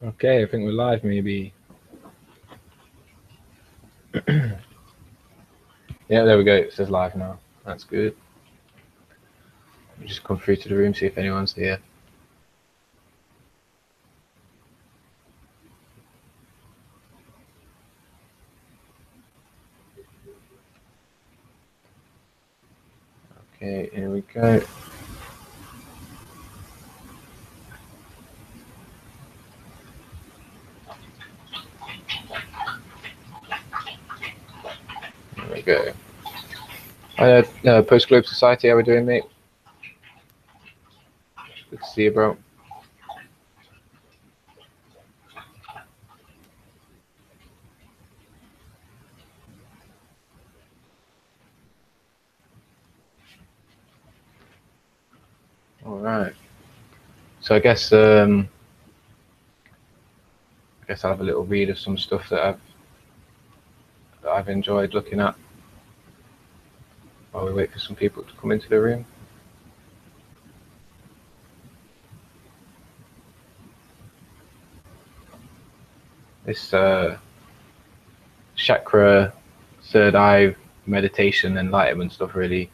Okay, I think we're live maybe. Yeah, there we go. It says live now. That's good. Just come through to the room, see if anyone's here. Okay, here we go. There we go. Post Globe Society, how we doing, mate? Good to see you, bro. All right. So I guess I'll have a little read of some stuff that I've enjoyed looking at while we wait for some people to come into the room. This chakra, third eye meditation, enlightenment stuff really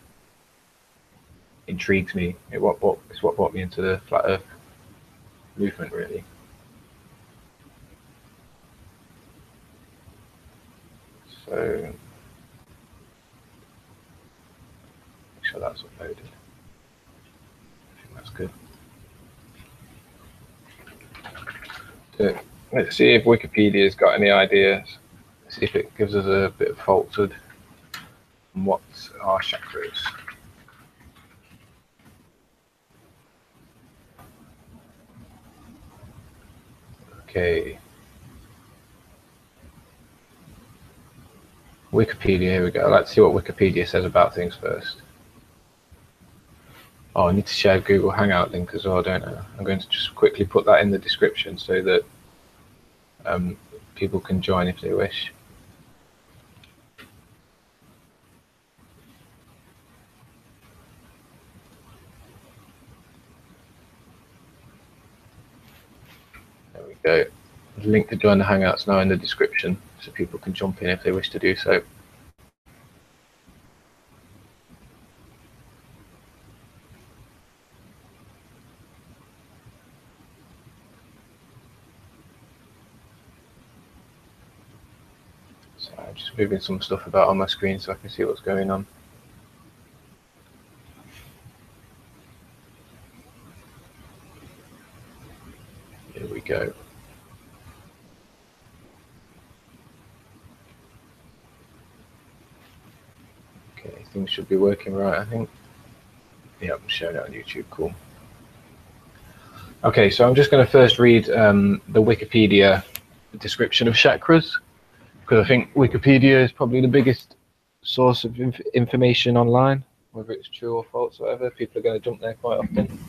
intrigues me. It's what brought me into the flat earth movement, really. So make sure that's uploaded. I think that's good. So let's see if Wikipedia's got any ideas. See if it gives us a bit of falsehood on what are chakras. Okay. Wikipedia, here we go. Let's see what Wikipedia says about things first. Oh, I need to share Google Hangout link as well, don't I? I'm going to just quickly put that in the description so that people can join if they wish. There we go. The link to join the Hangouts now in the description so people can jump in if they wish to do so. So I'm just moving some stuff about on my screen so I can see what's going on. Here we go. Okay, things should be working right, I think. Yeah, I'm showing it on YouTube, cool. Okay, so I'm just going to first read the Wikipedia description of chakras, because I think Wikipedia is probably the biggest source of information online, whether it's true or false or whatever. People are going to jump there quite often.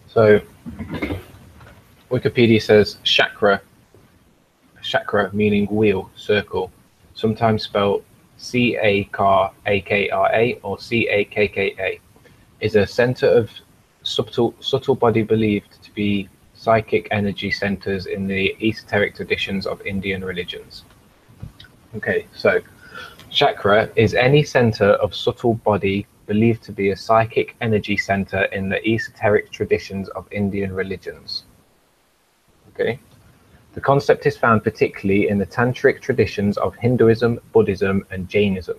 So Wikipedia says chakra meaning wheel, circle, sometimes spelled C-A-K-R-A or C-A-K-K-A, is a center of subtle body believed to be psychic energy centers in the esoteric traditions of Indian religions. Okay, so chakra is any center of subtle body believed to be a psychic energy center in the esoteric traditions of Indian religions. Okay. The concept is found particularly in the tantric traditions of Hinduism, Buddhism, and Jainism.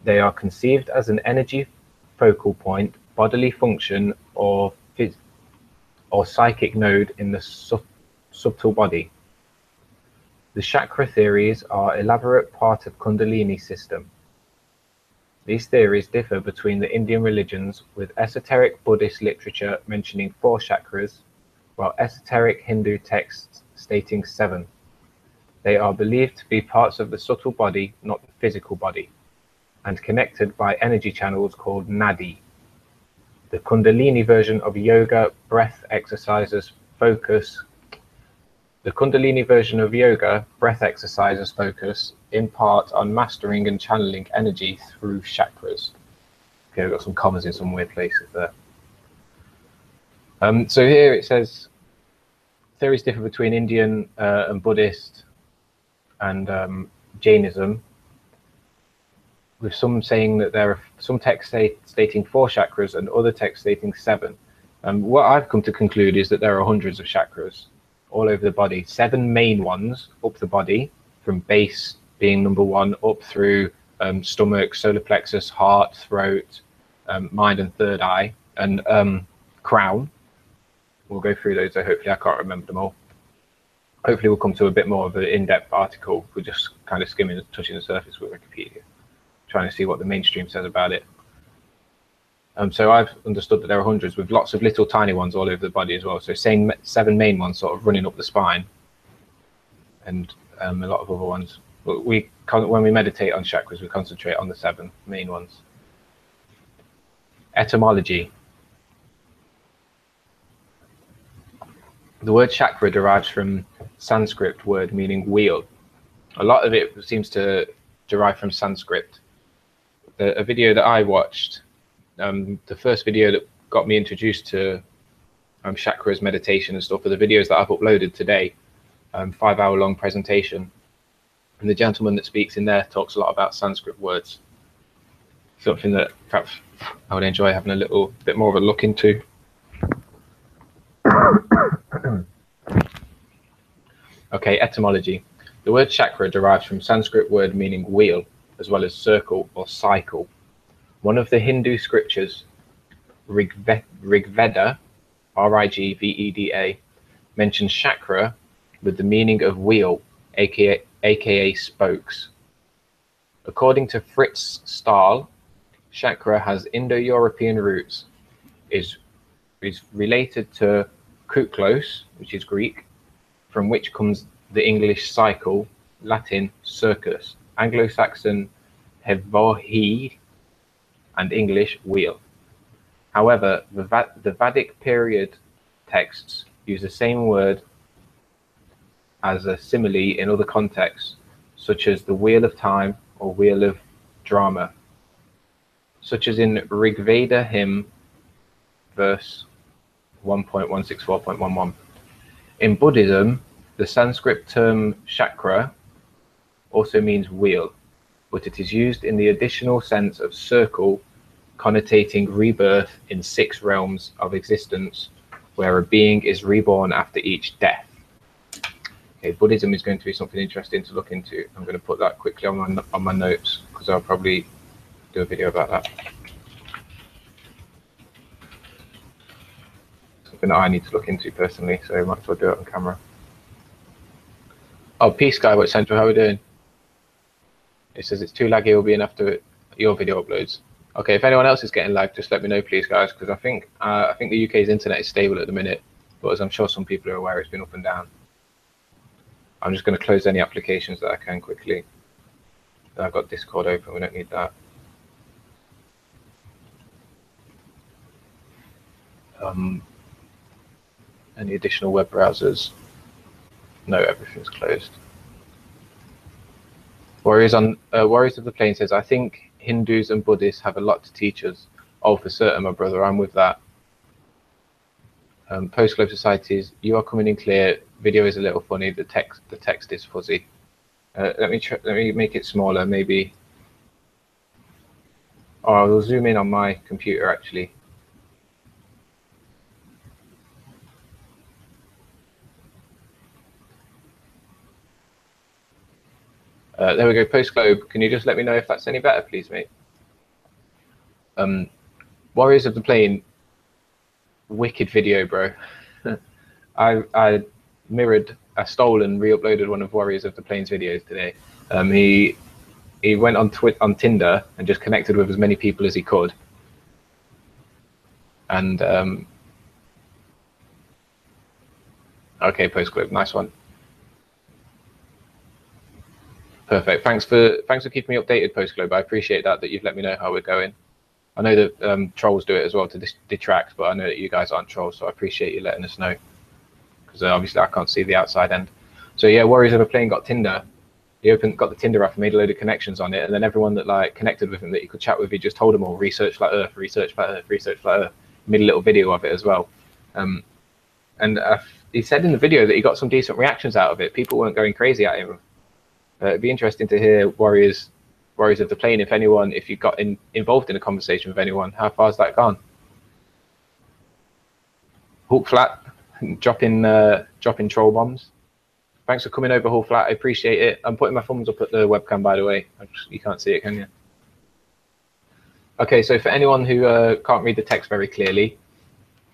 They are conceived as an energy focal point, bodily function, or psychic node in the subtle body. The chakra theories are elaborate part of Kundalini system. These theories differ between the Indian religions, with esoteric Buddhist literature mentioning 4 chakras, while esoteric Hindu texts stating 7. They are believed to be parts of the subtle body, not the physical body, and connected by energy channels called nadi. The Kundalini version of yoga breath exercises focus in part on mastering and channeling energy through chakras. Okay, I've got some commas in some weird places there. So here it says theories differ between Indian and Buddhist and Jainism, with some saying that there are some texts stating 4 chakras and other texts stating 7. What I've come to conclude is that there are hundreds of chakras all over the body, 7 main ones up the body, from base being number 1 up through stomach, solar plexus, heart, throat, mind and third eye, and crown. We'll go through those, so hopefully I can't remember them all. Hopefully we'll come to a bit more of an in-depth article. We're just kind of skimming and touching the surface with Wikipedia, trying to see what the mainstream says about it. So I've understood that there are hundreds, with lots of little tiny ones all over the body as well. So saying 7 main ones sort of running up the spine, and a lot of other ones. But when we meditate on chakras, we concentrate on the 7 main ones. Etymology. The word chakra derives from Sanskrit word meaning wheel. A lot of it seems to derive from Sanskrit. A video that I watched, the first video that got me introduced to chakras, meditation and stuff, are the videos that I've uploaded today. 5-hour-long presentation, and the gentleman that speaks in there talks a lot about Sanskrit words. Something that perhaps I would enjoy having a little bit more of a look into. Okay, etymology. The word chakra derives from Sanskrit word meaning wheel, as well as circle or cycle. One of the Hindu scriptures, Rigveda, R-I-G-V-E-D-A, mentions chakra with the meaning of wheel, aka spokes. According to Fritz Stahl, chakra has Indo-European roots, is related to kuklos, which is Greek, from which comes the English cycle, Latin circus, Anglo-Saxon hevohi, and English wheel. However, the Vedic period texts use the same word as a simile in other contexts, such as the wheel of time or wheel of drama, such as in Rigveda hymn verse 1.164.11. In Buddhism, the Sanskrit term chakra also means wheel, but it is used in the additional sense of circle, connotating rebirth in 6 realms of existence, where a being is reborn after each death. Okay, Buddhism is going to be something interesting to look into. I'm going to put that quickly on my notes, because I'll probably do a video about that. Something that I need to look into personally, so I might as well do it on camera. Oh, peace, Skywatch Central, how are we doing? It says it's too laggy, it'll be enough to your video uploads. Okay, if anyone else is getting lag, just let me know, please, guys, because I think the UK's internet is stable at the minute, but as I'm sure some people are aware, it's been up and down. I'm just going to close any applications that I can quickly. I've got Discord open, we don't need that. Any additional web browsers? No, everything's closed. Warriors of the Plain says, I think Hindus and Buddhists have a lot to teach us. Oh, for certain, my brother, I'm with that. Post-Globe Societies, you are coming in clear. Video is a little funny. The text is fuzzy. Let me make it smaller, maybe. Oh, I will zoom in on my computer actually. There we go. Post-Globe, can you just let me know if that's any better, please, mate? Warriors of the Plain, wicked video, bro. I stole and re-uploaded one of Warriors of the Plains videos today. He went on Tinder and just connected with as many people as he could, and okay, Post-Globe, nice one. Perfect. Thanks for keeping me updated, Post-Globe. I appreciate that you've let me know how we're going. I know that trolls do it as well to detract, but I know that you guys aren't trolls, so I appreciate you letting us know, because obviously I can't see the outside end. So yeah, Warriors of the Plain got Tinder. He got the Tinder app and made a load of connections on it, and then everyone that like connected with him that he could chat with, he just told them all research flat Earth, research flat Earth, research flat Earth. He made a little video of it as well. And he said in the video that he got some decent reactions out of it. People weren't going crazy at him. It'd be interesting to hear warriors of the plane, if you got involved in a conversation with anyone, how far has that gone? Hulk Flat, dropping troll bombs. Thanks for coming over, Hulk Flat. I appreciate it. I'm putting my thumbs up at the webcam, by the way. You can't see it, can you? Okay, so for anyone who can't read the text very clearly,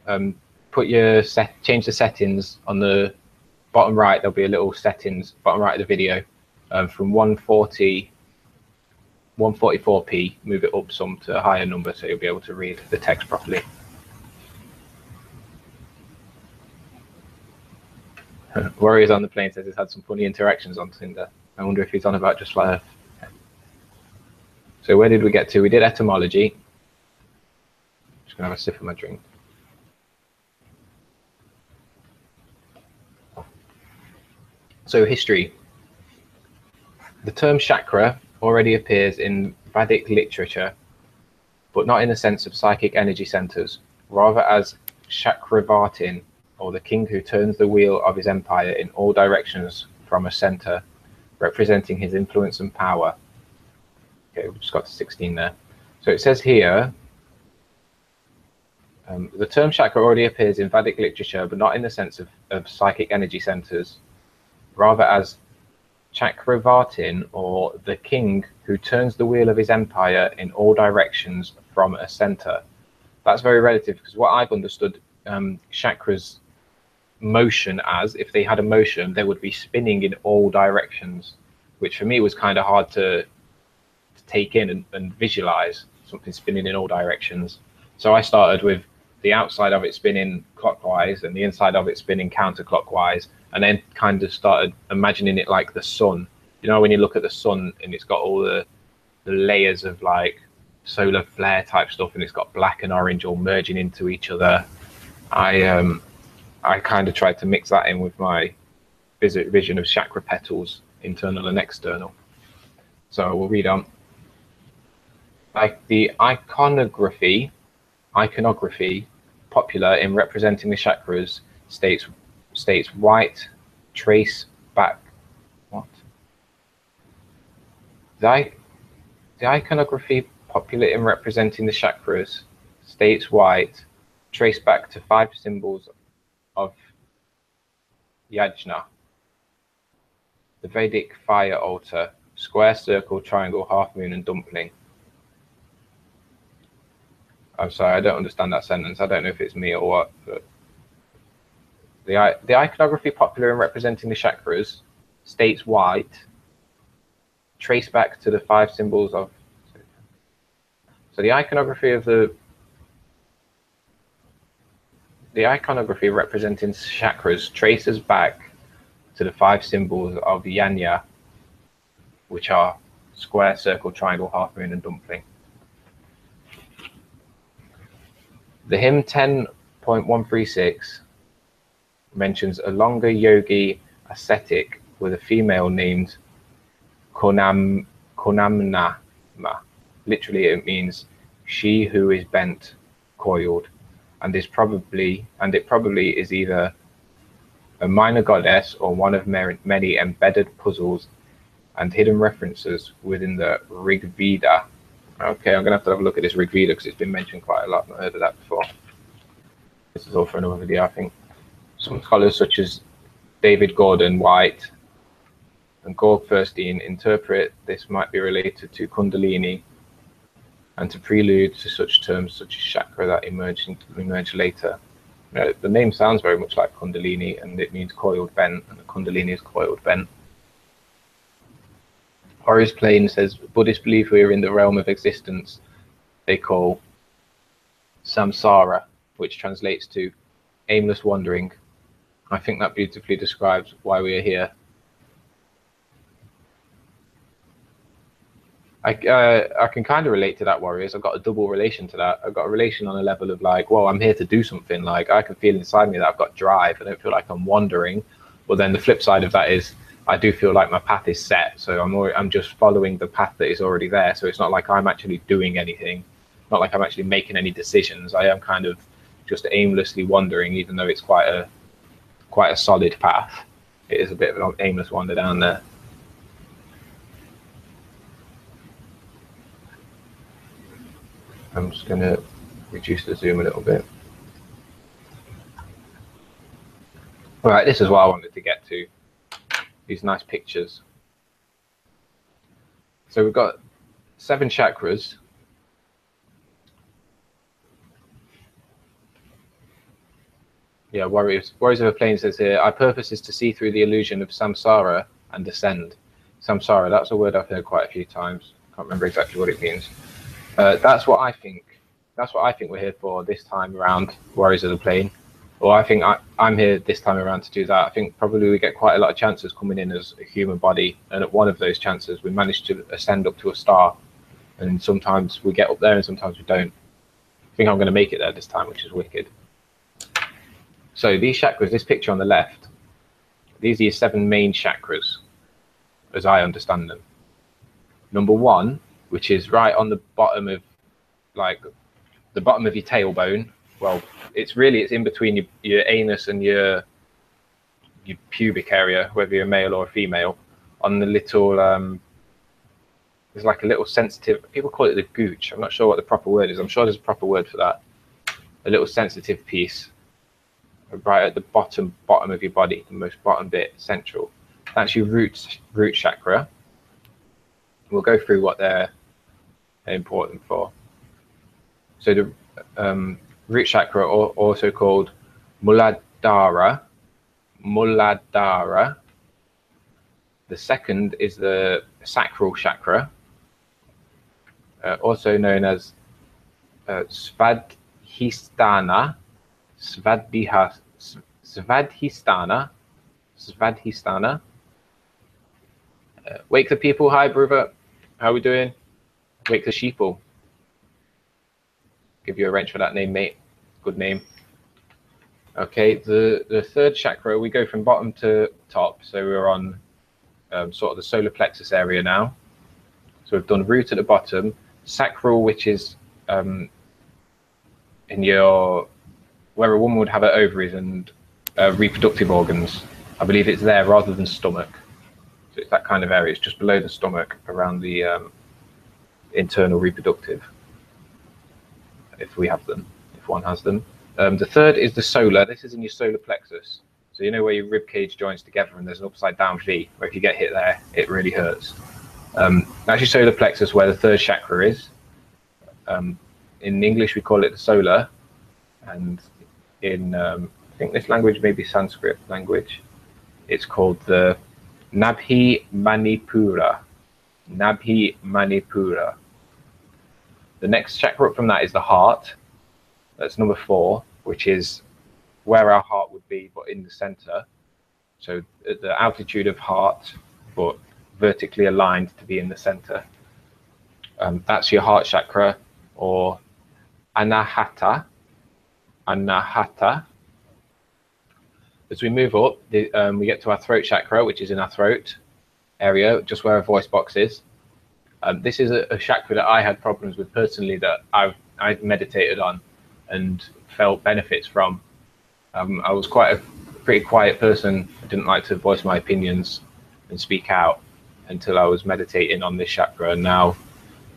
change the settings on the bottom right. There'll be a little settings bottom right of the video, from 144p, move it up some to a higher number so you'll be able to read the text properly. Warriors on the plane says he's had some funny interactions on Tinder. I wonder if he's on about just life. So where did we get to? We did etymology. Just gonna have a sip of my drink. So history. The term chakra already appears in Vedic literature, but not in the sense of psychic energy centers, rather as Chakravartin, or the king who turns the wheel of his empire in all directions from a center, representing his influence and power. Okay, we've just got to 16 there. So it says here, the term chakra already appears in Vedic literature, but not in the sense of psychic energy centers, rather as Chakravartin, or the king who turns the wheel of his empire in all directions from a center. That's very relative, because what I've understood chakras motion as, if they had a motion, they would be spinning in all directions, which for me was kind of hard to take in and visualize something spinning in all directions. So I started with the outside of it spinning clockwise and the inside of it spinning counterclockwise, and then kind of started imagining it like the sun. You know, when you look at the sun and it's got all the layers of like solar flare type stuff, and it's got black and orange all merging into each other. I kind of tried to mix that in with my vision of chakra petals, internal and external. So we'll read on. Like the iconography popular in representing the chakras states white trace back. What? The iconography popular in representing the chakras states white trace back to 5 symbols of yajna, the Vedic fire altar, square, circle, triangle, half moon, and dumpling. I'm sorry, I don't understand that sentence. I don't know if it's me or what, but the iconography popular in representing the chakras states white trace back to the 5 symbols of. So the iconography representing chakras traces back to the 5 symbols of yajna, which are square, circle, triangle, half moon, and dumpling. The hymn 10.136 mentions a longer yogi ascetic with a female named Konamnama. Literally, it means she who is bent, coiled, and it probably is either a minor goddess or one of many embedded puzzles and hidden references within the Rig Veda. Okay, I'm gonna have to have a look at this Rig Veda because it's been mentioned quite a lot. I've not heard of that before. This is all for another video, I think. Some scholars such as David Gordon White and Gorg Furstein interpret this might be related to Kundalini and to prelude to such terms such as chakra that emerged later. The name sounds very much like Kundalini, and it means coiled bent, and the Kundalini is coiled bent. Horace Plain says Buddhists believe we are in the realm of existence they call samsara, which translates to aimless wandering. I think that beautifully describes why we are here. I can kind of relate to that, warriors. I've got a double relation to that. I've got a relation on a level of like, well, I'm here to do something. Like I can feel inside me that I've got drive. I don't feel like I'm wandering. But then the flip side of that is I do feel like my path is set. So I'm just following the path that is already there. So it's not like I'm actually doing anything. Not like I'm actually making any decisions. I am kind of just aimlessly wandering, even though it's quite a solid path. It is a bit of an aimless wander down there. I'm just going to reduce the zoom a little bit. All right, this is what I wanted to get to. These nice pictures. So we've got 7 chakras. Yeah, Warriors of the Plain says here, our purpose is to see through the illusion of samsara and descend. Samsara, that's a word I've heard quite a few times. Can't remember exactly what it means. That's what I think. That's what I think we're here for this time around, Warriors of the Plain. Or I think I'm here this time around to do that. I think probably we get quite a lot of chances coming in as a human body, and at one of those chances we manage to ascend up to a star, and sometimes we get up there and sometimes we don't. I think I'm going to make it there this time, which is wicked. So these chakras, this picture on the left, these are your 7 main chakras, as I understand them. Number 1, which is right on the bottom of, like, the bottom of your tailbone. Well, it's in between your anus and your pubic area, whether you're male or a female. On the little, there's like a little sensitive, people call it the gooch. I'm not sure what the proper word is. I'm sure there's a proper word for that. A little sensitive piece, right at the bottom of your body, the most bottom bit, central. That's your root chakra. We'll go through what they're important for. So the root chakra, also called Muladhara. The second is the sacral chakra, also known as Svadhisthana. Wake the people. Hi, brother. How we doing? Wake the sheeple. Give you a wrench for that name, mate. Good name. Okay, the third chakra, we go from bottom to top. So we're on sort of the solar plexus area now. So we've done root at the bottom, sacral, which is in where a woman would have her ovaries and reproductive organs. I believe it's there rather than stomach. So it's that kind of area. It's just below the stomach, around the internal reproductive, if we have them, if one has them. The third is the solar. This is in your solar plexus. So you know where your rib cage joins together and there's an upside down V, where if you get hit there, it really hurts. That's your solar plexus, where the third chakra is. In English, we call it the solar. And in, I think this language may be Sanskrit language, it's called the Nabhi Manipura. Nabhi Manipura. The next chakra up from that is the heart. That's number 4, which is where our heart would be, but in the center. So at the altitude of heart, but vertically aligned to be in the center. That's your heart chakra, or Anahata. Anahata. As we move up, we get to our throat chakra, which is in our throat area, just where our voice box is. This is a chakra that I had problems with personally, that I meditated on and felt benefits from. I was quite a pretty quiet person. I didn't like to voice my opinions and speak out until I was meditating on this chakra, and now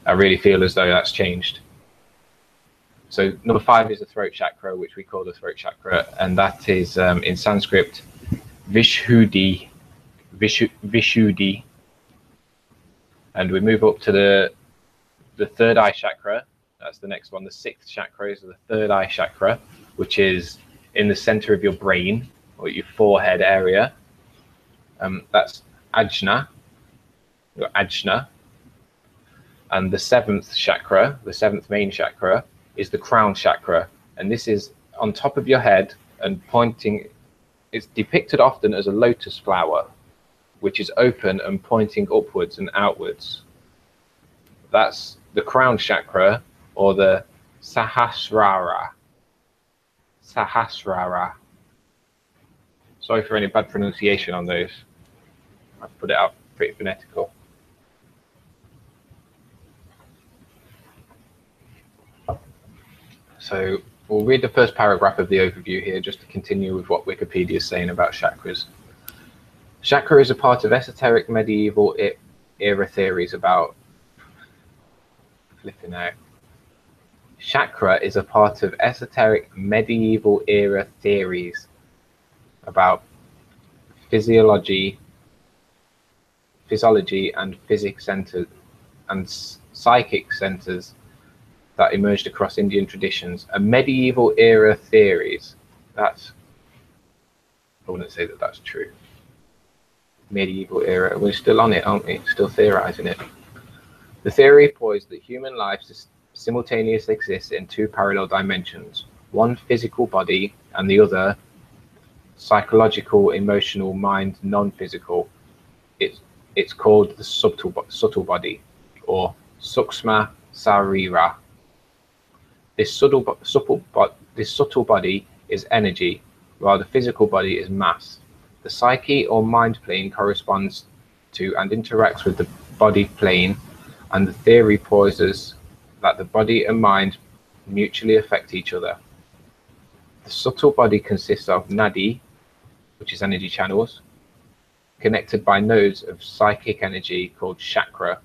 I really feel as though that's changed. So number 5 is the throat chakra, which we call the throat chakra, and that is in Sanskrit Vishuddhi. Vishuddhi. And we move up to the third eye chakra. That's the next one. The 6th chakra is the third eye chakra, which is in the center of your brain, or your forehead area. That's Ajna, your Ajna. And the 7th chakra, the 7th main chakra, is the crown chakra. And this is on top of your head and pointing, it's depicted often as a lotus flower, which is open and pointing upwards and outwards. That's the crown chakra, or the Sahasrara. Sahasrara. Sorry for any bad pronunciation on those. I've put it out pretty phonetical. So We'll read the first paragraph of the overview here just to continue with what Wikipedia is saying about chakras. Chakra is a part of esoteric medieval era theories about flipping out. Chakra is a part of esoteric medieval era theories about physiology and physics centers and psychic centers that emerged across Indian traditions. A medieval era theories. I wouldn't say that that's true. Medieval era. We're still on it, aren't we? Still theorizing it. The theory posed that human life simultaneously exists in two parallel dimensions, one physical body and the other psychological, emotional, mind, non-physical. It's called the subtle body, or Sukshma Sarira. This subtle body is energy, while the physical body is mass. The psyche or mind plane corresponds to and interacts with the body plane, and the theory poses that the body and mind mutually affect each other. The subtle body consists of nadi, which is energy channels, connected by nodes of psychic energy called chakra.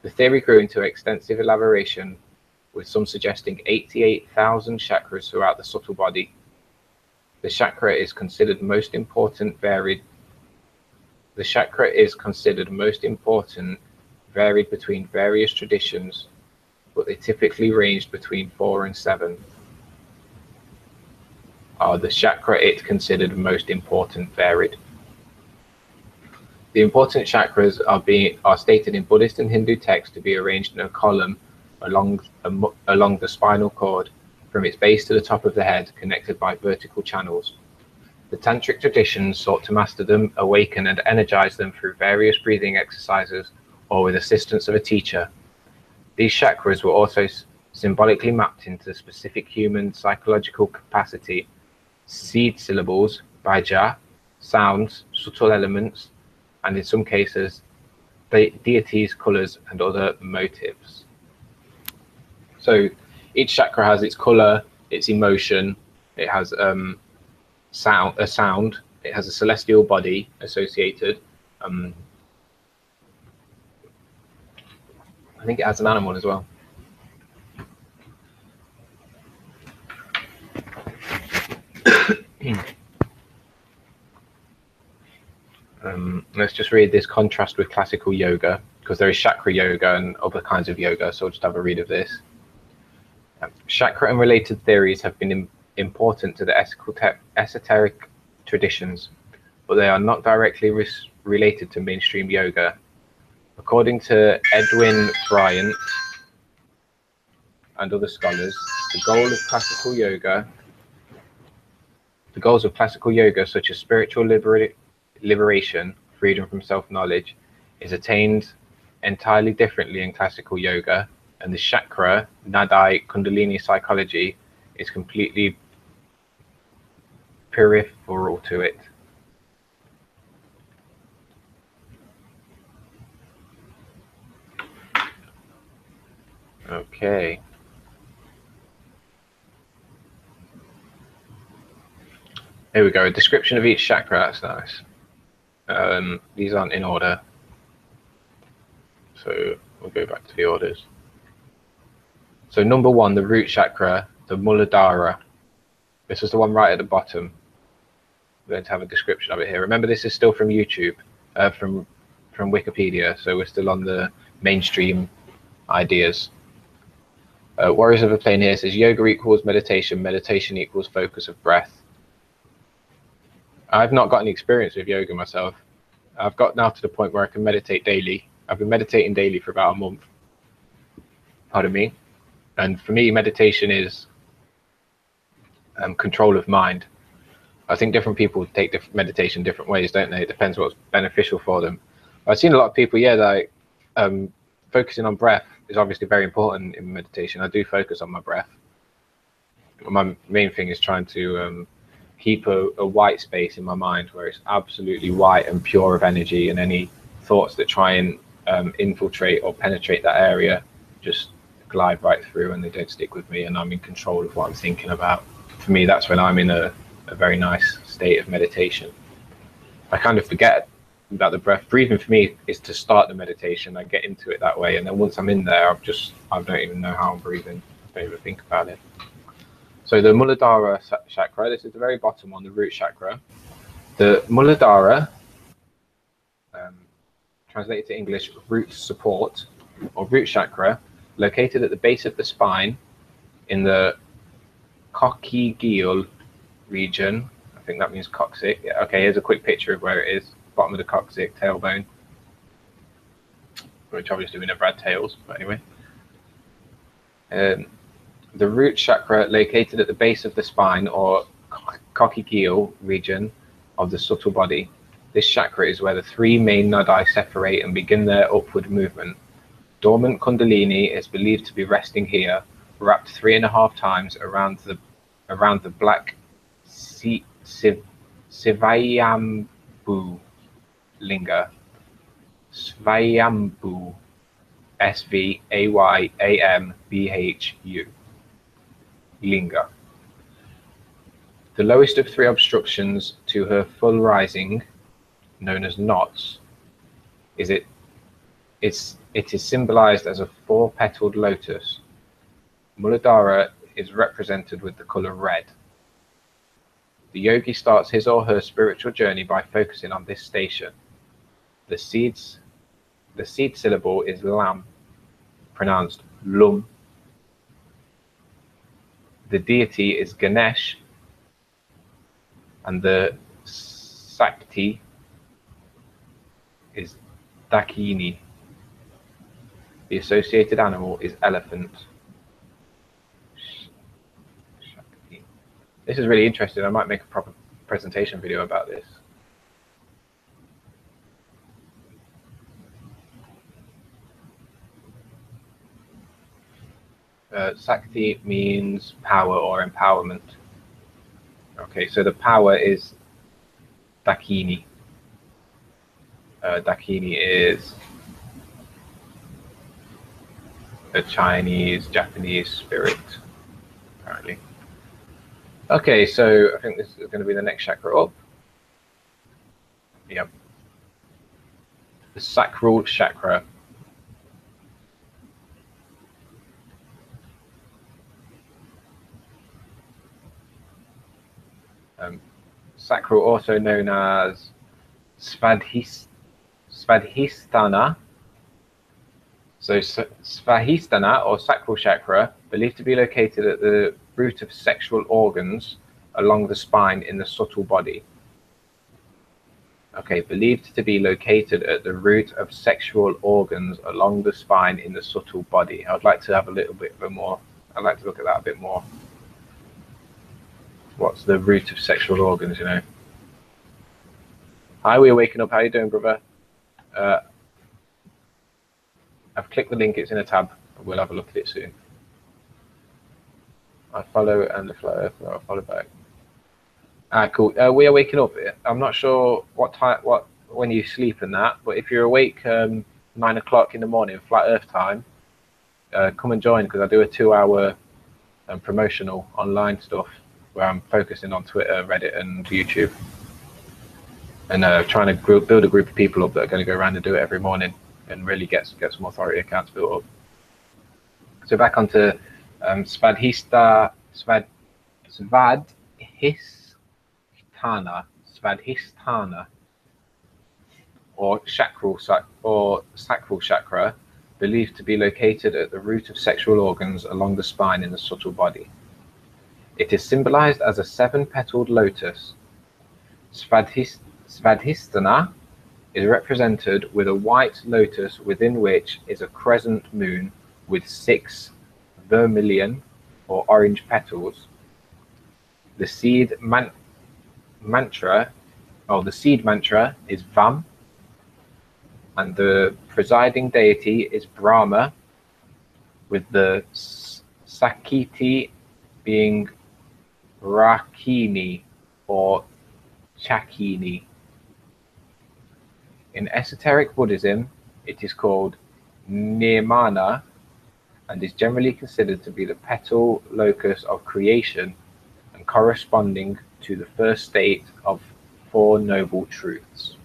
The theory grew into extensive elaboration, with some suggesting 88,000 chakras throughout the subtle body. The chakra is considered most important varied between various traditions, but they typically ranged between 4 and 7. The chakra it considered most important varied. The important chakras are stated in Buddhist and Hindu texts to be arranged in a column along the spinal cord, from its base to the top of the head, connected by vertical channels. The tantric traditions sought to master them, awaken and energize them through various breathing exercises or with assistance of a teacher. These chakras were also symbolically mapped into specific human psychological capacity, seed syllables, bija, sounds, subtle elements, and in some cases, deities, colors, and other motives. So each chakra has its color, its emotion, it has a sound, it has a celestial body associated. I think it has an animal as well. Let's just read this contrast with classical yoga, because there is chakra yoga and other kinds of yoga, so I'll just have a read of this. Chakra and related theories have been important to the esoteric traditions, but they are not directly related to mainstream yoga. According to Edwin Bryant and other scholars, the goals of classical yoga, such as spiritual liberation, freedom from self-knowledge, is attained entirely differently in classical yoga, and the chakra, nadai, kundalini psychology is completely peripheral to it. Okay. Here we go, a description of each chakra, that's nice. These aren't in order, so we'll go back to the orders. So number 1, the root chakra, the Muladhara. This is the one right at the bottom. We're going to have a description of it here. Remember, this is still from YouTube, from Wikipedia, so we're still on the mainstream ideas. Warriors of a Plane here says yoga equals meditation, meditation equals focus of breath. I've not got any experience with yoga myself. I've got now to the point where I can meditate daily. I've been meditating daily for about a month. Pardon me. And for me, meditation is control of mind. I think different people take meditation different ways, don't they? It depends what's beneficial for them. I've seen a lot of people, like focusing on breath is obviously very important in meditation. I do focus on my breath. My main thing is trying to keep a white space in my mind where it's absolutely white and pure of energy, and any thoughts that try and infiltrate or penetrate that area just glide right through and they don't stick with me, and I'm in control of what I'm thinking about. For me, that's when I'm in a very nice state of meditation. I kind of forget about the breath. Breathing for me is to start the meditation. I get into it that way, and then once I'm in there, I don't even know how I'm breathing. I don't even think about it. So the Muladhara chakra, this is the very bottom one, the root chakra. The Muladhara, translated to English, root support, or root chakra, located at the base of the spine in the coccygeal region. I think that means coccyx. Yeah, okay, here's a quick picture of where it is. Bottom of the coccyx, tailbone. Which obviously we never had tails, but anyway. The root chakra located at the base of the spine, or coccygeal region of the subtle body. This chakra is where the three main nodai separate and begin their upward movement. Dormant Kundalini is believed to be resting here, wrapped 3.5 times around the black Svayambhu linga. Svayambhu, Svayambhu linga. The lowest of 3 obstructions to her full rising, known as knots, it is symbolized as a 4-petaled lotus. Muladhara is represented with the color red. The yogi starts his or her spiritual journey by focusing on this station. The seed syllable is lam, pronounced lum. The deity is Ganesh, and the Sakti is Dakini. The associated animal is elephant. This is really interesting. I might make a proper presentation video about this. Sakti means power or empowerment. Okay, so the power is Dakini. Dakini is a Chinese, Japanese spirit, apparently. Okay, so I think this is going to be the next chakra up. Yep. The sacral chakra. Sacral, also known as Svadhisthana. So Svadhisthana, or sacral chakra, believed to be located at the root of sexual organs along the spine in the subtle body. Okay, believed to be located at the root of sexual organs along the spine in the subtle body. I'd like to have a little bit more. I'd like to look at that a bit more. What's the root of sexual organs, you know? Hi, we're waking up. How you doing, brother? I've clicked the link. It's in a tab. We'll have a look at it soon. I follow and the flow. I'll follow back. Cool. We are waking up. I'm not sure what time, when you sleep and that, but if you're awake 9 o'clock in the morning, flat Earth time, come and join, because I do a 2-hour promotional online stuff where I'm focusing on Twitter, Reddit, and YouTube, and trying to build a group of people up that are going to go around and do it every morning and really get some authority accounts built up. So back onto Svadhisthana, or sacral chakra, believed to be located at the root of sexual organs along the spine in the subtle body. It is symbolized as a 7-petaled lotus. Svadhisthana is represented with a white lotus within which is a crescent moon with 6 vermilion or orange petals. The seed mantra is Vam, and the presiding deity is Brahma, with the Sakiti being Rakini or Chakini. In esoteric Buddhism, it is called Nirmana, and is generally considered to be the petal locus of creation and corresponding to the first state of Four Noble Truths.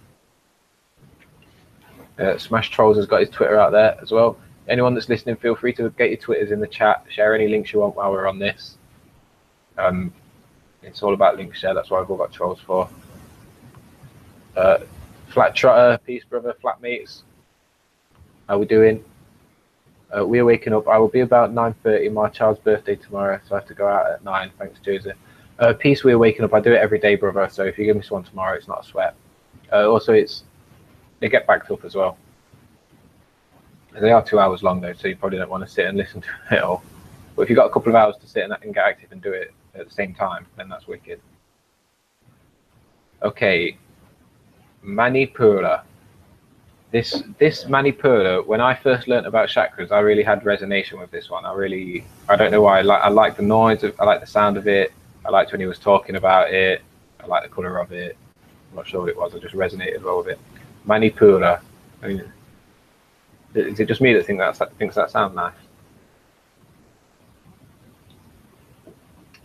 Smash Trolls has got his Twitter out there as well. Anyone that's listening, feel free to get your Twitters in the chat. Share any links you want while we're on this. It's all about link share. That's what I've all got Trolls for. Flat Trotter, peace, brother. Flatmates, how we doing? We are waking up. I will be about 9:30. My child's birthday tomorrow, so I have to go out at 9. Thanks, Joseph. Peace, we are waking up. I do it every day, brother. So if you give me one tomorrow, it's not a sweat. Also, they get backed up as well. They are 2 hours long though, so you probably don't want to sit and listen to it all. But if you've got a couple of hours to sit and get active and do it at the same time, then that's wicked. Okay, Manipura. This Manipura, when I first learned about chakras, I really had resonation with this one. I don't know why. I like the noise. I like the sound of it. I liked when he was talking about it. I like the color of it. I'm not sure what it was. I just resonated well with it. Manipura. I mean, is it just me that thinks that sounds nice?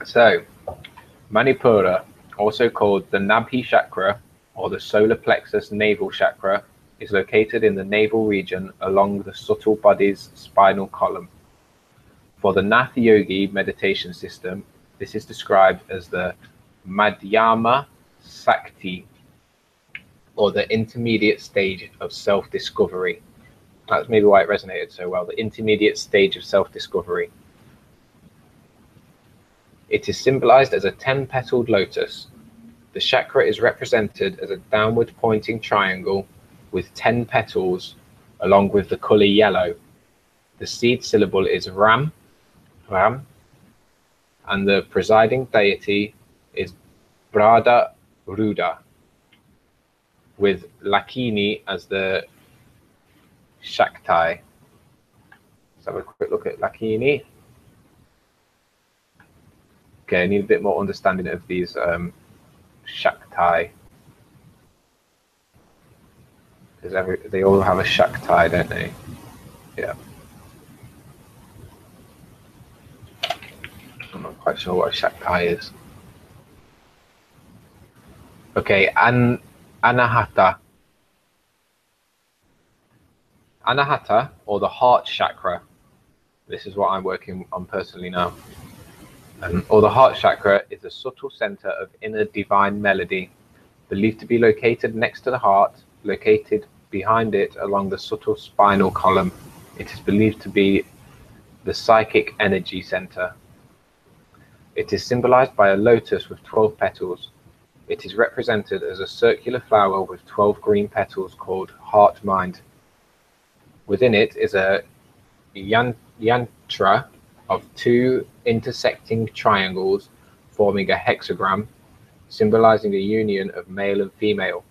So, Manipura, also called the Nabhi chakra or the solar plexus navel chakra, is located in the navel region along the subtle body's spinal column. For the Nath Yogi meditation system, this is described as the Madhyama Sakti, or the intermediate stage of self-discovery. That's maybe why it resonated so well, the intermediate stage of self-discovery. It is symbolized as a 10-petaled lotus. The chakra is represented as a downward pointing triangle with 10 petals along with the color yellow. The seed syllable is Ram, and the presiding deity is Brada Ruda, with Lakini as the Shakti. Let's have a quick look at Lakini. Okay, I need a bit more understanding of these Shakti. Because they all have a Shakti, don't they? Yeah. I'm not quite sure what a Shakti is. Okay, Anahata. Anahata, or the heart chakra. This is what I'm working on personally now. Or the heart chakra is a subtle center of inner divine melody, believed to be located next to the heart, located behind it along the subtle spinal column. It is believed to be the psychic energy center. It is symbolized by a lotus with 12 petals. It is represented as a circular flower with 12 green petals called heart mind. Within it is a yantra of 2 intersecting triangles forming a hexagram, symbolizing a union of male and female.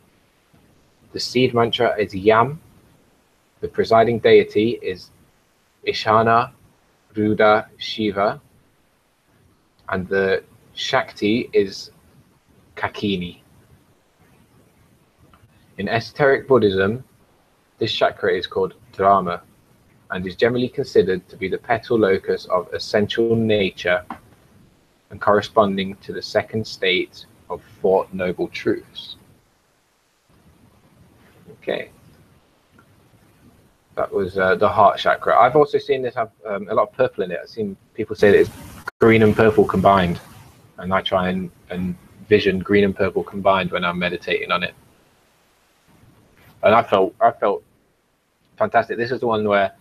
The seed mantra is Yam. The presiding deity is Ishana Ruda Shiva, and the Shakti is Kakini. In esoteric Buddhism, this chakra is called Dharma and is generally considered to be the petal locus of essential nature and corresponding to the second state of Four Noble Truths. Okay, that was the heart chakra. I've also seen this have a lot of purple in it. I've seen people say that it's green and purple combined, and I try and envision green and purple combined when I'm meditating on it. And I felt fantastic. This is the one where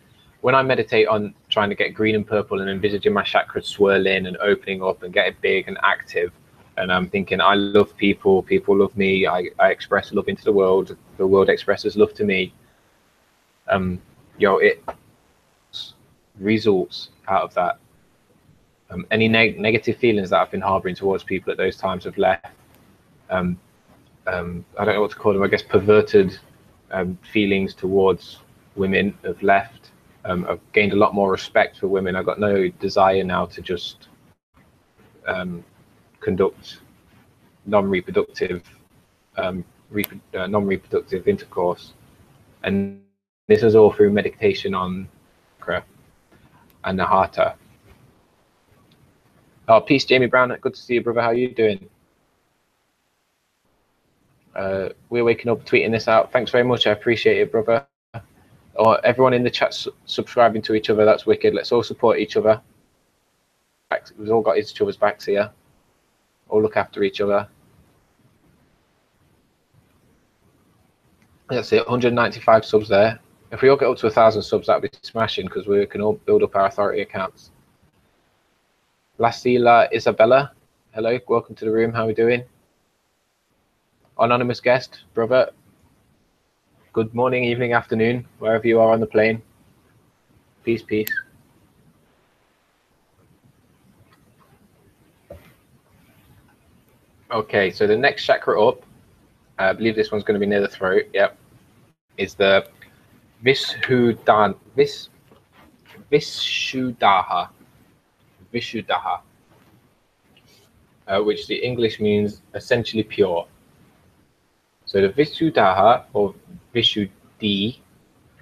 when I meditate on trying to get green and purple and envisaging my chakras swirling and opening up and getting big and active, and I'm thinking, I love people, people love me, I express love into the world expresses love to me. It results out of that. Any negative feelings that I've been harboring towards people at those times have left. I don't know what to call them, I guess perverted feelings towards women have left. I've gained a lot more respect for women. I've got no desire now to just conduct non-reproductive intercourse, and this is all through meditation on chakra. Anahata. Oh, peace, Jamie Brown. Good to see you, brother. How are you doing? We're waking up, tweeting this out. Thanks very much. I appreciate it, brother. Or everyone in the chat subscribing to each other. That's wicked. Let's all support each other. We've all got each other's backs here. All look after each other. That's it. 195 subs there. If we all get up to 1,000 subs, that'd be smashing, because we can all build up our authority accounts. Lasila Isabella, hello, welcome to the room. How are we doing? Anonymous guest, brother. Good morning, evening, afternoon, wherever you are on the plane. Peace, peace. Okay, so the next chakra up, I believe this one's going to be near the throat. Yep, is the Vishuddha. Vishuddha, which the English means essentially pure. So the Vishuddha, or Vishuddhi,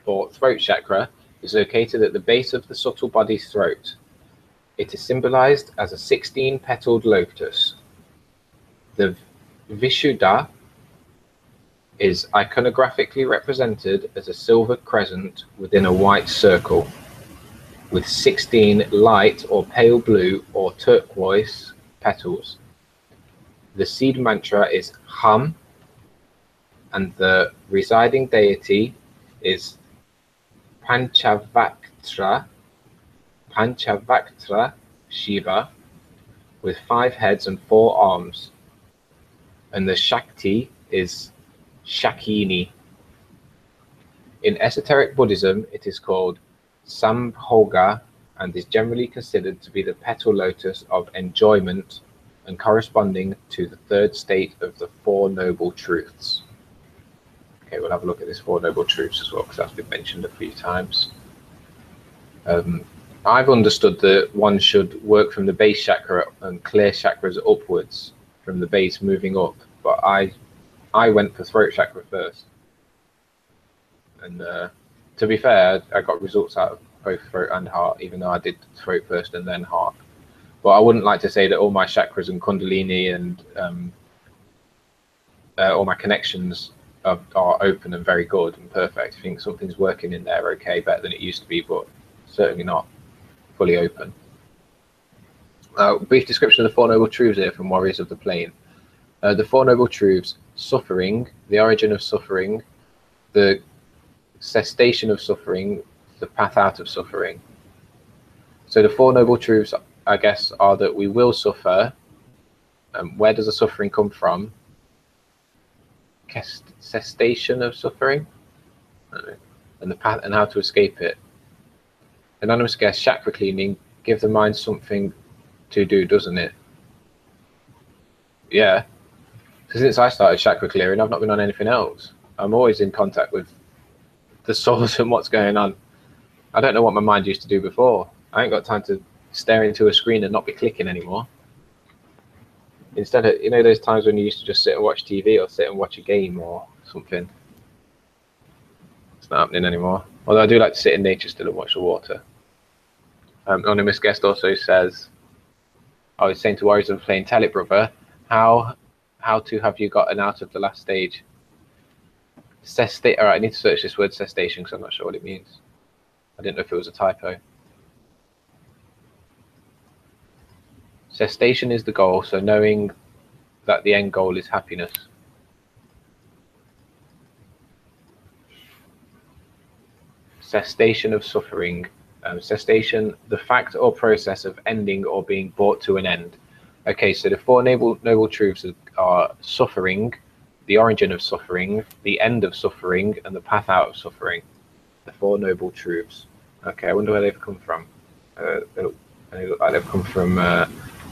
or throat chakra, is located at the base of the subtle body's throat. It is symbolized as a 16-petaled lotus. The Vishuddha is iconographically represented as a silver crescent within a white circle, with 16 light or pale blue or turquoise petals. The seed mantra is Hum, and the residing deity is Panchavaktra Shiva, with 5 heads and 4 arms. And the Shakti is Shakini. In esoteric Buddhism, it is called Sambhoga and is generally considered to be the petal lotus of enjoyment and corresponding to the 3rd state of the 4 Noble Truths. Okay, we'll have a look at this 4 Noble Truths as well, because that's been mentioned a few times. I've understood that one should work from the base chakra and clear chakras upwards from the base moving up, but I went for throat chakra first. And to be fair, I got results out of both throat and heart, even though I did throat first and then heart. But I wouldn't like to say that all my chakras and kundalini and all my connections are open and very good and perfect. I think something's working in there okay, better than it used to be, but certainly not fully open. Brief description of the 4 Noble Truths here from Warriors of the Plane. The 4 Noble Truths: suffering, the origin of suffering, the cessation of suffering, the path out of suffering. So the 4 Noble Truths, I guess, are that we will suffer. Where does the suffering come from? Cessation of suffering, and the path and how to escape it. Anonymous guest, chakra cleaning, give the mind something to do, doesn't it? Yeah. So since I started chakra clearing, I've not been on anything else. I'm always in contact with the source and what's going on. I don't know what my mind used to do before. I ain't got time to stare into a screen and not be clicking anymore. Instead of, you know, those times when you used to just sit and watch TV or sit and watch a game or something. It's not happening anymore. Although I do like to sit in nature still and watch the water. Anonymous guest also says, I was saying to Warriors of the Plane, tell it, brother, how to have you gotten out of the last stage? All right, I need to search this word cessation because I'm not sure what it means. I didn't know if it was a typo. Cessation is the goal, so knowing that the end goal is happiness. Cessation of suffering. Cessation, the fact or process of ending or being brought to an end. Okay, so the 4 noble truths are suffering, the origin of suffering, the end of suffering, and the path out of suffering. The 4 Noble Truths. Okay, I wonder where they've come from. They look like they've come from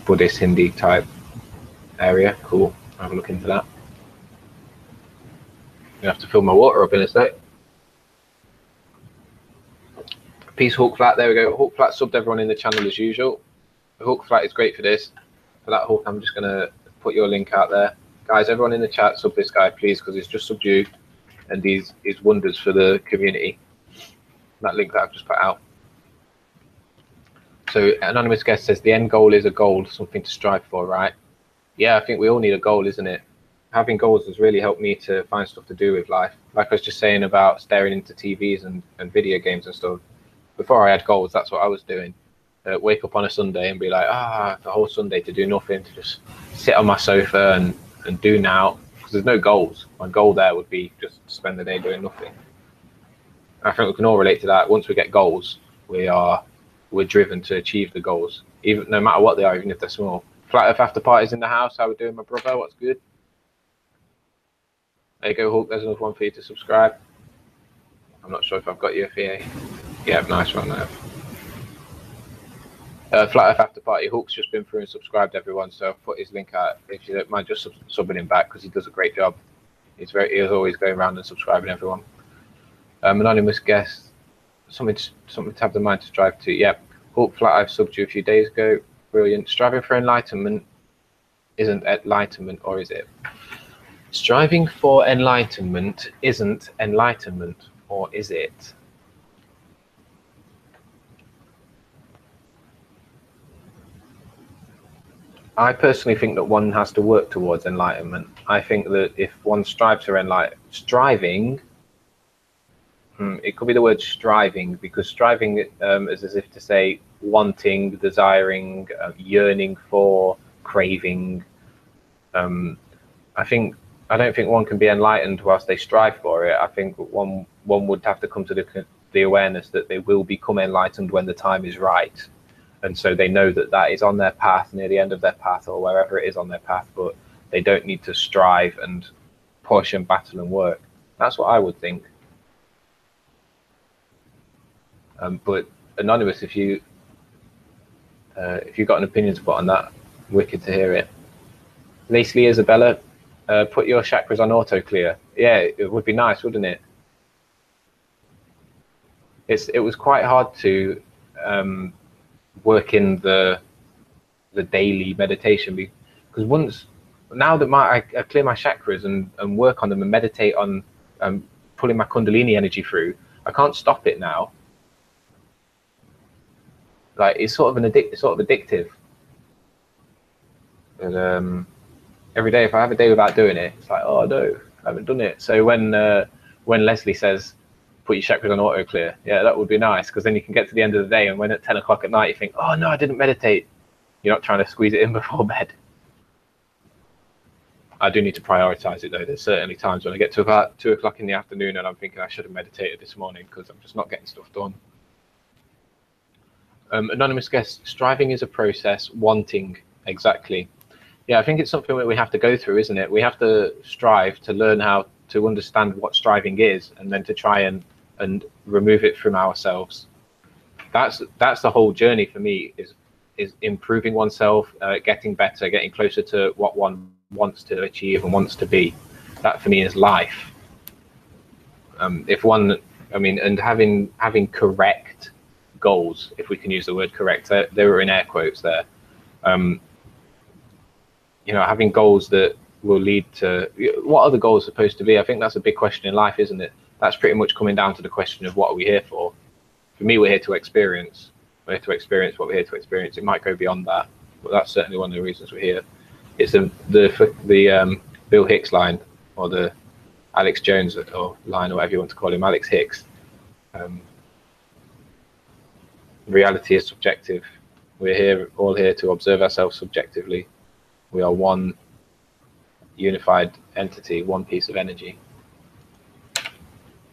Buddhist Hindi type area. Cool. I'll have a look into that. I'm gonna have to fill my water up in a sec. Peace Hawk Flat, there we go. Hawk Flat subbed everyone in the channel as usual. The Hawk Flat is great for this. For that Hawk, I'm just gonna put your link out there. Guys, everyone in the chat, sub this guy, please, because he's just subbed you, and he's wonders for the community. That link that I've just put out. So anonymous guest says the end goal is a goal, something to strive for, right? Yeah, I think we all need a goal, isn't it? Having goals has really helped me to find stuff to do with life. Like I was just saying about staring into TVs and video games and stuff. Before I had goals, that's what I was doing. Wake up on a Sunday and be like, the whole Sunday to do nothing, to just sit on my sofa and do now. Because there's no goals. My goal there would be just to spend the day doing nothing. I think we can all relate to that. Once we get goals, we're driven to achieve the goals, even no matter what they are, even if they're small. Flat Earth after parties in the house. How we doing, my brother? What's good? There you go, Hulk. There's another one for you to subscribe. I'm not sure if I've got you a VA. Yeah, nice one there. Flat Earth after party. Hulk's just been through and subscribed everyone, so I've put his link out. If you don't mind, just subbing him back because he does a great job. He's always going around and subscribing everyone. Anonymous guest. Something to have the mind to strive to. Yep. Hulk Flat I've subbed you a few days ago. Brilliant. Striving for enlightenment isn't enlightenment, or is it? Striving for enlightenment isn't enlightenment, or is it? I personally think that one has to work towards enlightenment. I think that if one strives for striving, it could be the word striving, because striving is as if to say wanting, desiring, yearning for, craving. I don't think one can be enlightened whilst they strive for it. I think one would have to come to the awareness that they will become enlightened when the time is right. And so they know that that is on their path, near the end of their path, or wherever it is on their path, but they don't need to strive and push and battle and work. That's what I would think. But Anonymous, if you got an opinion to put on that, wicked to hear it. Lacey Isabella, put your chakras on auto clear. Yeah, it would be nice, wouldn't it? It was quite hard to work in the daily meditation, because now that I clear my chakras and work on them and meditate on pulling my Kundalini energy through, I can't stop it now. Like it's sort of addictive. And every day, if I have a day without doing it, it's like, oh no, I haven't done it. So when Leslie says, put your chakras on auto clear, yeah, that would be nice, because then you can get to the end of the day, and when at 10 o'clock at night you think, oh no, I didn't meditate, you're not trying to squeeze it in before bed. I do need to prioritize it though. There's certainly times when I get to about 2 o'clock in the afternoon and I'm thinking I should have meditated this morning because I'm just not getting stuff done. Anonymous guest, striving is a process, wanting, exactly. Yeah, I think it's something that we have to go through, isn't it? We have to strive to learn how to understand what striving is, and then to try and remove it from ourselves. That's the whole journey for me, is improving oneself, getting better, getting closer to what one wants to achieve and wants to be. That for me is life. And having correct goals, if we can use the word correct, they were in air quotes there. Having goals that will lead to, what are the goals supposed to be? I think that's a big question in life, isn't it? That's pretty much coming down to the question of what are we here for? For me, we're here to experience. We're here to experience what we're here to experience. It might go beyond that, but that's certainly one of the reasons we're here. It's the Bill Hicks line, or the Alex Jones or line, or whatever you want to call him, Alex Hicks. Reality is subjective. We're all here to observe ourselves subjectively. We are one unified entity, one piece of energy.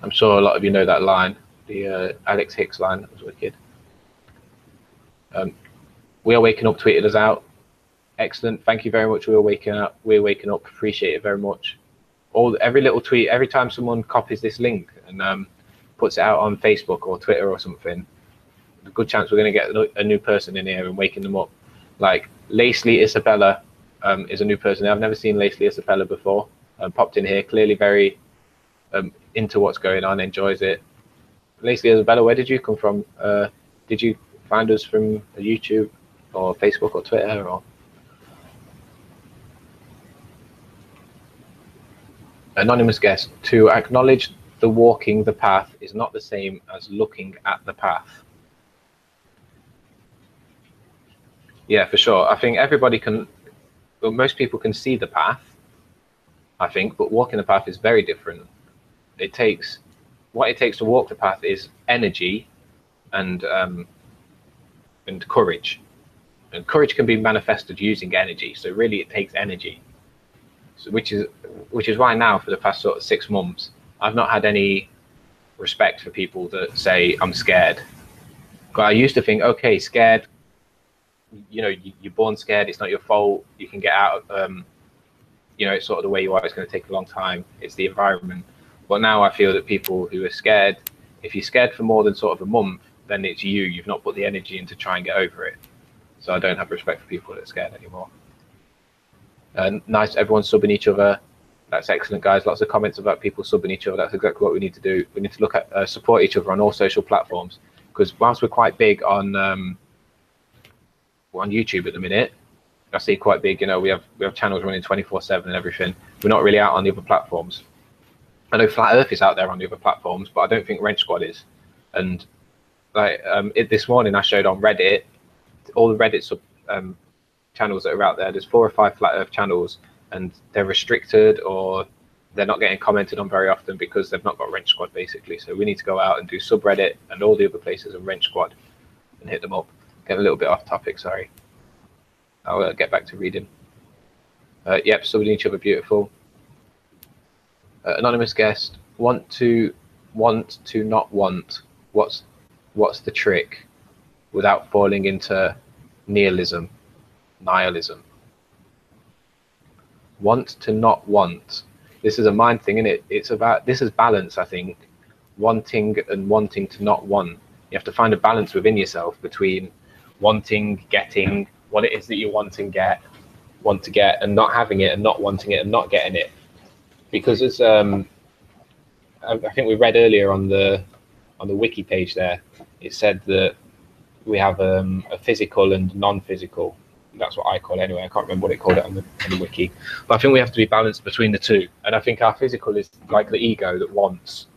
I'm sure a lot of you know that line, the Alex Hicks line. That was wicked. We Are Waking Up tweeted us out. Excellent. Thank you very much. We're waking up. Appreciate it very much. Every little tweet, every time someone copies this link and puts it out on Facebook or Twitter or something, a good chance we're going to get a new person in here and waking them up. Like Lacey Isabella is a new person. I've never seen Lacey Isabella before. Popped in here, clearly very into what's going on, enjoys it. Lacey Isabella, where did you come from? Did you find us from YouTube or Facebook or Twitter? Or anonymous guest, to acknowledge the walking the path is not the same as looking at the path. Yeah, for sure. I think everybody can, well, most people can see the path, I think, but walking the path is very different. It takes, what it takes to walk the path is energy and courage. And courage can be manifested using energy. So really it takes energy. So which is why now for the past sort of 6 months, I've not had any respect for people that say I'm scared. But I used to think, okay, scared, you know, you're born scared, it's not your fault, you can get out of, you know, it's sort of the way you are, it's going to take a long time, it's the environment. But now I feel that people who are scared, if you're scared for more than sort of a month, then it's you've not put the energy in to try and get over it. So I don't have respect for people that are scared anymore. Nice, everyone's subbing each other. That's excellent, guys. Lots of comments about people subbing each other. That's exactly what we need to do. We need to look at support each other on all social platforms, because whilst we're quite big on YouTube at the minute, I see quite big. You know, we have channels running 24/7 and everything. We're not really out on the other platforms. I know Flat Earth is out there on the other platforms, but I don't think Wrench Squad is. And like this morning, I showed on Reddit all the Reddit sub channels that are out there. There's 4 or 5 Flat Earth channels, and they're restricted or they're not getting commented on very often because they've not got Wrench Squad, basically. So we need to go out and do subreddit and all the other places and Wrench Squad and hit them up. Get a little bit off topic, sorry. I'll get back to reading. Yep, subbing each other, beautiful. Anonymous guest, want to not want. What's the trick without falling into nihilism? Want to not want. This is a mind thing, isn't it? It's about, this is balance, I think. Wanting and wanting to not want. You have to find a balance within yourself between wanting, getting what it is that you want to get, and not having it, and not wanting it, and not getting it. Because it's I think we read earlier on the wiki page there, it said that we have a physical and non-physical. That's what I call it anyway. I can't remember what it called it on the wiki. But I think we have to be balanced between the two. And I think our physical is like the ego that wants.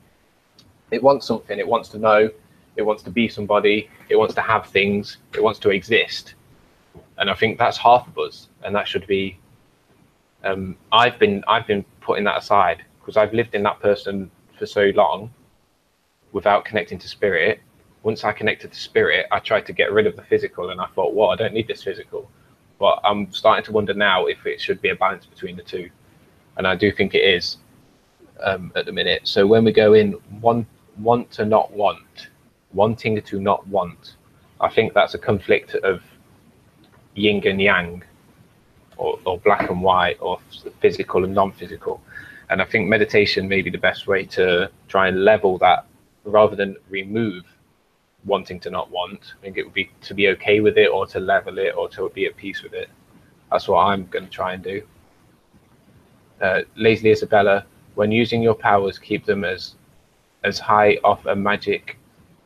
It wants something. It wants to know. It wants to be somebody. It wants to have things. It wants to exist. And I think that's half of us. And that should be. I've been putting that aside because I've lived in that person for so long without connecting to spirit. Once I connected to spirit, I tried to get rid of the physical, and I thought, well, I don't need this physical. But I'm starting to wonder now if it should be a balance between the two. And I do think it is at the minute. So when we go in, want to not want, wanting to not want, I think that's a conflict of yin and yang, or black and white, or physical and non-physical. And I think meditation may be the best way to try and level that rather than remove wanting to not want. I think it would be to be okay with it, or to level it, or to be at peace with it. That's what I'm going to try and do. Lazily Isabella, when using your powers, keep them as high off a magic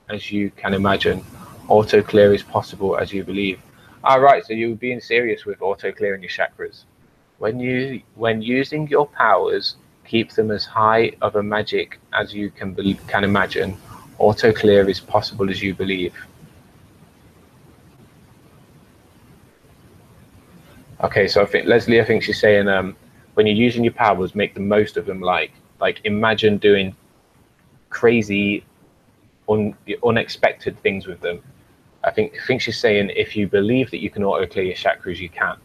as you can imagine. Auto clear as possible as you believe. All right, so you're being serious with auto clearing your chakras. When using your powers, keep them as high of a magic as you can imagine. Auto clear as possible as you believe. Okay, so I think Leslie, I think she's saying when you're using your powers, make the most of them. Like imagine doing crazy, unexpected things with them. I think she's saying if you believe that you can auto clear your chakras, you can.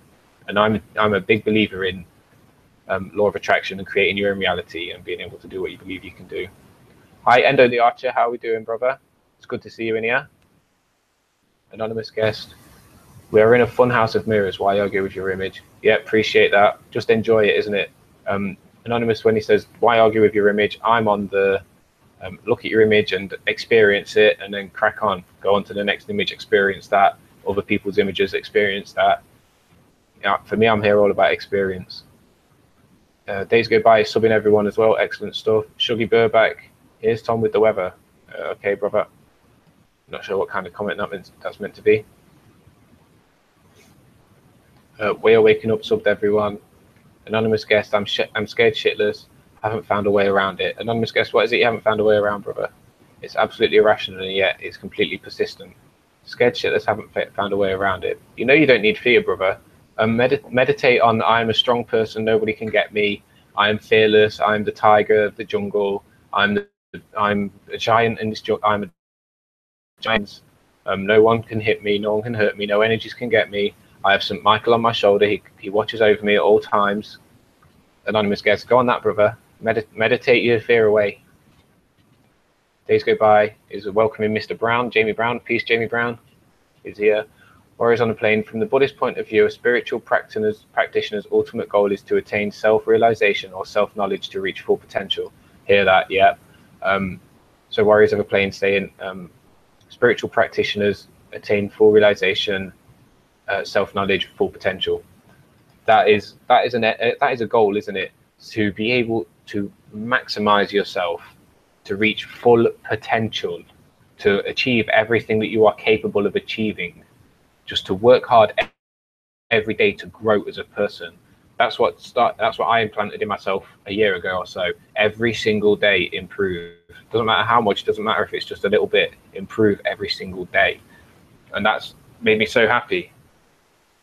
And I'm a big believer in law of attraction and creating your own reality and being able to do what you believe you can do. Hi, Endo the Archer. How are we doing, brother? It's good to see you in here. Anonymous guest. We are in a fun house of mirrors. Why argue with your image? Yeah, appreciate that. Just enjoy it, isn't it? Anonymous, when he says, why argue with your image? I'm on the look at your image and experience it, and then crack on. Go on to the next image, experience that. Other people's images, experience that. Yeah, for me, I'm here all about experience. Days go by, subbing everyone as well. Excellent stuff. Shuggy Burback. Here's Tom with the weather. Okay, brother. Not sure what kind of comment that's meant to be. We are waking up, subbed everyone. Anonymous guest, I'm scared shitless. Haven't found a way around it. Anonymous guest, what is it you haven't found a way around, brother? It's absolutely irrational, and yet it's completely persistent. Scared shitless, haven't found a way around it. You know you don't need fear, brother. Meditate on I am a strong person, nobody can get me. I am fearless. I am the tiger of the jungle. I'm a giant in this jungle. I'm a giant. No one can hit me. No one can hurt me. No energies can get me. I have St. Michael on my shoulder. He watches over me at all times. Anonymous guest, go on that, brother. Meditate your fear away. Days go by. Is welcoming Mr. Brown, Jamie Brown. Peace, Jamie Brown is here. Warriors on a plane. From the Buddhist point of view, a spiritual practitioner's ultimate goal is to attain self-realization or self-knowledge to reach full potential. Hear that? Yeah. So warriors of a plane saying spiritual practitioners attain full realization, self-knowledge, full potential. That is a goal, isn't it? To be able to maximize yourself, to reach full potential, to achieve everything that you are capable of achieving. Just to work hard every day to grow as a person. That's what I implanted in myself a year ago or so. Every single day improve. Doesn't matter how much, doesn't matter if it's just a little bit, improve every single day. And that's made me so happy.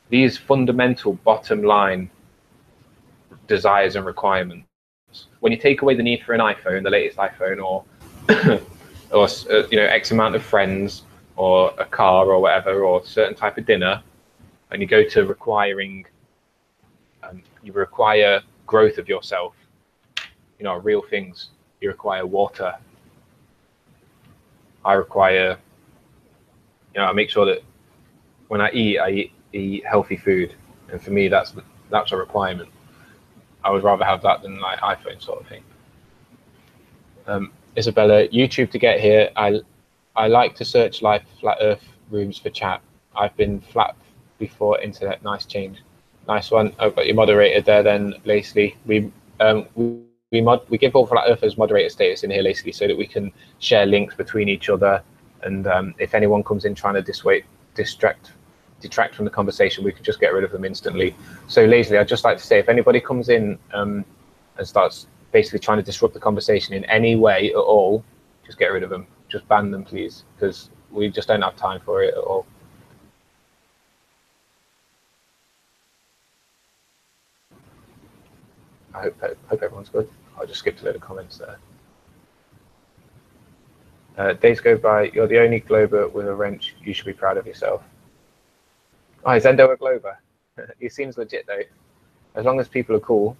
These fundamental bottom line desires and requirements. When you take away the need for an iPhone, the latest iPhone, or X amount of friends, or a car or whatever, or a certain type of dinner, and you go to requiring, you require growth of yourself, real things. You require water. I require, I make sure that when I eat healthy food, and for me that's a requirement. I would rather have that than like iPhone sort of thing. Isabella, YouTube to get here. I like to search live flat earth rooms for chat. I've been flat before internet. Nice change. Nice one. I've got your moderator there then, Lacey. We give all flat earthers moderator status in here, Lacey, so that we can share links between each other. And if anyone comes in trying to detract from the conversation, we can just get rid of them instantly. So Lacey, I'd just like to say, if anybody comes in and starts basically trying to disrupt the conversation in any way at all, just get rid of them. Just ban them, please, because we just don't have time for it at all. I hope everyone's good. I'll just skip a load of comments there. Days go by. You're the only Glober with a wrench. You should be proud of yourself. Oh, is Endo a Glober? He seems legit though. As long as people are cool,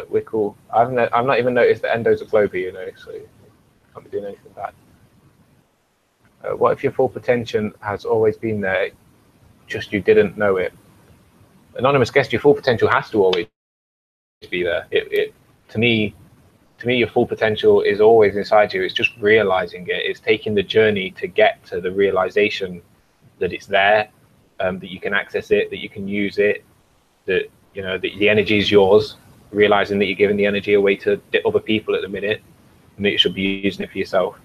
we're cool. I've not even noticed that Endo's a Glober, so can't be doing anything bad. What if your full potential has always been there, just you didn't know it? Anonymous guest, your full potential has to always be there. To me, your full potential is always inside you. It's just realizing it. It's taking the journey to get to the realization that it's there, that you can access it, that you can use it, that the energy is yours. Realizing that you're giving the energy away to other people at the minute, and that you should be using it for yourself.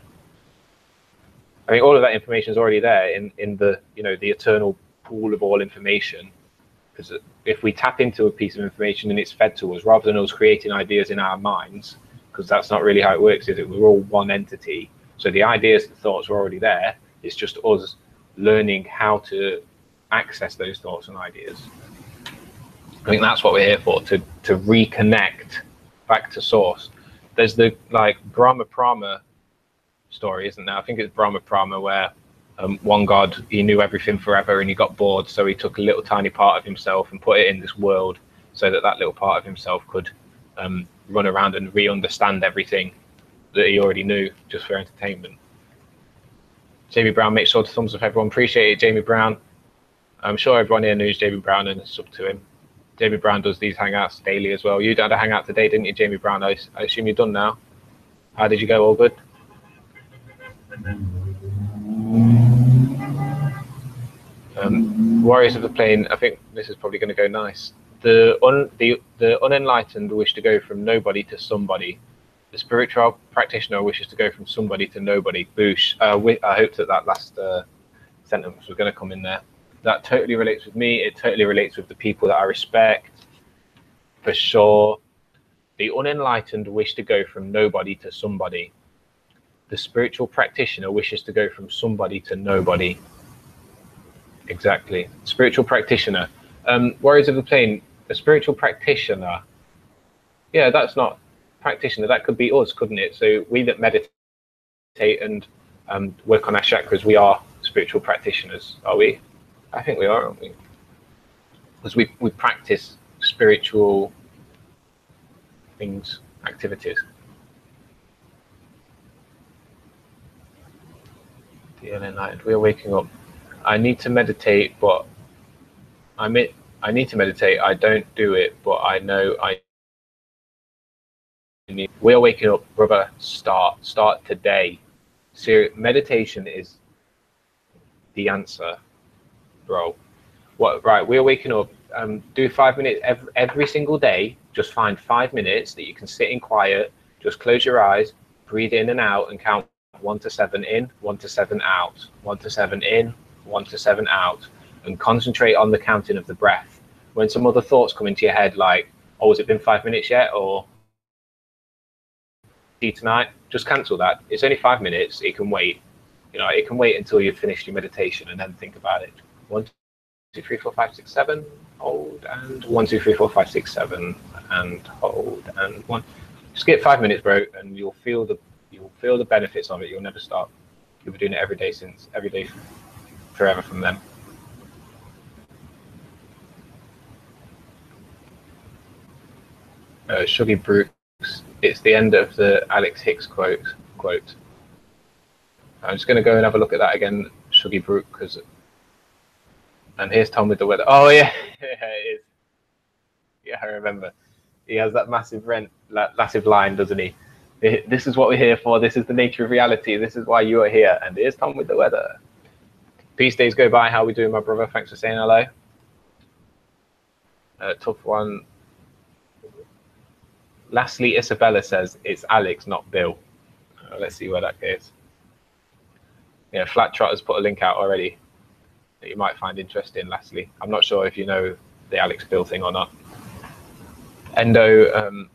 I think all of that information is already there in the the eternal pool of all information. Because if we tap into a piece of information and it's fed to us, rather than us creating ideas in our minds, because that's not really how it works, is it? We're all one entity. So the ideas, the thoughts are already there. It's just us learning how to access those thoughts and ideas. I think that's what we're here for, to reconnect back to source. There's the Brahma Brahma story, isn't there? I think it's Brahma Brahma, where one god, he knew everything forever and he got bored, so he took a little tiny part of himself and put it in this world so that little part of himself could run around and re-understand everything that he already knew just for entertainment. Jamie Brown, make sure to thumbs up everyone. Appreciate it, Jamie Brown. I'm sure everyone here knows Jamie Brown and is up to him. Jamie Brown does these hangouts daily as well. You had a hangout today, didn't you, Jamie Brown? I assume you're done now. How did you go? All good? Warriors of the Plane, I think this is probably going to go nice. The unenlightened wish to go from nobody to somebody. The spiritual practitioner wishes to go from somebody to nobody. Boosh. I hoped that last sentence was going to come in there. That totally relates with me. It totally relates with the people that I respect, for sure. The unenlightened wish to go from nobody to somebody. The spiritual practitioner wishes to go from somebody to nobody. Exactly. Spiritual practitioner. Warriors of the Plane, a spiritual practitioner. Yeah, that's not practitioner. That could be us, couldn't it? So we that meditate and work on our chakras, we are spiritual practitioners, are we? I think we are, aren't we? Because we practice spiritual things, activities. The Enlightened. We are waking up. I need to meditate, but I need to meditate. I don't do it, but I know I need. We are waking up, brother. Start today. Meditation is the answer, bro. What? Right, we're waking up. Do 5 minutes every single day. Just find 5 minutes that you can sit in quiet. Just close your eyes, breathe in and out, and count 1 to 7 in, 1 to 7 out, 1 to 7 in, 1 to 7 out, and concentrate on the counting of the breath. When some other thoughts come into your head, like, "Oh, has it been 5 minutes yet?" or "See tonight," just cancel that. It's only 5 minutes. It can wait. You know, it can wait until you've finished your meditation and then think about it. 1, 2, 3, 4, 5, 6, 7. Hold, and 1, 2, 3, 4, 5, 6, 7, and hold, and 1. Just get 5 minutes, bro, and you'll feel the benefits of it. You'll never stop. You'll be doing it every day forever from then. Shuggy Brooks. It's the end of the Alex Hicks quote. I'm just going to go and have a look at that again, Shuggy Brooks. And here's Tom with the weather. Oh yeah, it is. Yeah, I remember. He has that massive line, doesn't he? This is what we're here for. This is the nature of reality. This is why you are here. And here's Tom with the weather. Peace days go by. How we doing, my brother? Thanks for saying hello. Tough one. Lastly, Isabella says it's Alex, not Bill. Let's see where that goes. Yeah, Flat Trotter's put a link out already that you might find interesting. Lastly, I'm not sure if you know the Alex Bill thing or not. Endo.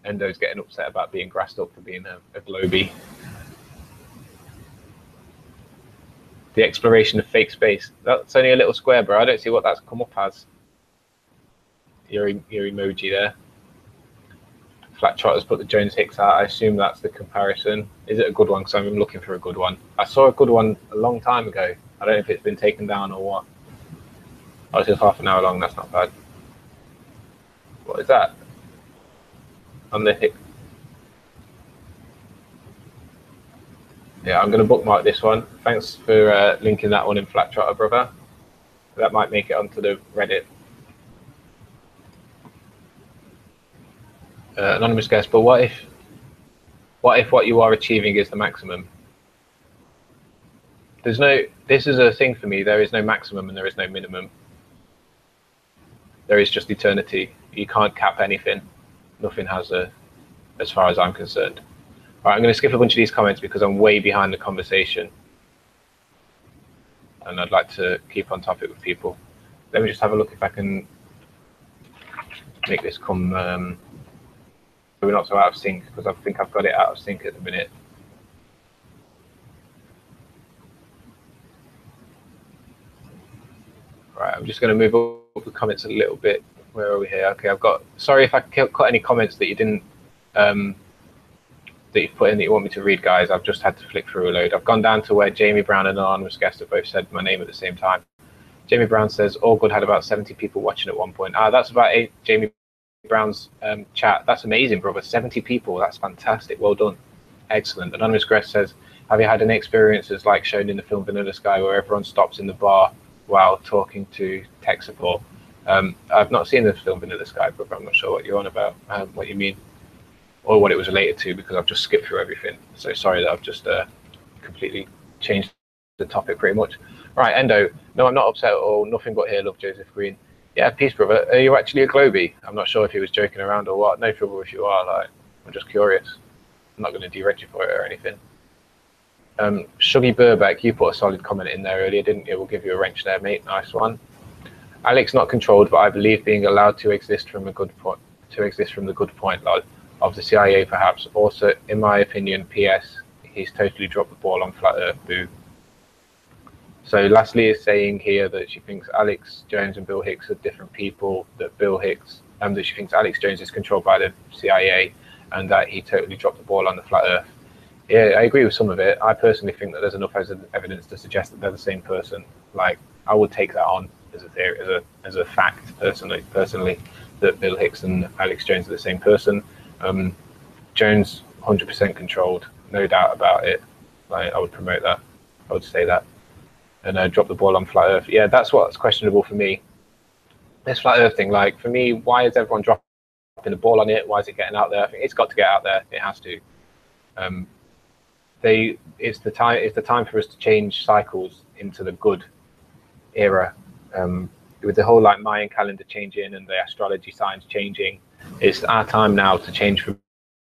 Endo's getting upset about being grassed up for being a globie. The exploration of fake space. That's only a little square, bro. I don't see what that's come up as. Your emoji there. Flat Trotter's put the Jones Hicks out. I assume that's the comparison. Is it a good one? Because I'm looking for a good one. I saw a good one a long time ago. I don't know if it's been taken down or what. Oh, it's just half an hour long. That's not bad. What is that? On the Hick. Yeah, I'm going to bookmark this one. Thanks for linking that one in Flat Trotter, brother. That might make it onto the Reddit. Anonymous guest, but what if what you are achieving is the maximum? This is a thing for me. There is no maximum and there is no minimum. There is just eternity. You can't cap anything. Nothing has as far as I'm concerned. All right, I'm going to skip a bunch of these comments because I'm way behind the conversation. And I'd like to keep on topic with people. Let me just have a look if I can make this come... we're not so out of sync, because I think I've got it out of sync at the minute. Right, I'm just going to move up the comments a little bit. Where are we here? Okay, I've got... Sorry if I cut any comments that you didn't... that you've put in that you want me to read, guys. I've just had to flick through a load. I've gone down to where Jamie Brown and an anonymous guest have both said my name at the same time. Jamie Brown says, All Good had about 70 people watching at one point. That's about 8 Jamie Brown's chat. That's amazing, brother. 70 people. That's fantastic. Well done. Excellent. Anonymous guest says, have you had any experiences like shown in the film Vanilla Sky where everyone stops in the bar while talking to tech support? I've not seen the film Vanilla Sky, brother. I'm not sure what you're on about, what you mean, or what it was related to, because I've just skipped through everything. So sorry that I've just completely changed the topic pretty much. Right, Endo. No, I'm not upset at all. Nothing but here, love, Joseph Green. Yeah, peace, brother. Are you actually a globie? I'm not sure if he was joking around or what. No trouble if you are. Like, I'm just curious. I'm not going to derect you for it or anything. Shuggy Burbeck, you put a solid comment in there earlier, didn't you? We'll give you a wrench there, mate. Nice one. Alex, not controlled, but I believe being allowed to exist from a good point to exist from the good point of the CIA, perhaps. Also, in my opinion, PS, he's totally dropped the ball on flat Earth. Boo. So Leslie is saying here that she thinks Alex Jones and Bill Hicks are different people. That that she thinks Alex Jones is controlled by the CIA, and that he totally dropped the ball on the flat Earth. Yeah, I agree with some of it. I personally think that there's enough evidence to suggest that they're the same person. Like, I would take that on as a theory, as a fact, personally, that Bill Hicks and Alex Jones are the same person. Jones, 100% controlled, no doubt about it. Like, I would promote that. I would say that. And drop the ball on flat Earth. Yeah, that's what's questionable for me. This flat Earth thing, like, for me, why is everyone dropping the ball on it? Why is it getting out there? I think it's got to get out there. It has to. It's the time for us to change cycles into the good era. With the whole like Mayan calendar changing and the astrology signs changing, it's our time now to change from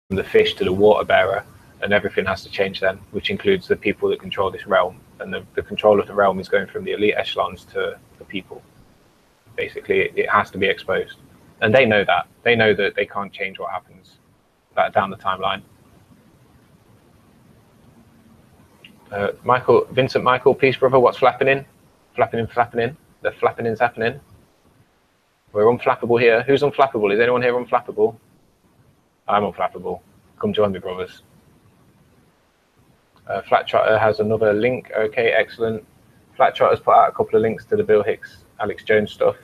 the fish to the water bearer, and everything has to change then, which includes the people that control this realm. And the control of the realm is going from the elite echelons to the people. Basically, it has to be exposed, and they know that. They know that they can't change what happens down the timeline. Vincent Michael, peace, brother. What's flapping in? Flapping in. The flapping in's happening. We're unflappable here. Who's unflappable? Is anyone here unflappable? I'm unflappable. Come join me, brothers. Flat Trotter has another link. Okay, excellent. Flat Trotter's put out a couple of links to the Bill Hicks, Alex Jones stuff.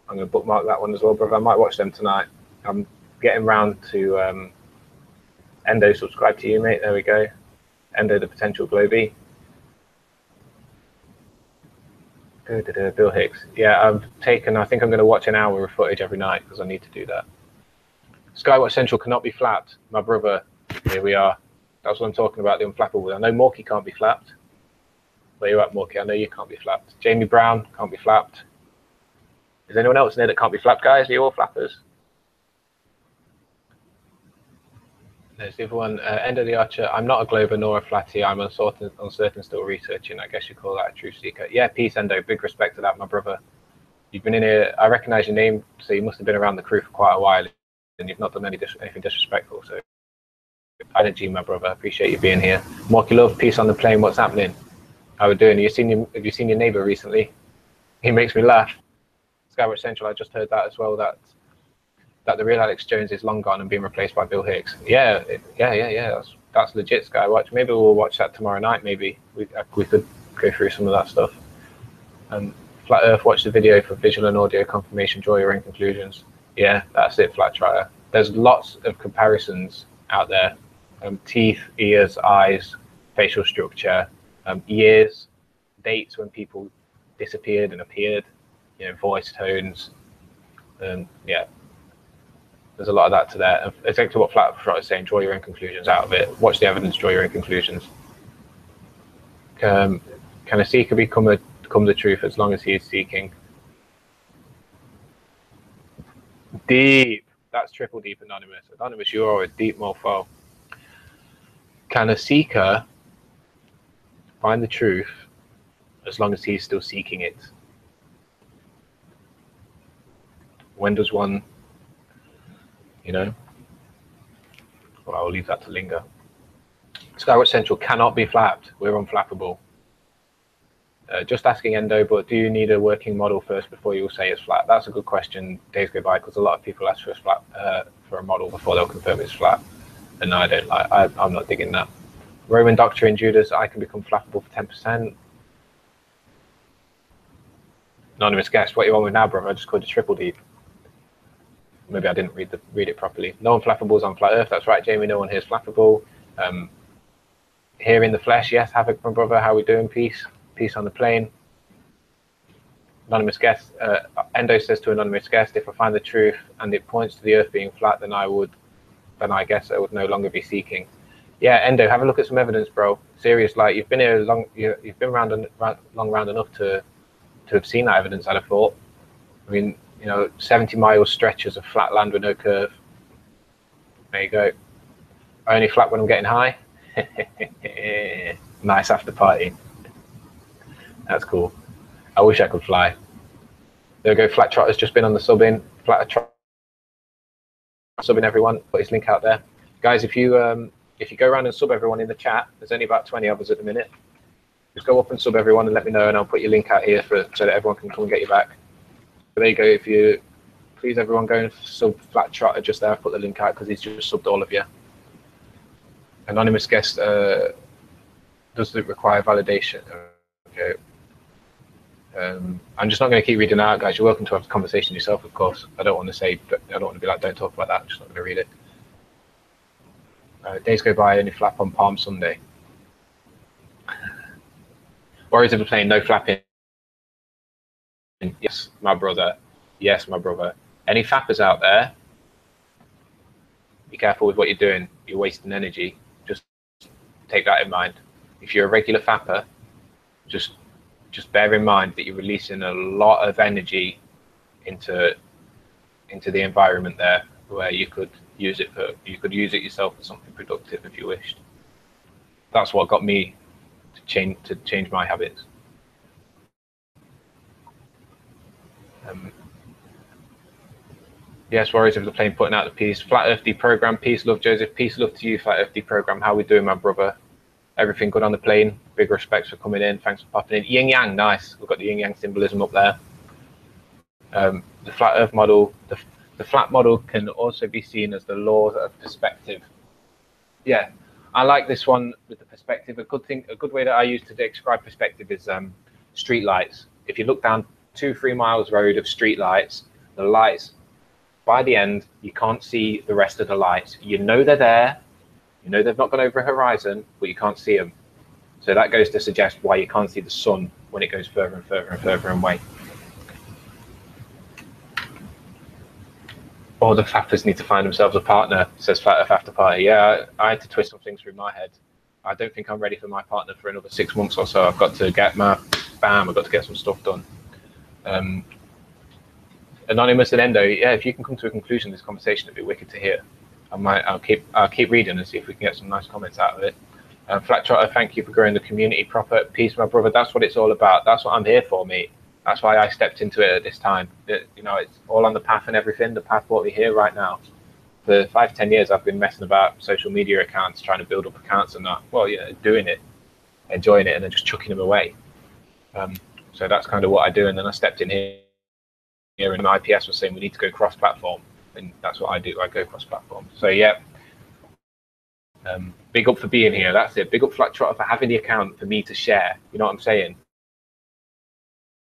I'm going to bookmark that one as well, brother. I might watch them tonight. I'm getting round to Endo. Subscribe to you, mate. There we go. Endo, the potential Globee. Bill Hicks. Yeah, I think I'm going to watch an hour of footage every night because I need to do that. Skywatch Central cannot be flapped. My brother, here we are. That's what I'm talking about, the unflappable. I know Morky can't be flapped. Where you at, Morky? I know you can't be flapped. Jamie Brown can't be flapped. Is anyone else in there that can't be flapped, guys? Are you all flappers? There's the other one, End of the Archer. I'm not a Glober nor a Flatty. I'm uncertain, still researching. I guess you call that a truth seeker. Yeah, peace, Endo. Big respect to that, my brother. You've been in here. I recognize your name, so you must have been around the crew for quite a while, and you've not done anything disrespectful. So, energy, my brother. Appreciate you being here. Morky Love, peace on the plane. What's happening? How we doing? Have you seen your neighbor recently? He makes me laugh. Skywatch Central. I just heard that as well. That the real Alex Jones is long gone and being replaced by Bill Hicks. Yeah. That's legit, Skywatch. Maybe we'll watch that tomorrow night. Maybe we could go through some of that stuff. Flat Earth, watch the video for visual and audio confirmation. Draw your own conclusions. Yeah, that's it, Flat Trotter. There's lots of comparisons out there. Teeth, ears, eyes, facial structure, years, dates when people disappeared and appeared, voice tones. Yeah. There's a lot of that to there. Exactly what Flat Trotter is saying, draw your own conclusions out of it. Watch the evidence, draw your own conclusions. Can a seeker become the truth as long as he is seeking? Deep. That's triple deep, Anonymous. Anonymous, you are a deep mofo. Can a seeker find the truth as long as he's still seeking it? When does one... Well, I'll leave that to linger. Skywatch Central cannot be flapped. We're unflappable. Just asking Endo, but do you need a working model first before you'll say it's flat? That's a good question. Days go by because a lot of people ask for a model before they'll confirm it's flat, and I don't like. I'm not digging that. Roman Doctrine, Judas, I can become flappable for 10%. Anonymous guest, what you on with now, brother? I just called you triple deep. Maybe I didn't read it properly. No one flappable is on flat Earth. That's right, Jamie. No one here is flappable. Here in the flesh, yes. Havoc, my brother. How we doing? Peace on the plane. Anonymous guest. Endo says to anonymous guest, if I find the truth and it points to the Earth being flat, then I guess I would no longer be seeking. Yeah, Endo, have a look at some evidence, bro. Serious, like you've been here long. You've been round enough to have seen that evidence. I'd have thought. I mean, 70-mile stretches of flat land with no curve. There you go. I only flap when I'm getting high. Nice after party. That's cool. I wish I could fly. There we go. Flat Trotter's just been on the sub in. Flat Trotter subbing everyone. Put his link out there, guys. If you go around and sub everyone in the chat, there's only about 20 of us at the minute. Just go up and sub everyone and let me know, and I'll put your link out here so that everyone can come and get you back. So there you go. If you please, everyone, go and sub Flat Trotter just there. I've put the link out because he's just subbed all of you. Anonymous guest, does it require validation? Okay. I'm just not going to keep reading out, guys. You're welcome to have a conversation yourself, of course. I don't want to be like, don't talk about that. I'm just not going to read it. Days go by, only flap on Palm Sunday. Warriors of the Plane, no flapping. Yes, my brother. Yes, my brother. Any fappers out there, be careful with what you're doing. You're wasting energy. Just take that in mind. If you're a regular fapper, just bear in mind that you're releasing a lot of energy into the environment there, where you could use it yourself for something productive if you wished. That's what got me to change my habits. Yes, Warriors of the Plane putting out the piece. Flat Earth Deprogram, peace, love, Joseph. Peace, love to you, Flat Earth Deprogram. How we doing, my brother? Everything good on the plane? Big respects for coming in. Thanks for popping in. Yin Yang, nice. We've got the Yin Yang symbolism up there. The Flat Earth model, the flat model can also be seen as the law of perspective. Yeah, I like this one with the perspective. A good way that I use to describe perspective is street lights. If you look down 2-3 miles road of street lights, the lights, by the end, you can't see the rest of the lights. You know they're there, you know they've not gone over a horizon, but you can't see them. So that goes to suggest why you can't see the sun when it goes further and further and further away. All the fappers need to find themselves a partner, says Flat Earth After Party. Yeah, I had to twist some things through my head. I don't think I'm ready for my partner for another 6 months or so. I've got to get I've got to get some stuff done. Anonymous and Endo, yeah, if you can come to a conclusion of this conversation, it'd be wicked to hear. I'll keep reading and see if we can get some nice comments out of it. Flat Trotter, thank you for growing the community proper. Peace, my brother. That's what it's all about. That's what I'm here for, mate. That's why I stepped into it at this time. You know, it's all on the path and everything. The path what we're here right now. For 5-10 years, I've been messing about social media accounts, trying to build up accounts and that. Well, yeah, doing it, enjoying it, and then just chucking them away. So that's kind of what I do. And then I stepped in here, and my IPS was saying we need to go cross-platform, and that's what I do. I go cross-platform. So yeah, big up for being here. That's it. Big up Flat Trotter for having the account for me to share. You know what I'm saying?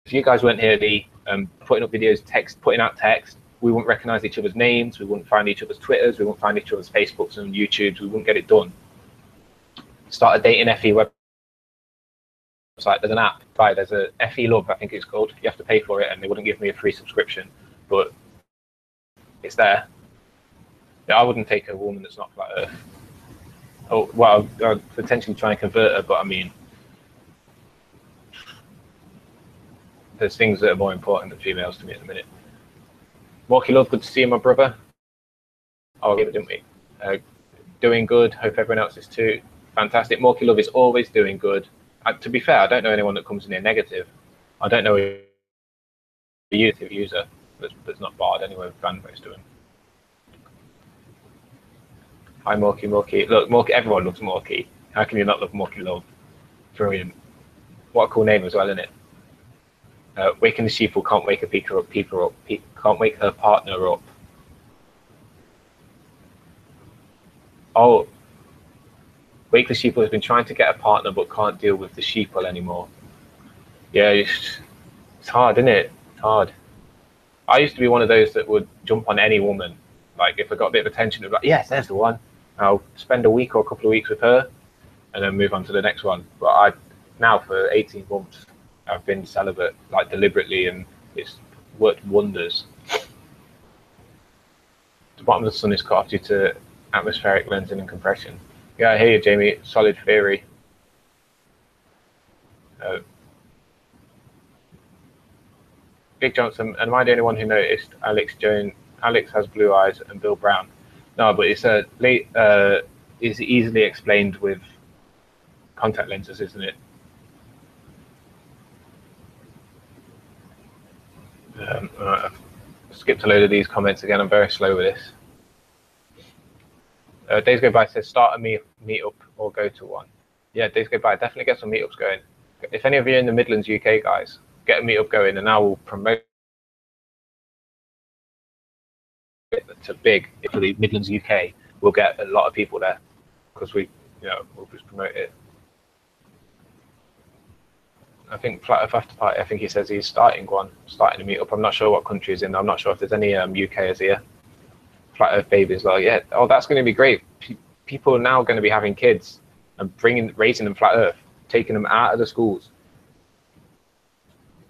If you guys weren't here, putting up videos, putting out text, we wouldn't recognize each other's names. We wouldn't find each other's Twitters. We wouldn't find each other's Facebooks and YouTubes. We wouldn't get it done. Start a dating FE website. There's an app. There's a FE Love, I think it's called. You have to pay for it, and they wouldn't give me a free subscription, but it's there. Yeah, I wouldn't take a woman that's not Flat Earth. Oh, well, I'd potentially try and convert her, but I mean, there's things that are more important than females to me at the minute. Morky Love, good to see you, my brother. Oh, we didn't we? Doing good. Hope everyone else is too. Fantastic. Morky Love is always doing good. To be fair, I don't know anyone that comes in here negative. I don't know a YouTube user that's not barred anyway with most of them. Hi, Morky. Look, Morky, everyone loves Morky. How can you not love Morky Love? Brilliant. What a cool name as well, isn't it? Waking the sheeple can't wake can't wake her partner up. Oh, Wake the Sheeple has been trying to get a partner but can't deal with the sheeple anymore. Yeah, it's hard, isn't it? It's hard. I used to be one of those that would jump on any woman. Like if I got a bit of attention, I'd be like, yes, there's the one. I'll spend a week or a couple of weeks with her and then move on to the next one. But now for 18 months, I've been celibate, like deliberately, and it's worked wonders. The bottom of the sun is cut off due to atmospheric lensing and compression. Yeah, I hear you, Jamie. Solid theory. Big Johnson, am I the only one who noticed Alex has blue eyes and Bill Brown? No, but it's is easily explained with contact lenses, isn't it? I've skipped a load of these comments again. I'm very slow with this. Days Go By says start a meet up or go to one. Yeah, Days Go By, definitely get some meetups going. If any of you are in the Midlands UK, guys, get a meetup going, and I will promote it to big for the Midlands UK. We'll get a lot of people there because we'll just promote it. I think Flat Earth After Party, I think he says he's starting a meetup. I'm not sure what country he's in. I'm not sure if there's any UKers here. Flat Earth Babies, like, yeah, oh, that's going to be great. People are now going to be having kids and raising them flat Earth, taking them out of the schools.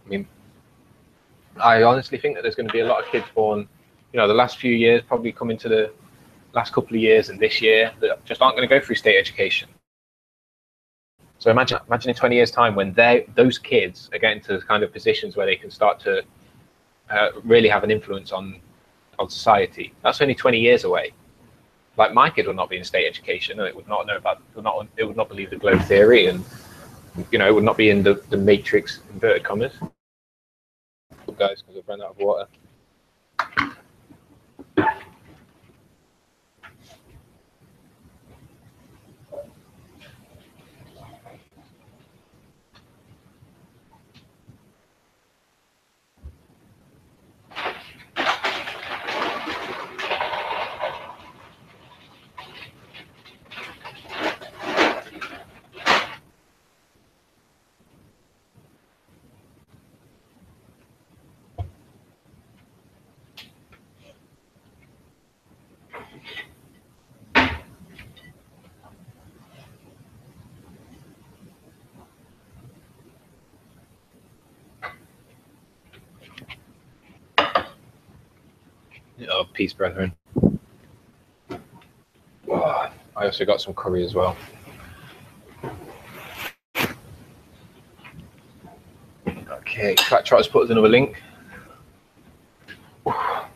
I mean, I honestly think that there's going to be a lot of kids born, the last few years, probably coming to the last couple of years and this year, that just aren't going to go through state education. So imagine in 20 years' time when those kids are getting to the kind of positions where they can start to really have an influence on society. That's only 20 years away. Like, my kid would not be in state education, and it would not know about, it would not believe the globe theory, and it would not be in the matrix, inverted commas. Guys, because I've run out of water. Oh, peace, brethren. Oh, I also got some curry as well. Okay, Flat Trotter's put us another link. Flat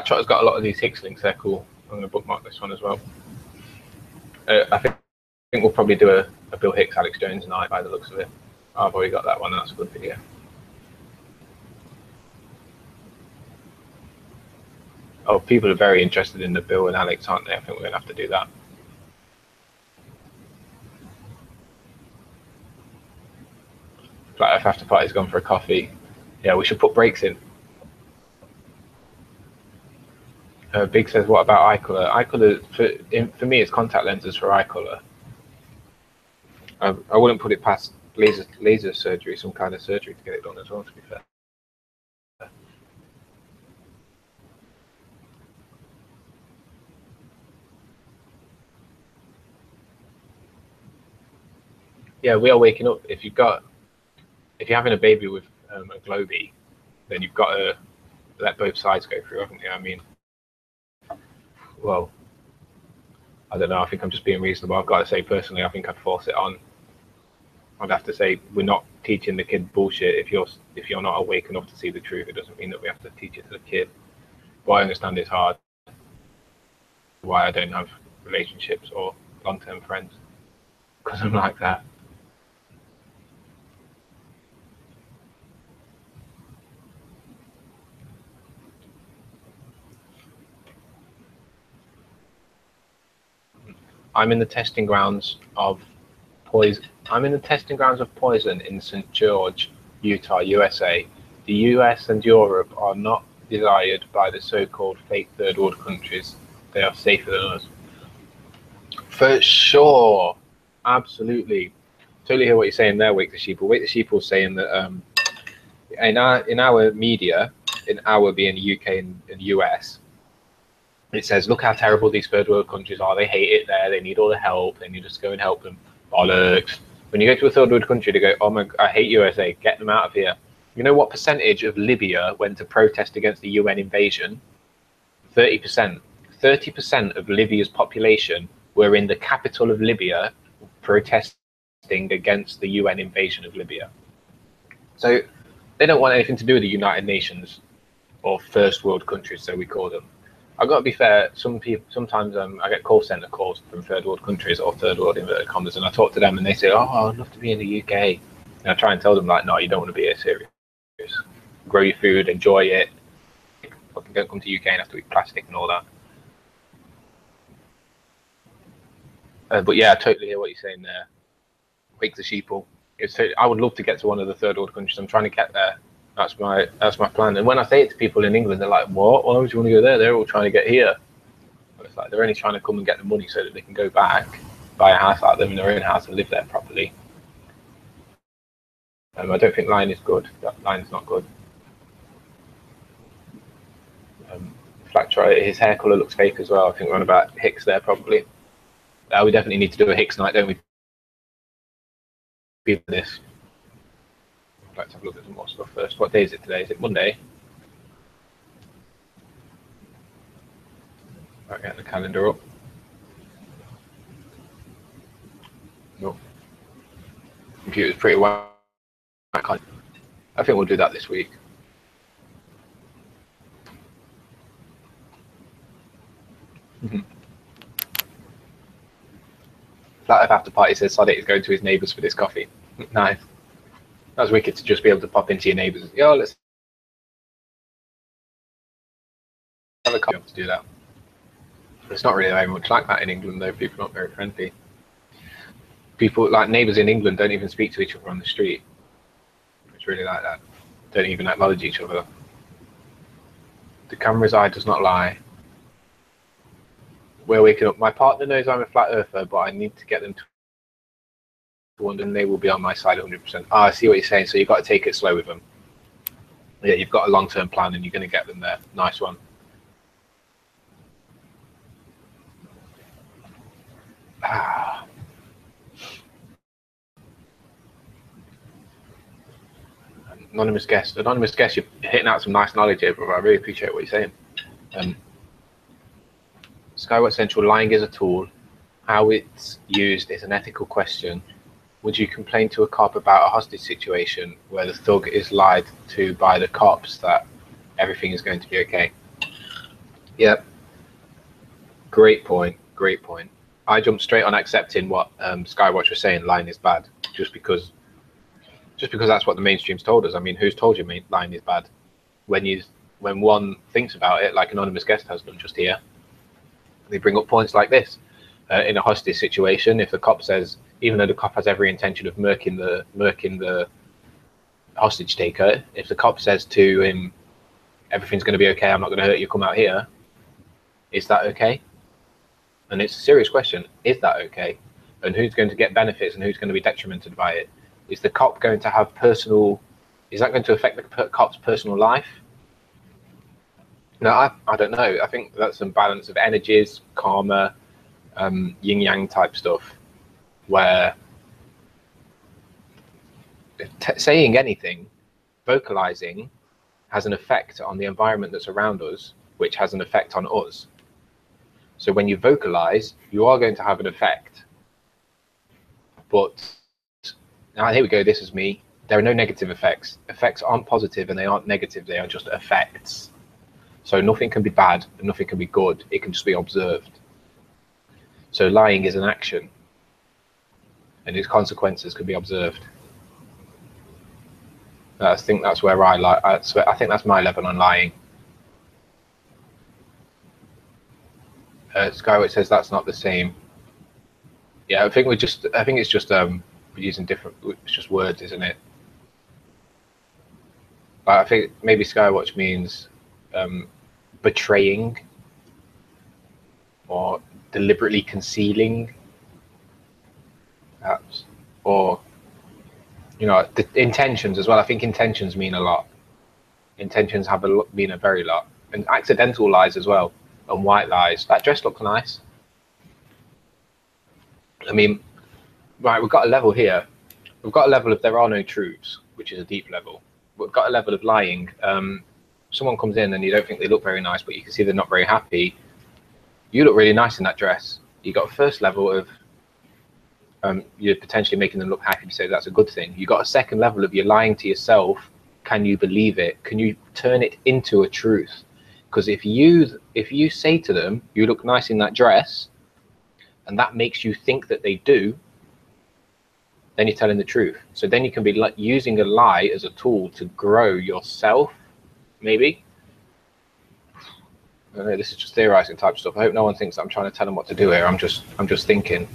Trotter's got a lot of these Hicks links, they're cool. I'm going to bookmark this one as well. I think we'll probably do a Bill Hicks, Alex Jones night by the looks of it. I've already got that one, that's a good video. Oh, people are very interested in the Bill and Alex, aren't they? I think we're going to have to do that. Flat Earth After Party's gone for a coffee. Yeah, we should put breaks in. Big says, what about eye colour? Eye colour, for me, it's contact lenses for eye colour. I wouldn't put it past laser surgery, some kind of surgery to get it done as well, to be fair. Yeah, we are waking up. If you're having a baby with a Globie, then you've got to let both sides go through, haven't you? I mean, well, I don't know. I think I'm just being reasonable. I've got to say, personally, I think I'd force it on. I'd have to say, we're not teaching the kid bullshit. If you're not awake enough to see the truth, it doesn't mean that we have to teach it to the kid. But I understand it's hard. Why I don't have relationships or long-term friends, because I'm like that. I'm in the testing grounds of poison. I'm in the testing grounds of poison in St. George, Utah, USA. The US and Europe are not desired by the so-called fake third world countries. They are safer than us. For sure, absolutely. Totally hear what you're saying there, Wake the Sheeple. Wake the Sheeple saying that in our media, in our being the UK and US, it says, look how terrible these third world countries are. They hate it there. They need all the help. They need us to go and help them. Bollocks. When you go to a third world country, they go, oh my God, I hate USA. Get them out of here. You know what percentage of Libya went to protest against the UN invasion? 30%. 30% of Libya's population were in the capital of Libya protesting against the UN invasion of Libya. So they don't want anything to do with the United Nations or first world countries, so we call them. I've got to be fair, sometimes I get call centre calls from third world countries or third world inverted commas, and I talk to them and they say, oh, I'd love to be in the UK. And I try and tell them, like, no, you don't want to be here, serious. Grow your food, enjoy it. Fucking don't come to the UK and have to eat plastic and all that. But yeah, I totally hear what you're saying there. Wake the sheeple. I would love to get to one of the third world countries. I'm trying to get there. That's my plan. And when I say it to people in England, they're like, "What? Why would you want to go there? They're all trying to get here." But it's like they're only trying to come and get the money so that they can go back, buy a house out of them in their own house and live there properly. I don't think lying is good. That line's not good. His hair colour looks fake as well. I think we're on about Hicks there probably. We definitely need to do a Hicks night, don't we? This. I'd like to have a look at some more stuff first. What day is it today? Is it Monday? Right, getting the calendar up. No. Computer's pretty well. I think we'll do that this week. That after party says Sadiq is going to his neighbours for this coffee. Nice. That was wicked to just be able to pop into your neighbours. Yo, let's have a coffee to do that. It's not really very much like that in England though. People are not very friendly. People, like neighbours in England, don't even speak to each other on the street. It's really like that. Don't even acknowledge each other. The camera's eye does not lie. We're waking up. My partner knows I'm a flat earther, but I need to get them to wonder, and they will be on my side 100%. I see what you're saying. So you've got to take it slow with them. Yeah, you've got a long-term plan, and you're going to get them there. Nice one. Anonymous guest, you're hitting out some nice knowledge here, bro. I really appreciate what you're saying. Skyward Central, lying is a tool. How it's used is an ethical question. Would you complain to a cop about a hostage situation where the thug is lied to by the cops that everything is going to be okay? Yep. Great point. Great point. I jumped straight on accepting what Skywatch was saying. Lying is bad, just because that's what the mainstream's told us. I mean, who's told you lying is bad? When one thinks about it, like Anonymous Guest has done just here, they bring up points like this. In a hostage situation, if the cop says, even though the cop has every intention of murking the hostage taker, if the cop says to him, everything's going to be okay, I'm not going to hurt you, come out here, is that okay? And it's a serious question. Is that okay? And who's going to get benefits and who's going to be detrimented by it? Is the cop going to have is that going to affect the cop's personal life? No, I don't know. I think that's some balance of energies, karma, yin yang type stuff, where saying anything, vocalizing, has an effect on the environment that's around us, which has an effect on us. So when you vocalize, you are going to have an effect. But now here we go, this is me. There are no negative effects. Effects aren't positive and they aren't negative, they are just effects. So nothing can be bad and nothing can be good, it can just be observed. So lying is an action and its consequences can be observed. I think that's where I think that's my level on lying. Skyward says that's not the same. Yeah, I think it's just we're using different. It's just words, isn't it? I think maybe Skywatch means betraying or deliberately concealing, perhaps, or the intentions as well. I think intentions mean a lot. Intentions mean a very lot, and accidental lies as well, and white lies. That dress looks nice. I mean, right, we've got a level here. We've got a level of there are no truths, which is a deep level. We've got a level of lying. Someone comes in and you don't think they look very nice, but you can see they're not very happy. You look really nice in that dress. You got a first level of you're potentially making them look happy, to say that's a good thing. You got a second level of you're lying to yourself. Can you believe it? Can you turn it into a truth? Because if you say to them, you look nice in that dress, and that makes you think that they do, then you're telling the truth. So then you can be like using a lie as a tool to grow yourself, maybe. I don't know, this is just theorizing type stuff. I hope no one thinks that I'm trying to tell them what to do here. I'm just thinking.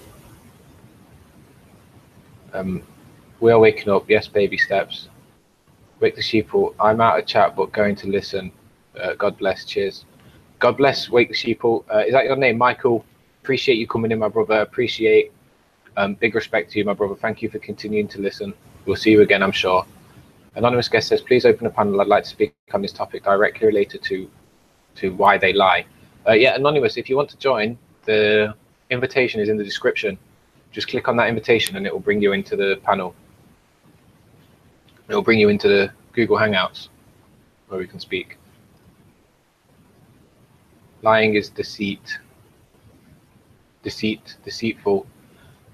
We are waking up. Yes, baby steps. Wake the sheeple. I'm out of chat, but going to listen. God bless. Cheers. God bless. Wake the sheeple. Is that your name, Michael? Appreciate you coming in, my brother. Appreciate. Big respect to you, my brother. Thank you for continuing to listen. We'll see you again, I'm sure. Anonymous guest says, please open a panel. I'd like to speak on this topic directly related to why they lie. Yeah, Anonymous, if you want to join, the invitation is in the description. Just click on that invitation and it will bring you into the panel. It will bring you into the Google Hangouts where we can speak. Lying is deceit. Deceitful.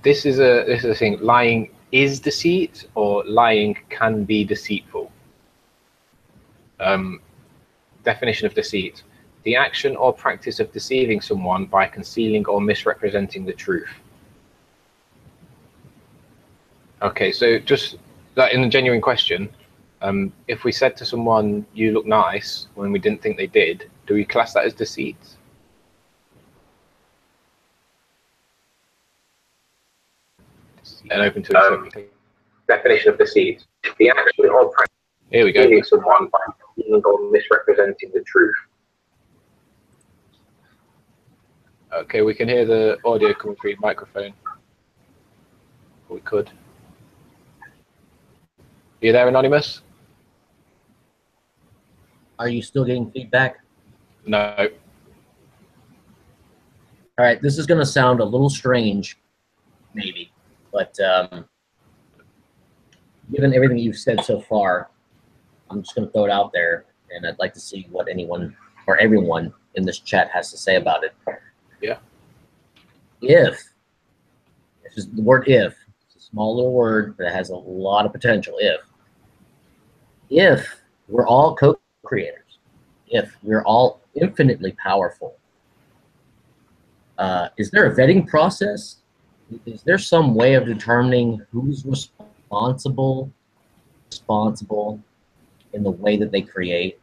This is a thing. Lying is deceit, or lying can be deceitful. Definition of deceit: the action or practice of deceiving someone by concealing or misrepresenting the truth. Okay, so just that in a genuine question, if we said to someone, you look nice, when we didn't think they did, do we class that as deceit? And open to interpretation. Definition of deceit: the action or practice of deceiving someone by concealing or misrepresenting the truth. Okay, we can hear the audio coming through your microphone. We could. Are you there, Anonymous? Are you still getting feedback? No. All right, this is going to sound a little strange, maybe, but given everything you've said so far, I'm just going to throw it out there, and I'd like to see what anyone or everyone in this chat has to say about it. Yeah. If, this is the word if, it's a small little word, but it has a lot of potential. If we're all co-creators, if we're all infinitely powerful, is there a vetting process? Is there some way of determining who's responsible in the way that they create?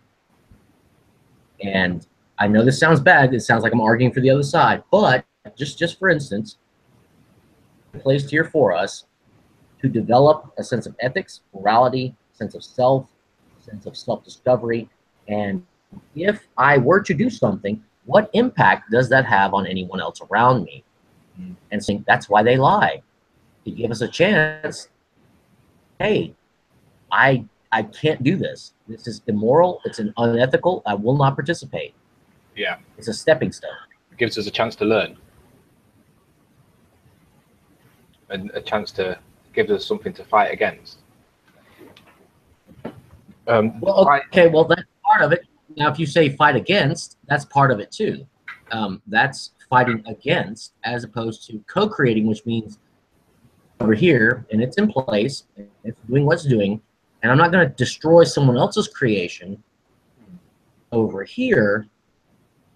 And I know this sounds bad. It sounds like I'm arguing for the other side, but just for instance, placed here for us to develop a sense of ethics, morality, sense of self, sense of self-discovery. And if I were to do something, what impact does that have on anyone else around me? And think that's why they lie, to give us a chance. Hey, I can't do this. This is immoral. It's unethical. I will not participate. Yeah. It's a stepping stone. It gives us a chance to learn. And a chance to give us something to fight against. Well, okay, well, that's part of it. Now, if you say fight against, that's part of it too. That's fighting against as opposed to co-creating, which means over here, and it's in place, and it's doing what's doing, and I'm not going to destroy someone else's creation over here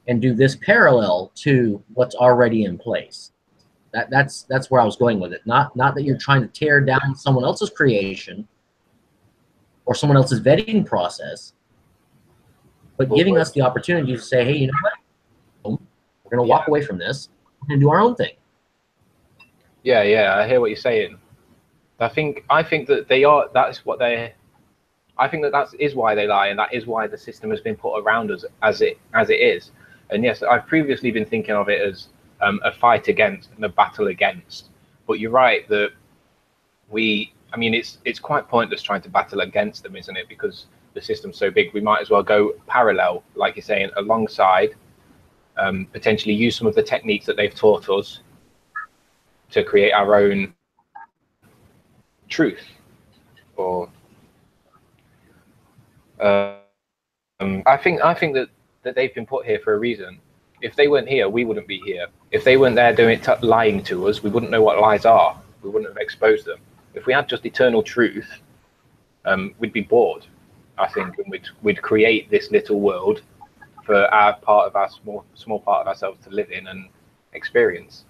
and do this parallel to what's already in place. That's where I was going with it. Not that you're trying to tear down someone else's creation or someone else's vetting process, but giving us the opportunity to say, hey, you know what? We're going to walk away from this and do our own thing. Yeah, I hear what you're saying. I think that they are. That's what they. I think that is why they lie, and that is why the system has been put around us as it is. And yes, I've previously been thinking of it as a fight against and a battle against. But you're right that I mean, it's quite pointless trying to battle against them, isn't it? Because the system's so big, we might as well go parallel, like you're saying, alongside, potentially use some of the techniques that they've taught us to create our own truth. Or I think that they've been put here for a reason. If they weren't here, we wouldn't be here. If they weren't there doing lying to us, we wouldn't know what lies are. We wouldn't have exposed them. If we had just eternal truth, we'd be bored, I think, and we'd create this little world for our part of our small part of ourselves to live in and experience.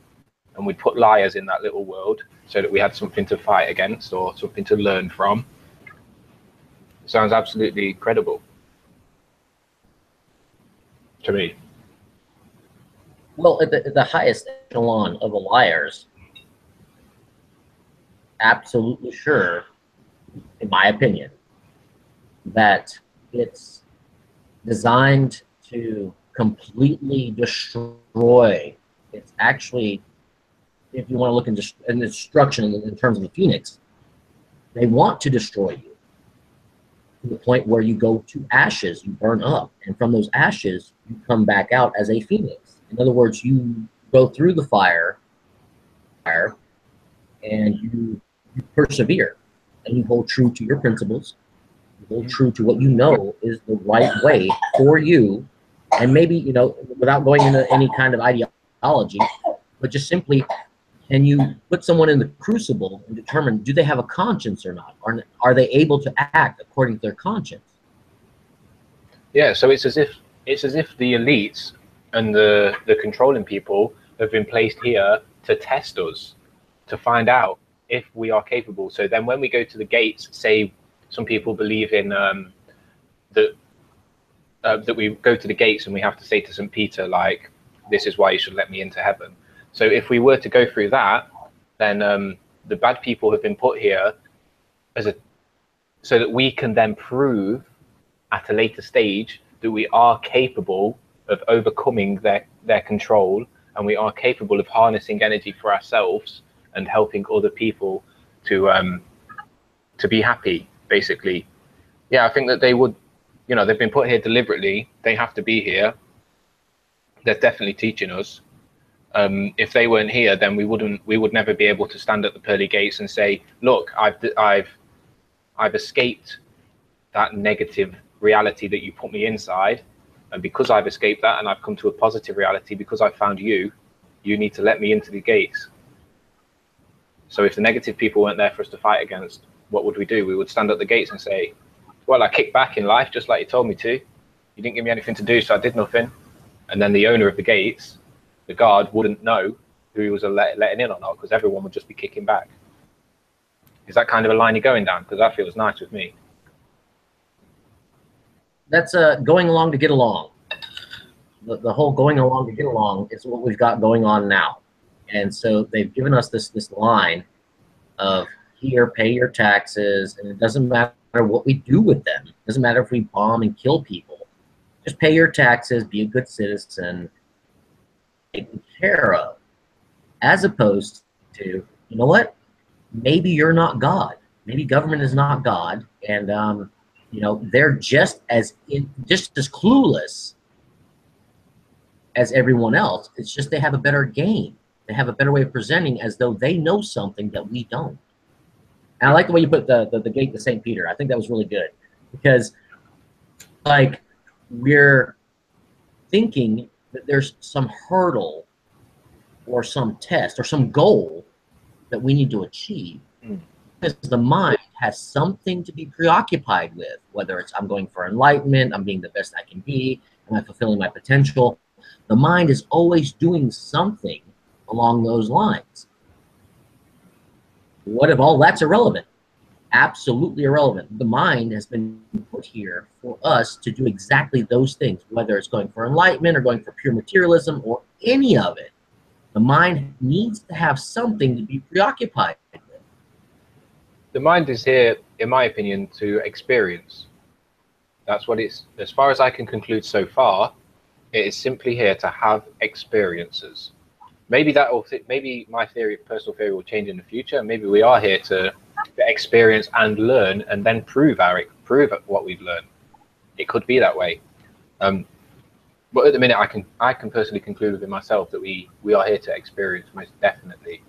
And we'd put liars in that little world so that we had something to fight against or something to learn from. It sounds absolutely credible to me. Well, at the highest echelon of the liars, absolutely sure, in my opinion, that it's designed to completely destroy. It's actually, if you want to look in destruction in terms of the phoenix, they want to destroy you to the point where you go to ashes, you burn up, and from those ashes, you come back out as a phoenix. In other words, you go through the fire, and you persevere, and you hold true to your principles, you hold true to what you know is the right way for you, and maybe, you know, without going into any kind of ideology, but just simply, can you put someone in the crucible and determine, do they have a conscience or not? Are they able to act according to their conscience? Yeah, so it's as if the elites and the controlling people have been placed here to test us, to find out if we are capable. So then when we go to the gates, say some people believe in that we go to the gates and we have to say to St. Peter, like, this is why you should let me into heaven. So if we were to go through that, then the bad people have been put here so that we can then prove at a later stage that we are capable of overcoming their control, and we are capable of harnessing energy for ourselves and helping other people to be happy, basically. Yeah, I think that they would, you know, they've been put here deliberately. They have to be here. They're definitely teaching us. If they weren't here, then we would never be able to stand at the pearly gates and say, look, I've escaped that negative reality that you put me inside, and because I've escaped that and I've come to a positive reality because I found you need to let me into the gates. So if the negative people weren't there for us to fight against, what would we do? We would stand at the gates and say, well, I kicked back in life just like you told me to. You didn't give me anything to do, so I did nothing. And then the owner of the gates, the guard, wouldn't know who he was letting in or not, because everyone would just be kicking back. Is that kind of a line you're going down? Because that feels nice with me. That's going along to get along. The whole going along to get along is what we've got going on now. And so they've given us this line of, here, pay your taxes, and it doesn't matter what we do with them. It doesn't matter if we bomb and kill people. Just pay your taxes, be a good citizen, taken care of. As opposed to, you know what? Maybe you're not God. Maybe government is not God, and you know, they're just as clueless as everyone else. It's just they have a better game. They have a better way of presenting, as though they know something that we don't. And I like the way you put the gate to St. Peter. I think that was really good, because like, we're thinking that there's some hurdle or some test or some goal that we need to achieve, because the mind has something to be preoccupied with, whether it's, I'm going for enlightenment, I'm being the best I can be, am I fulfilling my potential? The mind is always doing something along those lines. What if all that's irrelevant? Absolutely irrelevant. The mind has been put here for us to do exactly those things, whether it's going for enlightenment or going for pure materialism or any of it. The mind needs to have something to be preoccupied with. The mind is here, in my opinion, to experience. That's what it's, as far as I can conclude so far, it is simply here to have experiences. Maybe maybe my personal theory will change in the future. Maybe we are here to experience and learn, and then prove what we've learned. It could be that way. But at the minute, I can personally conclude within myself that we are here to experience, most definitely,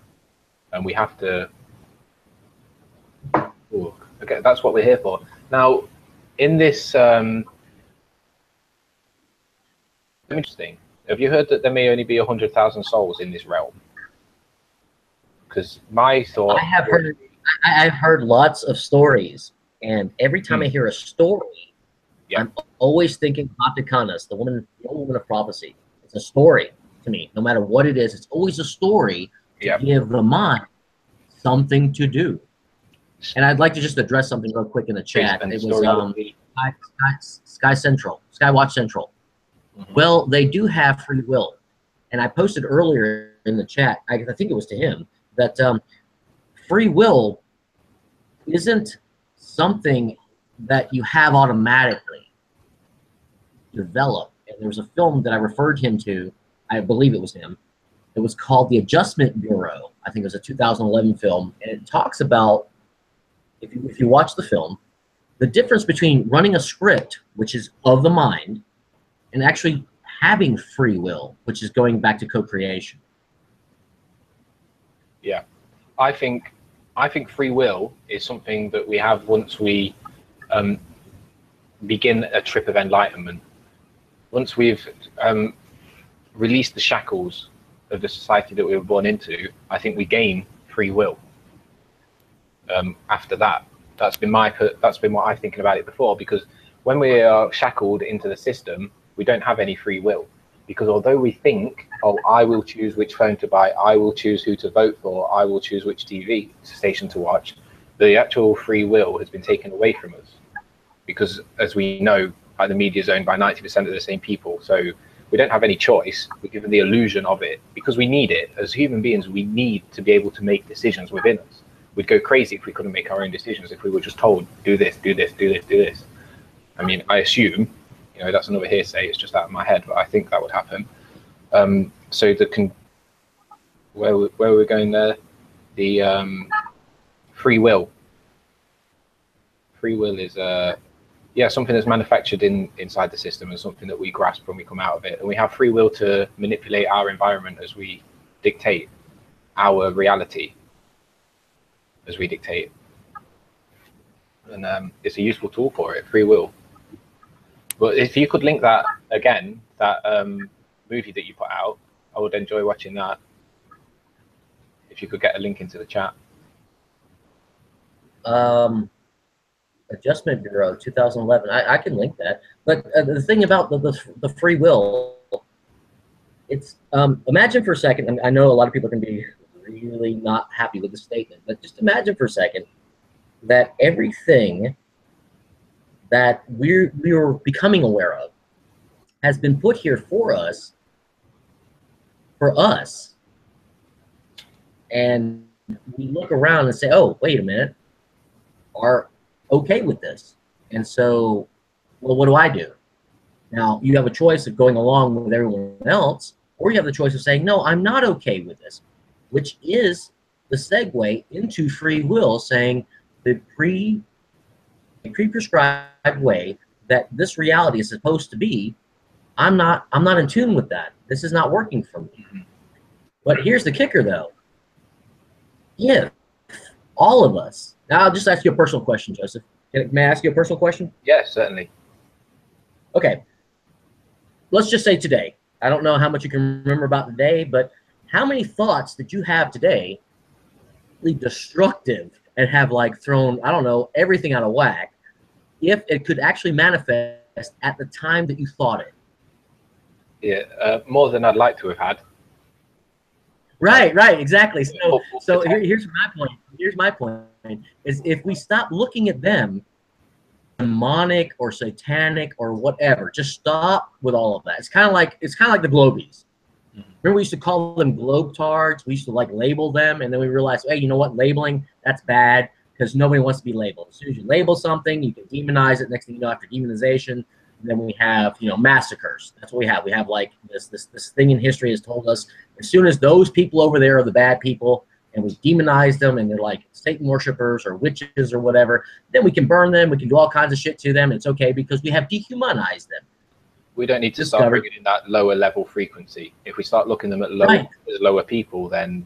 and we have to. Ooh, okay, that's what we're here for. Now, in this, interesting. Have you heard that there may only be 100,000 souls in this realm? Because my thought, I've heard lots of stories, and every time I hear a story, I'm always thinking Hatikanas, the old woman of prophecy. It's a story to me, no matter what it is. It's always a story to give the mind something to do. And I'd like to just address something real quick in the chat. It was Skywatch Central. Well, they do have free will. And I posted earlier in the chat, I think it was to him, that free will isn't something that you have automatically developed. And there was a film that I referred him to, I believe it was him. It was called The Adjustment Bureau. I think it was a 2011 film. And it talks about, if you watch the film, the difference between running a script, which is of the mind, and actually having free will, which is going back to co-creation. Yeah, I think free will is something that we have once we begin a trip of enlightenment. Once we've released the shackles of the society that we were born into, I think we gain free will. After that, that's been what I'm thinking about it before. Because when we are shackled into the system, we don't have any free will. Because although we think, oh, I will choose which phone to buy, I will choose who to vote for, I will choose which TV station to watch, the actual free will has been taken away from us. Because as we know, the media is owned by 90% of the same people. So we don't have any choice. We're given the illusion of it because we need it. As human beings, we need to be able to make decisions within us. We'd go crazy if we couldn't make our own decisions, if we were just told, do this, do this, do this, do this. I mean, I assume, you know, that's another hearsay, it's just out of my head, but I think that would happen. So where we're going there, the free will. Free will is something that's manufactured inside the system and something that we grasp when we come out of it. And we have free will to manipulate our environment as we dictate our reality, as we dictate. And it's a useful tool for it, free will. But if you could link that again, that movie that you put out, I would enjoy watching that. If you could get a link into the chat. Adjustment Bureau, 2011. I can link that. But the thing about the free will, it's imagine for a second. And I know a lot of people can be really not happy with the statement, but just imagine for a second that everything that we're becoming aware of has been put here for us, and we look around and say, oh, wait a minute, are okay with this. And so, well, what do I do? Now, you have a choice of going along with everyone else, or you have the choice of saying, no, I'm not okay with this, which is the segue into free will, saying the pre-prescribed way that this reality is supposed to be, I'm not in tune with that. This is not working for me. But here's the kicker, though. If all of us, now I'll just ask you a personal question, Joseph. May I ask you a personal question? Yes, certainly. Okay. Let's just say today. I don't know how much you can remember about today, but how many thoughts did you have today really destructive and have like thrown, I don't know, everything out of whack, if it could actually manifest at the time that you thought it? Yeah, more than I'd like to have had. Right, exactly. So here's my point. Here's my point: is if we stop looking at them, demonic or satanic or whatever, just stop with all of that. It's kind of like the Globies. Remember, we used to call them globetards. We used to like label them, and then we realized, hey, you know what? Labeling, that's bad because nobody wants to be labeled. As soon as you label something, you can demonize it. Next thing you know, after demonization, then we have, you know, massacres. That's what we have. We have like this thing in history has told us, as soon as those people over there are the bad people and we demonize them and they're like Satan worshipers or witches or whatever, then we can burn them. We can do all kinds of shit to them. It's okay because we have dehumanized them. We don't need to start bringing in that lower level frequency. If we start looking them at lower people, then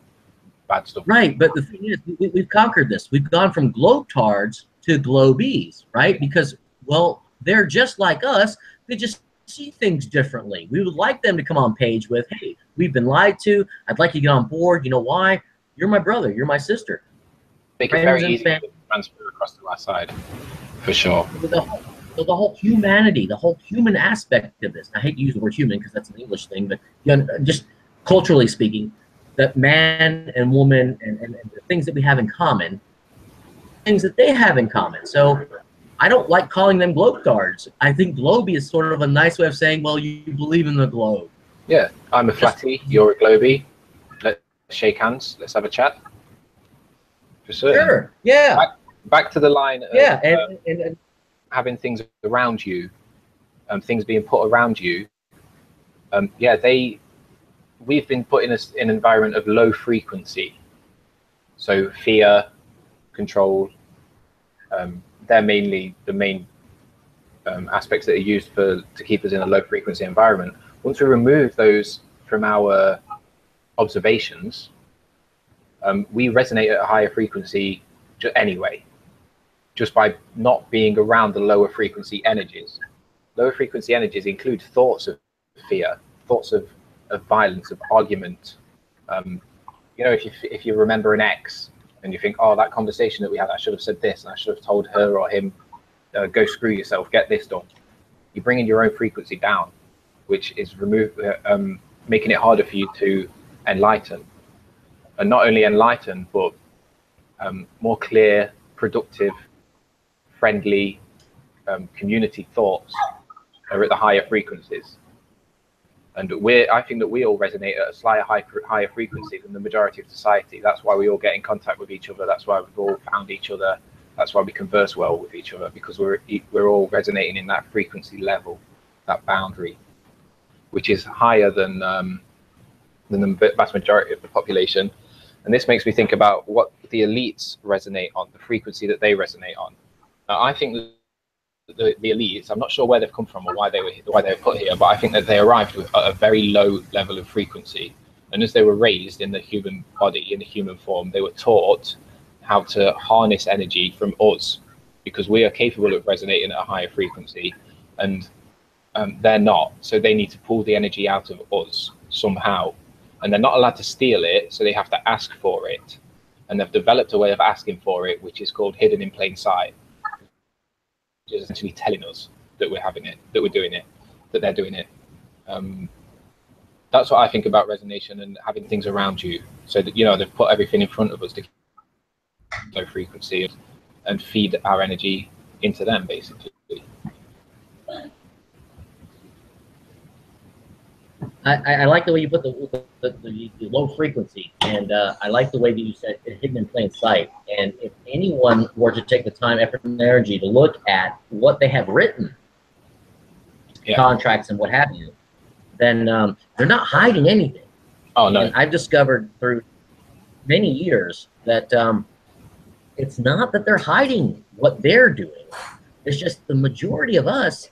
bad stuff. Right, but the thing is, we've conquered this. We've gone from globetards to globies, right? Because, well, they're just like us. They just see things differently. We would like them to come on page with, hey, we've been lied to. I'd like you to get on board. You know why? You're my brother. You're my sister. Make it very easy to transfer across to our side, for sure. So the whole humanity, the whole human aspect of this, I hate to use the word human because that's an English thing, but you know, just culturally speaking, that man and woman and the things that we have in common, things that they have in common. So I don't like calling them globetards. I think globie is sort of a nice way of saying, well, you believe in the globe. Yeah, I'm a flatty, you're a globie. Let's shake hands, let's have a chat. For certain. Sure. Yeah. Back to the line of and having things around you, things being put around you. We've been put in an environment of low frequency. So fear, control, they're mainly the main aspects that are used to keep us in a low frequency environment. Once we remove those from our observations, we resonate at a higher frequency anyway, just by not being around the lower frequency energies. Lower frequency energies include thoughts of fear, thoughts of violence, of argument. You know, if you remember an ex and you think, oh, that conversation that we had, I should have said this, and I should have told her or him, go screw yourself, get this done. You're bringing your own frequency down, which is making it harder for you to enlighten. And not only enlighten, but more clear, productive, friendly, community thoughts are at the higher frequencies. And I think that we all resonate at a slightly higher frequency than the majority of society. That's why we all get in contact with each other. That's why we've all found each other. That's why we converse well with each other, because we're all resonating in that frequency level, that boundary, which is higher than the vast majority of the population. And this makes me think about what the elites resonate on, the frequency that they resonate on. Now, I think the elites, I'm not sure where they've come from or why they were put here, but I think that they arrived with a very low level of frequency. And as they were raised in the human body, in the human form, they were taught how to harness energy from us, because we are capable of resonating at a higher frequency, and they're not. So they need to pull the energy out of us somehow. And they're not allowed to steal it, so they have to ask for it. And they've developed a way of asking for it, which is called hidden in plain sight, which is essentially telling us that we're having it, that we're doing it, that they're doing it. That's what I think about resonation and having things around you, so that, you know, they've put everything in front of us to keep low frequency and feed our energy into them, basically. I like the way you put the low frequency, and I like the way that you said hidden in plain sight. And if anyone were to take the time, effort, and energy to look at what they have written, contracts and what have you, then they're not hiding anything. Oh, no. And I've discovered through many years that it's not that they're hiding what they're doing. It's just the majority of us,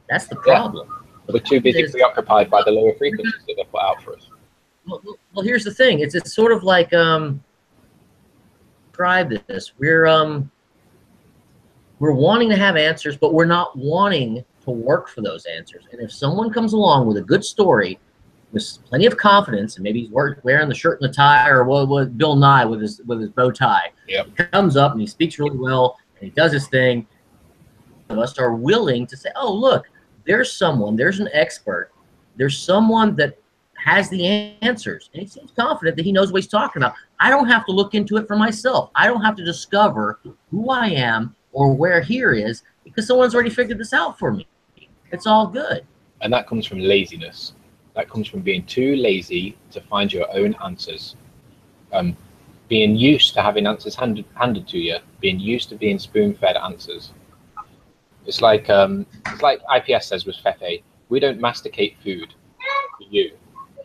that's the problem. We're too busy preoccupied by the lower frequencies that they put out for us. Well, here's the thing. It's sort of like, describe this. We're wanting to have answers, but we're not wanting to work for those answers. And if someone comes along with a good story, with plenty of confidence, and maybe he's wearing the shirt and the tie, or what Bill Nye with his bow tie. Yep. He comes up and he speaks really well, and he does his thing. Some of us are willing to say, oh, look, there's an expert, there's someone that has the answers, and he seems confident that he knows what he's talking about. I don't have to look into it for myself. I don't have to discover who I am or where here is, because someone's already figured this out for me. It's all good. And that comes from laziness. That comes from being too lazy to find your own answers. Being used to having answers handed to you, being used to being spoon-fed answers. It's like IPS says with Fefe, we don't masticate food for you.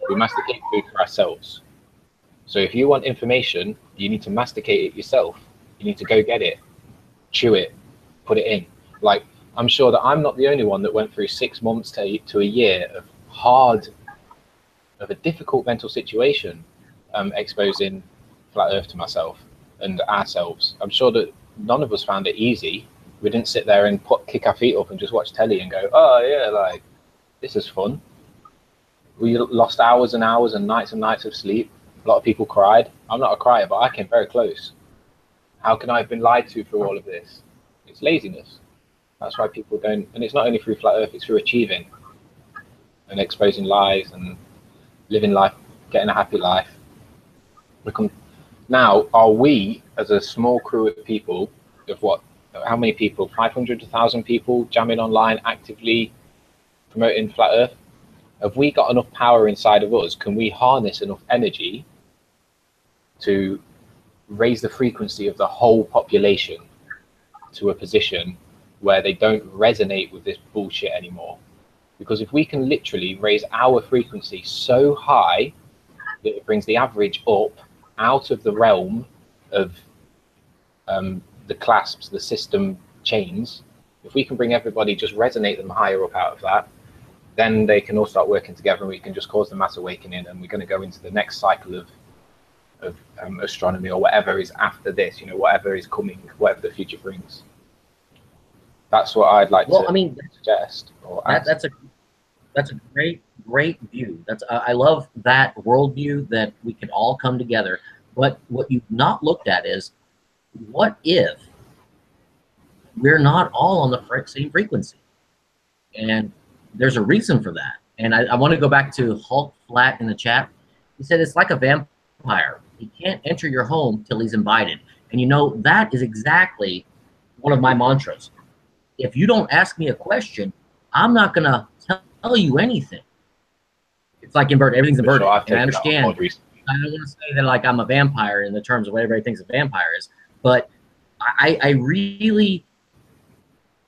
We masticate food for ourselves. So if you want information, you need to masticate it yourself. You need to go get it, chew it, put it in. Like, I'm sure that I'm not the only one that went through 6 months to a year of a difficult mental situation, exposing flat Earth to myself and ourselves. I'm sure that none of us found it easy. We didn't sit there and kick our feet up and just watch telly and go, oh yeah, like, this is fun. We lost hours and hours and nights of sleep. A lot of people cried. I'm not a crier, but I came very close. How can I have been lied to through all of this? It's laziness. That's why people don't, and it's not only through flat Earth, it's through achieving and exposing lies and living life, getting a happy life. Now, are we, as a small crew of people, of what, how many people, 500 to 1,000 people jamming online, actively promoting flat Earth? Have we got enough power inside of us? Can we harness enough energy to raise the frequency of the whole population to a position where they don't resonate with this bullshit anymore. Because if we can literally raise our frequency so high that it brings the average up out of the realm of the clasps, the system chains, if we can bring everybody, just resonate them higher up out of that, then they can all start working together and we can just cause the mass awakening, and we're going to go into the next cycle of astronomy or whatever is after this, you know, whatever is coming, whatever the future brings. That's what I'd like to suggest. Or that's a great view. I love that worldview, that we can all come together. But what you've not looked at is, what if we're not all on the same frequency? And there's a reason for that. And I want to go back to Hulk Flat in the chat. He said it's like a vampire. He can't enter your home till he's invited. And you know, that is exactly one of my mantras. If you don't ask me a question, I'm not going to tell you anything. It's like inverted. Everything's inverted. Sure, and I understand. I don't want to say that like I'm a vampire in the terms of what everybody thinks a vampire is, but I really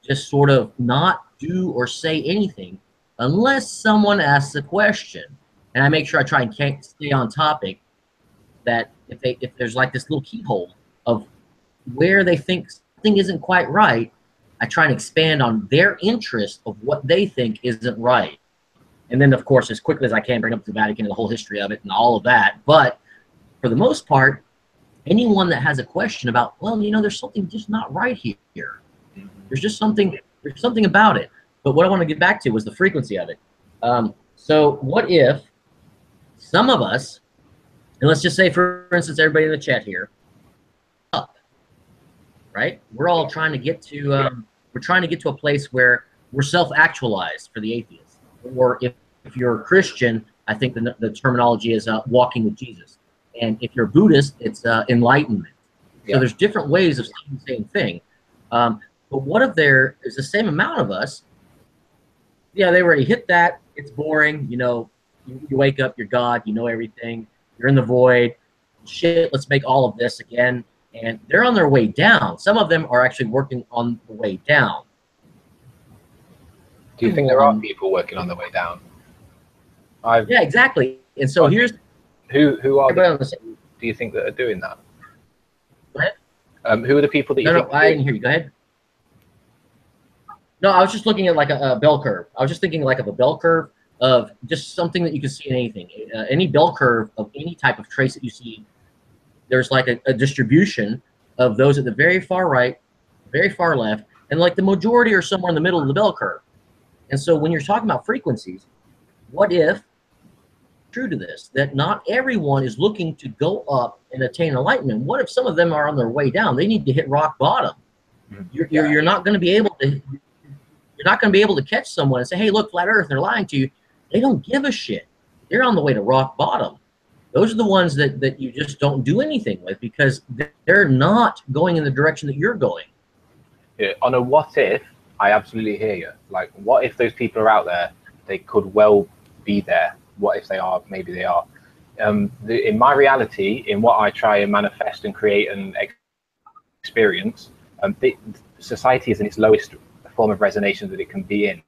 just sort of not do or say anything unless someone asks a question. And I make sure I try and stay on topic, that if there's like this little keyhole of where they think something isn't quite right, I try and expand on their interest of what they think isn't right. And then, of course, as quickly as I can, bring up the Vatican and the whole history of it and all of that. But for the most part, anyone that has a question about, well, you know, there's something just not right here. There's just something about it. But what I want to get back to was the frequency of it. So what if some of us, and let's just say, for instance, everybody in the chat here, up, right? We're all trying to get to, we're trying to get to a place where we're self-actualized for the atheist. Or if you're a Christian, I think the terminology is walking with Jesus. And if you're Buddhist, it's enlightenment. Yeah. So there's different ways of saying the same thing. But what if there is the same amount of us? Yeah, they already hit that. It's boring. You know, you wake up, you're God, you know everything. You're in the void. Shit, let's make all of this again. And they're on their way down. Some of them are actually working on the way down. Do you think there are people working on the way down? Yeah, exactly. And so here's who are do you think that are doing that? Go ahead. Who are the people that you think? No, I didn't hear you. Go ahead. No, I was just looking at like a bell curve. I was just thinking like of a bell curve of just something that you can see in anything. Any bell curve of any type of trace that you see, there's like a distribution of those at the very far right, very far left, and like the majority are somewhere in the middle of the bell curve. And so when you're talking about frequencies, what if, true to this, that not everyone is looking to go up and attain enlightenment? What if some of them are on their way down? They need to hit rock bottom. You're not going to be able to. You're not going to be able to catch someone and say, "Hey, look, flat Earth, they're lying to you." They don't give a shit. They're on the way to rock bottom. Those are the ones that you just don't do anything with, because they're not going in the direction that you're going. Yeah, on a what if, I absolutely hear you. Like, what if those people are out there? They could well be there. What if they are? Maybe they are. In my reality, in what I try and manifest and create and experience, society is in its lowest form of resonance that it can be in.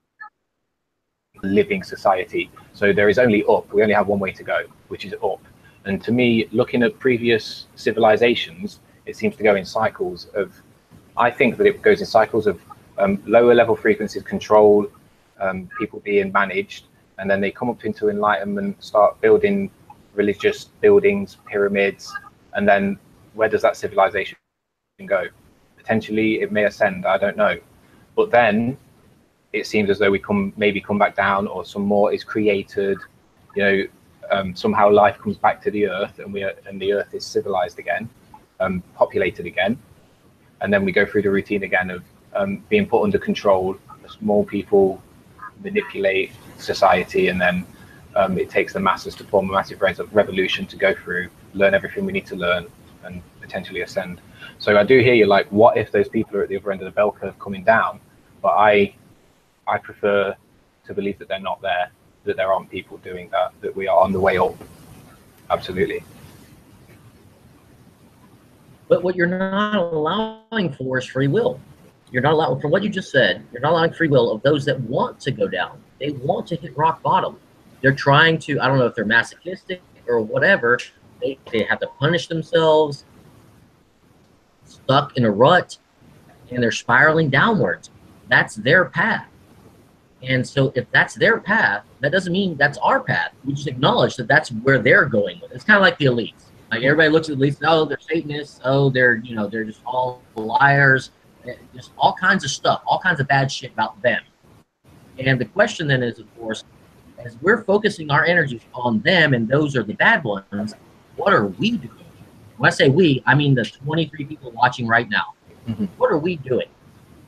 Living society. So there is only up. We only have one way to go, which is up. And to me, looking at previous civilizations, it seems to go in cycles of, I think that it goes in cycles of lower level frequencies, control, people being managed, and then they come up into enlightenment, start building religious buildings, pyramids, and then where does that civilization go? Potentially it may ascend, I don't know. But then it seems as though we maybe come back down, or some more is created, you know, somehow life comes back to the earth, and the earth is civilized again, populated again, and then we go through the routine again of being put under control. Small people manipulate society, and then it takes the masses to form a massive revolution to go through, learn everything we need to learn, and potentially ascend. So I do hear you, like, what if those people are at the other end of the bell curve coming down? But I prefer to believe that they're not there, that there aren't people doing that, that we are on the way up. Absolutely. But what you're not allowing for is free will. You're not allowing, from what you just said, you're not allowing free will of those that want to go down. They want to hit rock bottom. They're trying to, I don't know if they're masochistic or whatever, they have to punish themselves, stuck in a rut, and they're spiraling downwards. That's their path. And so if that's their path, that doesn't mean that's our path. We just acknowledge that that's where they're going with it. It's kind of like the elites. Like everybody looks at the elites, oh, they're Satanists, oh, they're just all liars, just all kinds of stuff, all kinds of bad shit about them. And the question then is, of course, as we're focusing our energies on them and those are the bad ones, what are we doing? When I say we, I mean the 23 people watching right now. Mm-hmm. What are we doing?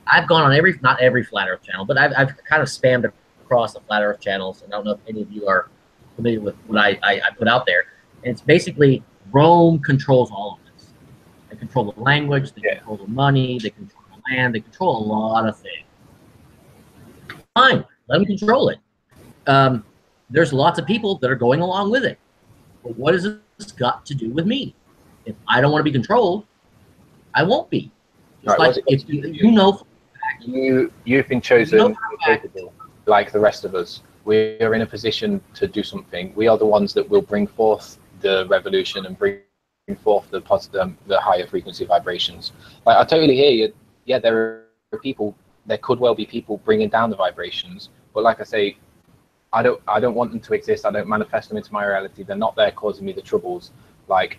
I've gone on not every Flat Earth channel, but I've kind of spammed across the Flat Earth channels, and I don't know if any of you are familiar with what I put out there. And it's basically Rome controls all of this. They control the language, they control the money, they control the land, they control a lot of things. Fine, let them control it. There's lots of people that are going along with it. But what has this got to do with me? If I don't want to be controlled, I won't be. Just right, like if you know, you've been chosen capable, like the rest of us. We are in a position to do something. We are the ones that will bring forth the revolution and bring forth the positive, the higher frequency vibrations. Like, I totally hear you. Yeah, there are people. There could well be people bringing down the vibrations, but like I say, I don't want them to exist. I don't manifest them into my reality. They're not there causing me the troubles. Like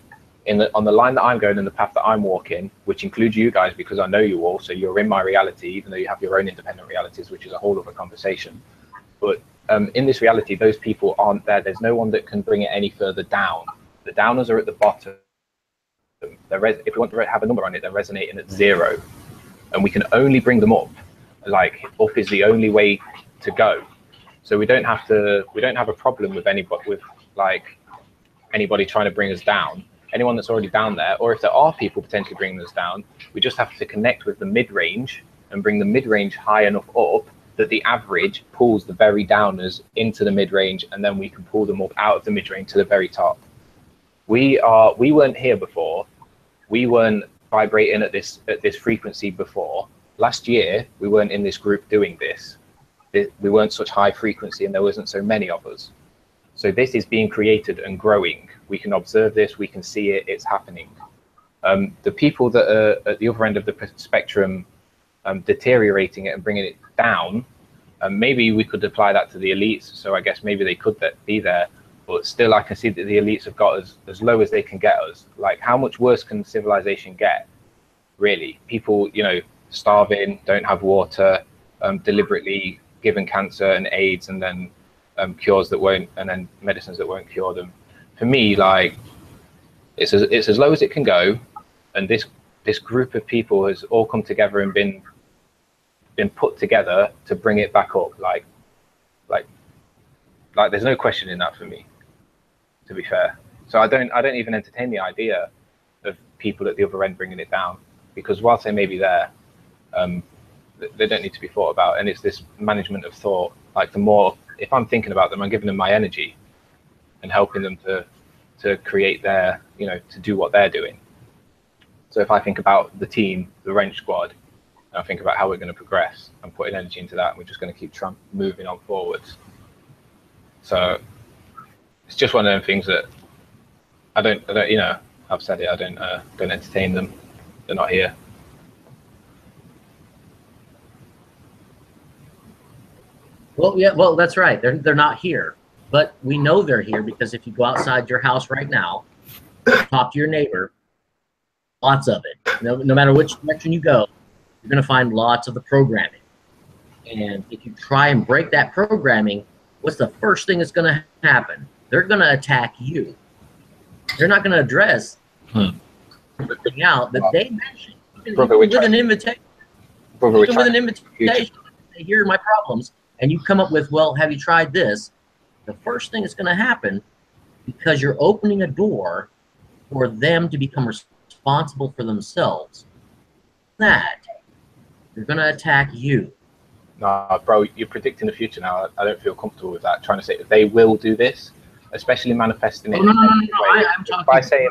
on the line that I'm going and the path that I'm walking, which includes you guys, because I know you all, so you're in my reality, even though you have your own independent realities, which is a whole other conversation. But in this reality, those people aren't there. There's no one that can bring it any further down. The downers are at the bottom. If we want to have a number on it, they're resonating at 0, and we can only bring them up. Like, up is the only way to go. So we don't have a problem with anybody trying to bring us down. Anyone that's already down there, or if there are people potentially bringing us down, we just have to connect with the mid-range and bring the mid-range high enough up that the average pulls the very downers into the mid-range, and then we can pull them up out of the mid-range to the very top. We weren't here before. We weren't vibrating at this frequency before. Last year, we weren't in this group doing this. We weren't such high frequency, and there wasn't so many of us. So this is being created and growing. We can observe this, we can see it, it's happening. The people that are at the other end of the spectrum deteriorating it and bringing it down, maybe we could apply that to the elites, so I guess maybe they could be there, but still I can see that the elites have got us as low as they can get us. Like, how much worse can civilization get, really? People, starving, don't have water, deliberately given cancer and AIDS, and then cures that won't, and then medicines that won't cure them. For me, like, it's as low as it can go, and this group of people has all come together and been put together to bring it back up. Like there's no question in that for me, to be fair. So I don't even entertain the idea of people at the other end bringing it down, because whilst they may be there, they don't need to be thought about. And it's this management of thought. Like, the more, if I'm thinking about them, I'm giving them my energy and helping them to create their, to do what they're doing. So if I think about the team, the wrench squad, and I think about how we're going to progress, I'm putting energy into that, and we're just going to keep moving on forwards. So it's just one of them things that I don't, I've said it, I don't entertain them. They're not here. Well, yeah, well, that's right. They're not here, but we know they're here because if you go outside your house right now, talk to your neighbor, lots of it. No matter which direction you go, you're going to find lots of the programming. And if you try and break that programming, what's the first thing that's going to happen? They're going to attack you. They're not going to address everything out that they mentioned. With an invitation. Say, here are my problems. And you come up with, well, have you tried this? The first thing that's going to happen, because you're opening a door for them to become responsible for themselves, that they're going to attack you. No, bro, you're predicting the future now. I don't feel comfortable with that. Trying to say that they will do this, especially manifesting it. No. I'm talking.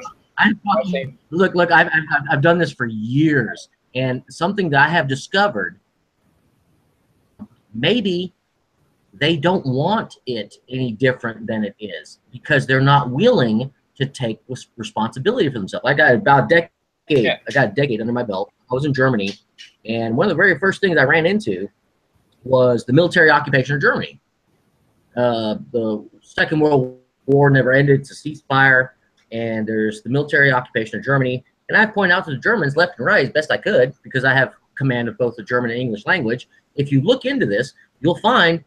Look, I've done this for years, and something that I have discovered, maybe they don't want it any different than it is because they're not willing to take responsibility for themselves. I got about a decade. Yeah. I got a decade under my belt. I was in Germany, and one of the very first things I ran into was the military occupation of Germany. The Second World War never ended. It's a ceasefire, and there's the military occupation of Germany. And I point out to the Germans left and right as best I could because I have command of both the German and English language. If you look into this, you'll find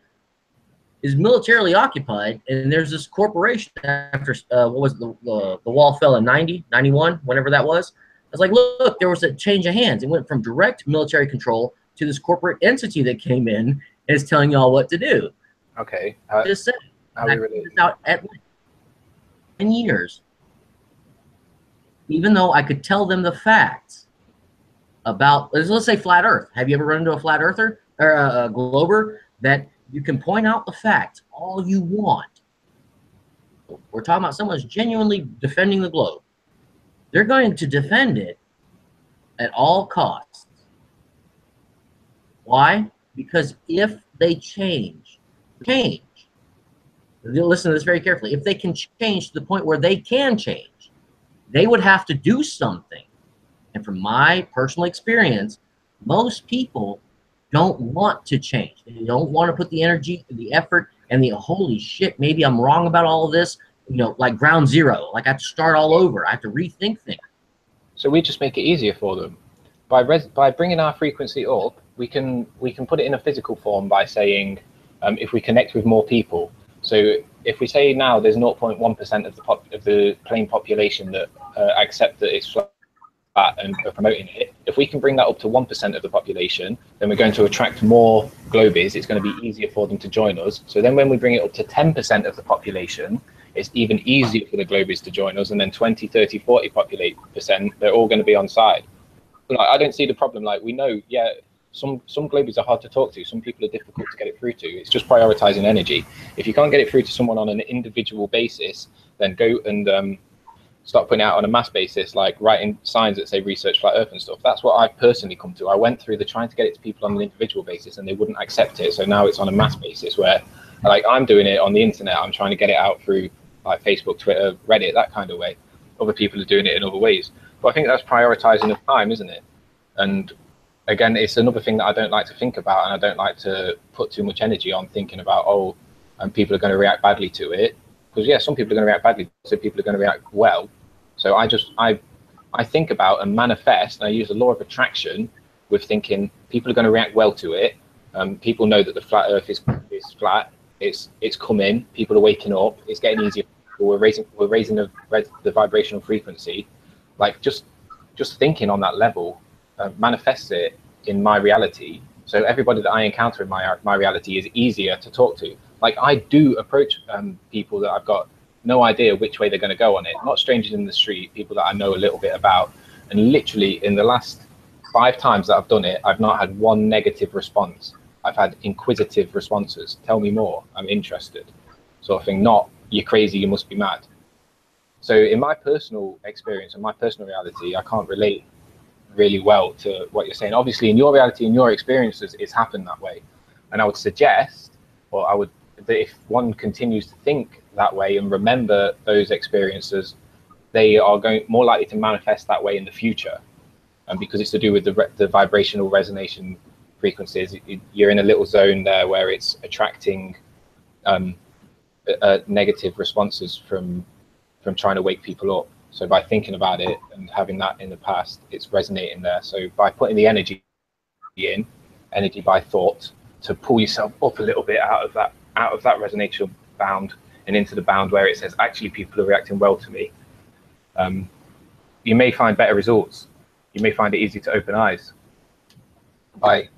is militarily occupied, and there's this corporation after what was the wall fell in 90, 91, whenever that was. I was like, look, there was a change of hands. It went from direct military control to this corporate entity that came in and is telling y'all what to do. Okay. Just saying. How we relate? Out at 10 years, even though I could tell them the facts about, let's say flat Earth. Have you ever run into a flat earther or a glober that you can point out the facts all you want? We're talking about someone who's genuinely defending the globe. They're going to defend it at all costs. Why? Because if they change, listen to this very carefully, if they can change to the point where they can change, they would have to do something. And from my personal experience, most people don't want to change. They don't want to put the energy, the effort, and the holy shit, maybe I'm wrong about all of this, you know, like ground zero. Like I have to start all over. I have to rethink things. So we just make it easier for them. By bringing our frequency up, we can put it in a physical form by saying, if we connect with more people. So if we say now there's 0.1% of the plane population that accept that it's flat and are promoting it, if we can bring that up to 1% of the population, then we're going to attract more globies. It's going to be easier for them to join us. So then when we bring it up to 10% of the population, it's even easier for the globies to join us. And then 20, 30, 40%, they're all going to be on side. Like, I don't see the problem. Like, we know, yeah, some globies are hard to talk to. Some people are difficult to get it through to. It's just prioritizing energy. If you can't get it through to someone on an individual basis, then go and start putting it out on a mass basis, like writing signs that say research flat earth and stuff. That's what I've personally come to. I went through trying to get it to people on an individual basis and they wouldn't accept it. So now it's on a mass basis where, like, I'm doing it on the internet. I'm trying to get it out through like Facebook, Twitter, Reddit, that kind of way. Other people are doing it in other ways. But I think that's prioritizing of time, isn't it? And again, it's another thing that I don't like to think about, and I don't like to put too much energy on thinking about, oh, and people are going to react badly to it. Because yeah, some people are going to react badly, so people are going to react well. So I think about and manifest, and I use the law of attraction with thinking people are going to react well to it. People know that the flat earth is flat. It's coming. People are waking up. It's getting easier. We're raising the vibrational frequency. Like just thinking on that level manifests it in my reality. So everybody that I encounter in my reality is easier to talk to. Like I do approach people that I've got no idea which way they're going to go on it. Not strangers in the street, people that I know a little bit about. And literally in the last 5 times that I've done it, I've not had one negative response. I've had inquisitive responses. Tell me more. I'm interested. Sort of thing. Not, you're crazy, you must be mad. So in my personal experience and my personal reality, I can't relate really well to what you're saying. Obviously, in your reality, in your experiences, it's happened that way. And I would suggest, or that if one continues to think that way and remember those experiences, they are more likely to manifest that way in the future. And because it's to do with the vibrational resonation frequencies, you're in a little zone there where it's attracting negative responses from trying to wake people up. So by thinking about it and having that in the past, it's resonating there. So by putting the energy in, energy by thought, to pull yourself up a little bit out of that resonational bound and into the bound where it says, actually, people are reacting well to me. You may find better results. You may find it easy to open eyes by,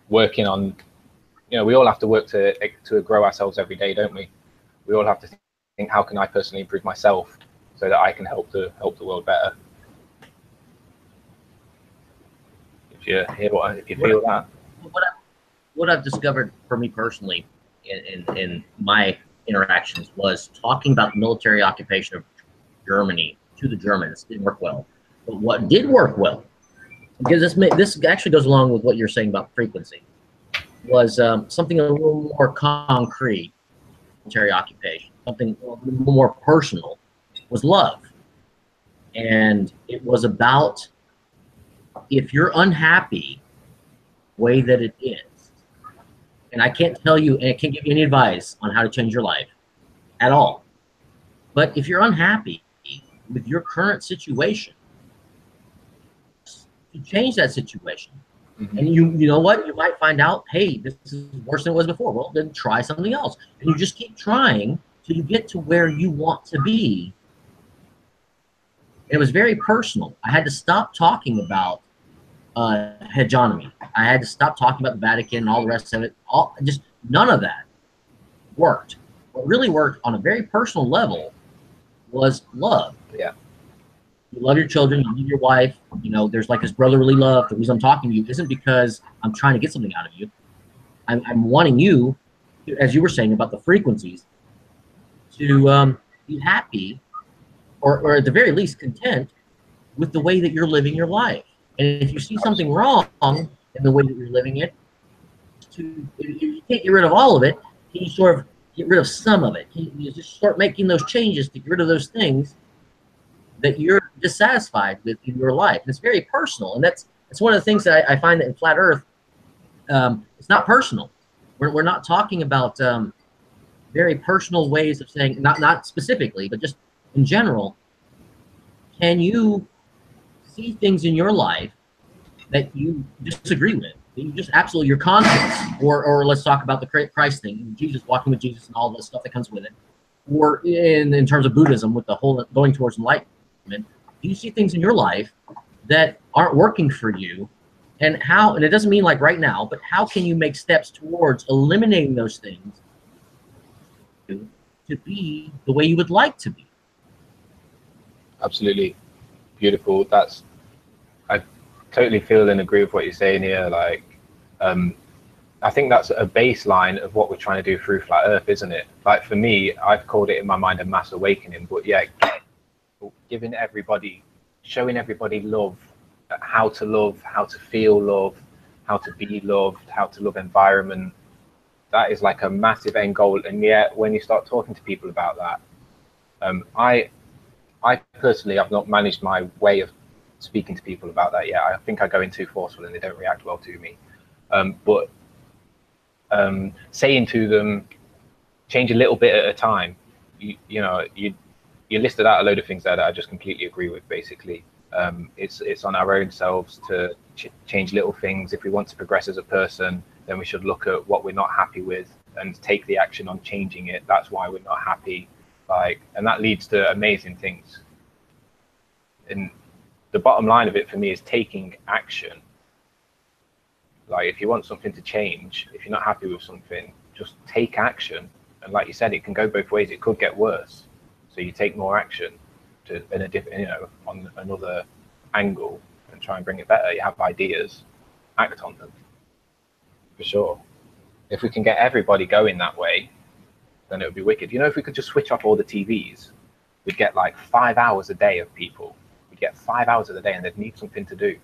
working on, we all have to work to grow ourselves every day, don't we? We all have to think, how can I personally improve myself so that I can help the world better? If you feel that. What I've discovered for me personally in my interactions was talking about the military occupation of Germany to the Germans. It didn't work well. But what did work well, because this actually goes along with what you're saying about frequency, was something a little more concrete, military occupation, something a little more personal, was love. And it was about, if you're unhappy the way that it is, and I can't tell you, and I can't give you any advice on how to change your life at all, but if you're unhappy with your current situation, to change that situation, and you know what, you might find out, hey, this is worse than it was before. Well, then try something else, and you just keep trying till you get to where you want to be. And it was very personal. I had to stop talking about hegemony. I had to stop talking about the Vatican and all the rest of it. Just none of that worked. What really worked on a very personal level was love. Yeah. You love your children, you love your wife, you know, there's like this brotherly love. The reason I'm talking to you isn't because I'm trying to get something out of you. I'm wanting you, as you were saying about the frequencies, to be happy, or at the very least content with the way that you're living your life. And if you see something wrong in the way that you're living it, you can't get rid of all of it. You sort of get rid of some of it. You just start making those changes to get rid of those things that you're dissatisfied with in your life. And it's very personal, and that's one of the things that I find that in Flat Earth, it's not personal. We're not talking about very personal ways of saying, not specifically, but just in general. Can you see things in your life that you disagree with, that you just absolutely, your conscience, or let's talk about the Christ thing, Jesus, walking with Jesus and all the stuff that comes with it, or in terms of Buddhism with the whole going towards enlightenment, do you see things in your life that aren't working for you, and how, and it doesn't mean like right now, but how can you make steps towards eliminating those things to be the way you would like to be? Absolutely. Beautiful. I totally feel and agree with what you're saying here. Like, I think that's a baseline of what we're trying to do through Flat Earth, isn't it? Like for me, I've called it in my mind a mass awakening, but yeah, giving everybody, showing everybody love, how to feel love, how to be loved, how to love environment. That is like a massive end goal. And yet when you start talking to people about that, I personally have not managed my way of speaking to people about that yet. I think I go in too forceful and they don't react well to me. But saying to them, change a little bit at a time. You listed out a load of things there that I just completely agree with. Basically, it's on our own selves to change little things. If we want to progress as a person, then we should look at what we're not happy with and take the action on changing it. That's why we're not happy. And that leads to amazing things. And the bottom line of it for me is taking action. Like if you want something to change, if you're not happy with something, just take action. And like you said, it can go both ways. It could get worse. So you take more action on another angle and try and bring it better. You have ideas, act on them. For sure. If we can get everybody going that way, then it would be wicked. You know, if we could just switch off all the TVs, we'd get like 5 hours a day of people. We'd get 5 hours of the day and they'd need something to do.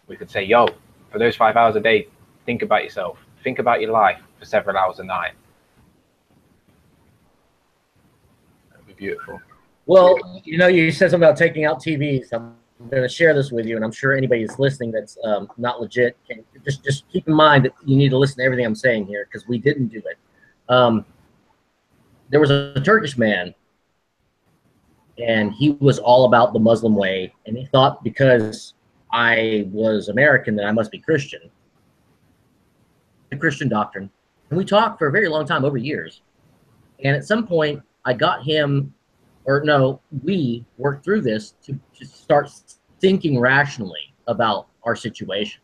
We could say, yo, for those 5 hours a day, think about yourself. Think about your life for several hours a night. That'd be beautiful. Well, you know, you said something about taking out TVs. I'm going to share this with you, and I'm sure anybody that's listening that's not legit can just keep in mind that you need to listen to everything I'm saying here, because we didn't do it. There was a Turkish man, and he was all about the Muslim way, and he thought because I was American that I must be Christian. The Christian doctrine. And we talked for a very long time, over years. And at some point, I got him, or no, we worked through this to start thinking rationally about our situation.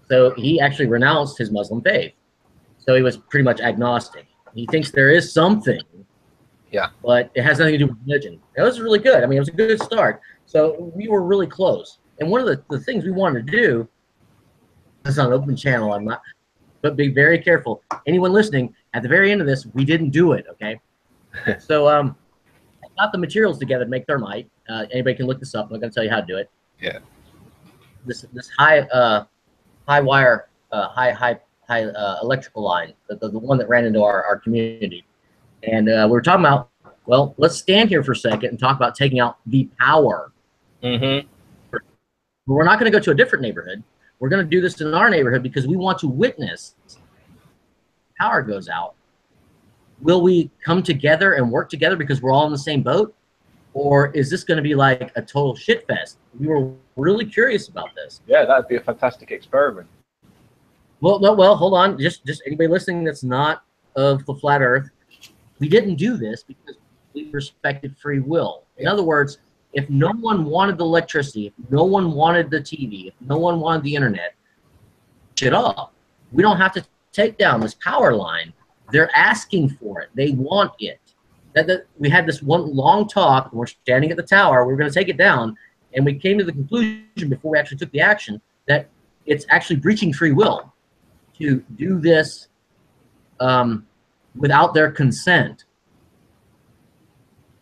So he actually renounced his Muslim faith. So he was pretty much agnostic. He thinks there is something, yeah, but it has nothing to do with religion. It was really good. I mean, it was a good start. So we were really close. And one of the things we wanted to do, this is on an open channel, I'm not, but be very careful. Anyone listening, at the very end of this, we didn't do it, okay? So got the materials together to make thermite. Anybody can look this up. I'm not going to tell you how to do it. Yeah. This high wire, high electrical line, the one that ran into our community. And we were talking about, well, let's stand here for a second and talk about taking out the power. Mm-hmm. We're not going to go to a different neighborhood. We're going to do this in our neighborhood because we want to witness power goes out. Will we come together and work together because we're all in the same boat? Or is this going to be like a total shit fest? We were really curious about this. Yeah, that'd be a fantastic experiment. Well, no, well, hold on. Just anybody listening that's not of the flat earth, we didn't do this because we respected free will. In other words, if no one wanted the electricity, if no one wanted the TV, if no one wanted the internet, shit off. We don't have to take down this power line. They're asking for it. They want it. We had this one long talk. We're standing at the tower. We're going to take it down. And we came to the conclusion before we actually took the action that it's actually breaching free will to do this without their consent.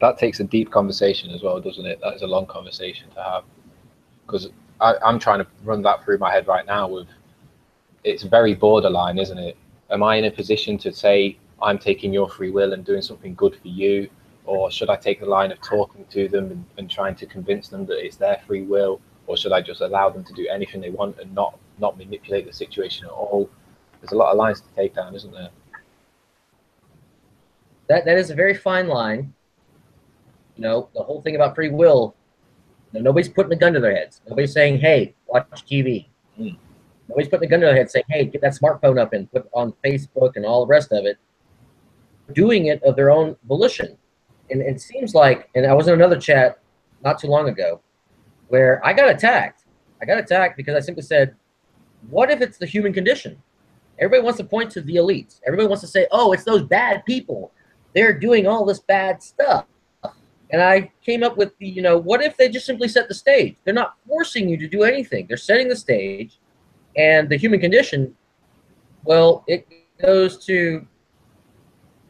That takes a deep conversation as well, doesn't it? That is a long conversation to have, because I'm trying to run that through my head right now. It's very borderline, isn't it? Am I in a position to say I'm taking your free will and doing something good for you, or should I take the line of talking to them and trying to convince them that it's their free will, or should I just allow them to do anything they want and not manipulate the situation at all? There's a lot of lines to take down, isn't there? That is a very fine line. You know, the whole thing about free will, you know, nobody's putting a gun to their heads. Nobody's saying, hey, watch TV. Nobody's putting a gun to their head saying, hey, get that smartphone up and put on Facebook and all the rest of it. Doing it of their own volition. And it seems like, and I was in another chat not too long ago where I got attacked. I got attacked because I simply said, what if it's the human condition? Everybody wants to point to the elites. Everybody wants to say, oh, it's those bad people. They're doing all this bad stuff. And I came up with the, you know, what if they just simply set the stage? They're not forcing you to do anything. They're setting the stage. And the human condition, well, it goes to,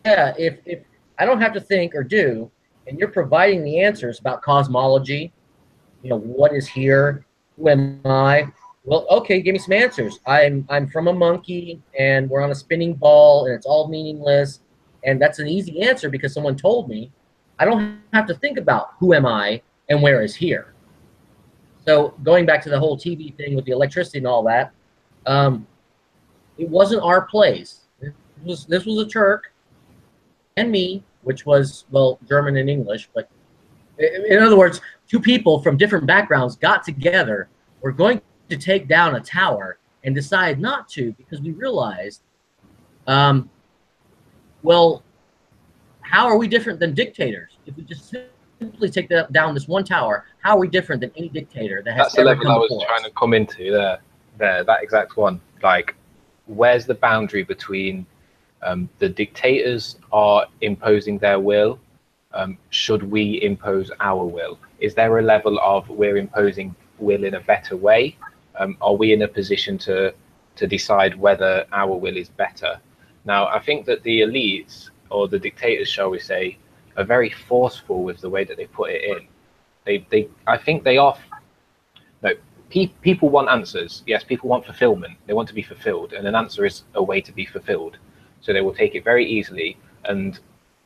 yeah, if I don't have to think or do, and you're providing the answers about cosmology, you know, what is here, who am I? Well, okay, give me some answers. I'm from a monkey, and we're on a spinning ball, and it's all meaningless. And that's an easy answer because someone told me. I don't have to think about who am I and where is here. So going back to the whole TV thing with the electricity and all that, it wasn't our place. This was a Turk and me, which was, well, German and English. But in other words, two people from different backgrounds got together. We're going to take down a tower and decide not to because we realized, well, how are we different than dictators? If we just simply take down this one tower, how are we different than any dictator that has ever come before us? That's the level I was trying to come into there, that exact one. Like, where's the boundary between the dictators are imposing their will? Should we impose our will? Is there a level of we're imposing will in a better way? Are we in a position to decide whether our will is better? Now, I think that the elites, or the dictators, shall we say, are very forceful with the way that they put it in. I think they are. No, people want answers. Yes, people want fulfillment. They want to be fulfilled, and an answer is a way to be fulfilled. So they will take it very easily. And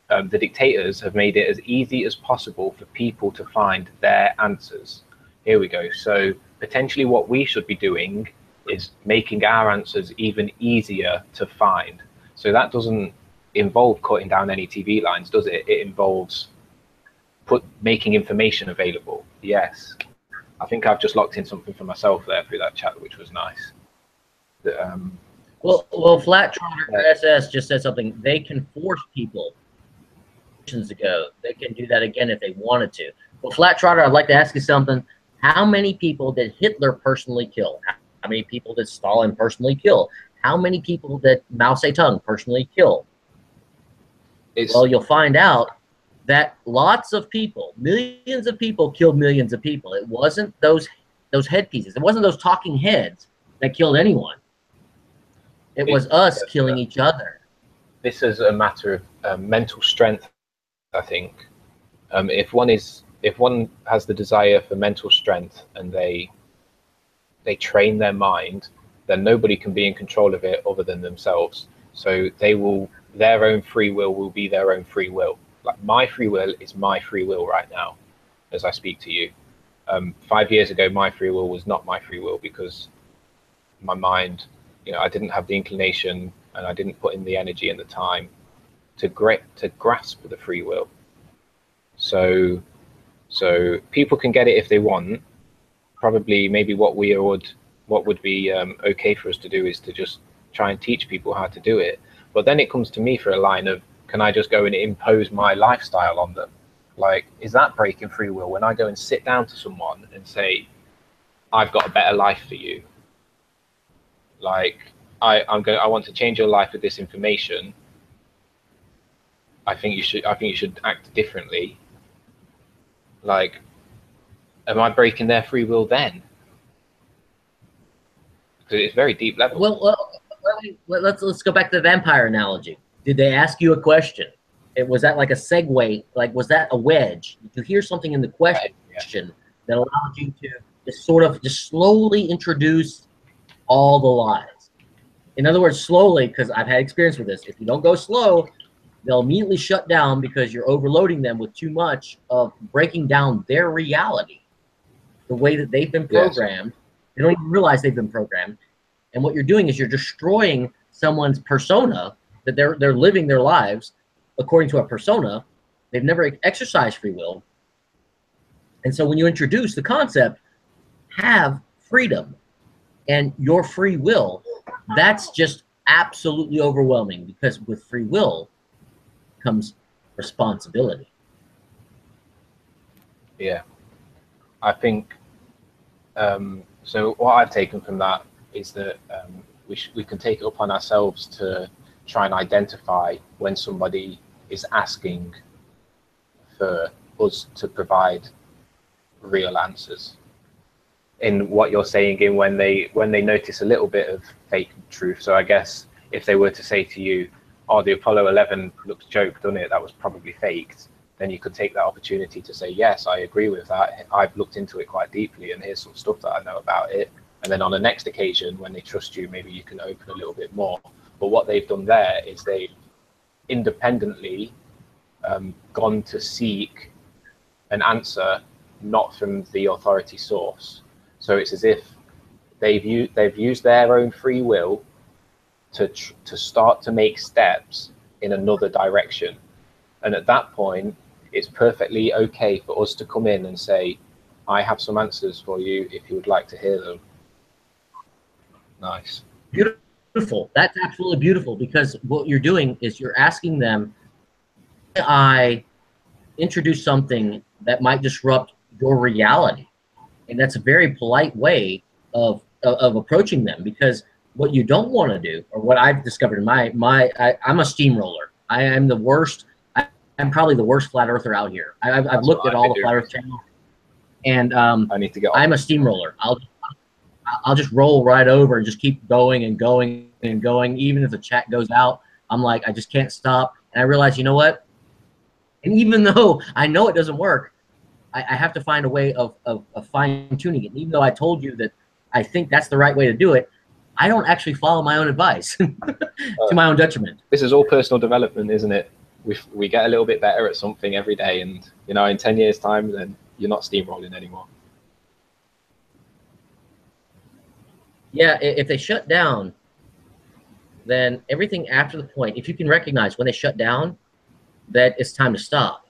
the dictators have made it as easy as possible for people to find their answers. Here we go. So potentially, what we should be doing is making our answers even easier to find. So that doesn't involve cutting down any TV lines, does it? It involves making information available. Yes, I think I've just locked in something for myself there through that chat, which was nice. Well, Flat Trotter SS just said something. They can force people to go. They can do that again if they wanted to. Well, Flat Trotter, I'd like to ask you something. How many people did Hitler personally kill? How many people did Stalin personally kill? How many people did Mao Zedong personally kill? Well, you'll find out that lots of people, millions of people, killed millions of people. It wasn't those headpieces. It wasn't those talking heads that killed anyone. It was us killing each other. This is a matter of mental strength, I think. If one has the desire for mental strength and they train their mind, then nobody can be in control of it other than themselves. So their own free will be their own free will. Like my free will is my free will right now, as I speak to you. 5 years ago, my free will was not my free will because my mind, I didn't have the inclination and I didn't put in the energy and the time to grasp the free will. So people can get it if they want. Probably, maybe what would be okay for us to do is to just try and teach people how to do it. But then it comes to me for a line of, can I just go and impose my lifestyle on them? Like, is that breaking free will when I go and sit down to someone and say, I've got a better life for you? Like, I want to change your life with this information. I think you should act differently. Like, am I breaking their free will then? Because it's very deep level. Well, let's go back to the vampire analogy. Did they ask you a question? Was that like a segue? Like, was that a wedge? Did you hear something in the question that allowed you to sort of just slowly introduce all the lies? In other words, slowly, because I've had experience with this. If you don't go slow, they'll immediately shut down because you're overloading them with too much of breaking down their reality, the way that they've been programmed. Yes. They don't even realize they've been programmed. And what you're doing is you're destroying someone's persona, that they're living their lives according to a persona. They've never exercised free will. And so when you introduce the concept, have freedom and your free will, that's just absolutely overwhelming, because with free will comes responsibility. Yeah, I think so. What I've taken from that is that we can take it upon ourselves to try and identify when somebody is asking for us to provide real answers. In what you're saying, in when they notice a little bit of fake truth. So I guess if they were to say to you, "Oh, the Apollo 11 looks joke, doesn't it? That was probably faked," then you could take that opportunity to say, "Yes, I agree with that. I've looked into it quite deeply, and here's some stuff that I know about it." And then on the next occasion, when they trust you, maybe you can open a little bit more. But what they've done there is they've independently gone to seek an answer, not from the authority source. So it's as if they've used their own free will to start to make steps in another direction. And at that point, it's perfectly okay for us to come in and say, "I have some answers for you if you would like to hear them." Nice. Beautiful. That's absolutely beautiful, because what you're doing is you're asking them, I introduce something that might disrupt your reality. And that's a very polite way of approaching them, because what you don't want to do, or what I've discovered in I'm a steamroller. I am the worst. I'm probably the worst flat earther out here. I've looked at all the flat earth channels, and I need to get. I'm a steamroller. I'll just roll right over and just keep going and going and going. Even if the chat goes out, I'm like, I just can't stop. And I realize, you know what? And even though I know it doesn't work, I have to find a way of fine tuning it. And even though I told you that I think that's the right way to do it, I don't actually follow my own advice to my own detriment. This is all personal development, isn't it? We get a little bit better at something every day, and in 10 years' time, then you're not steamrolling anymore. Yeah, if they shut down, then everything after the point, if you can recognize when they shut down, that it's time to stop.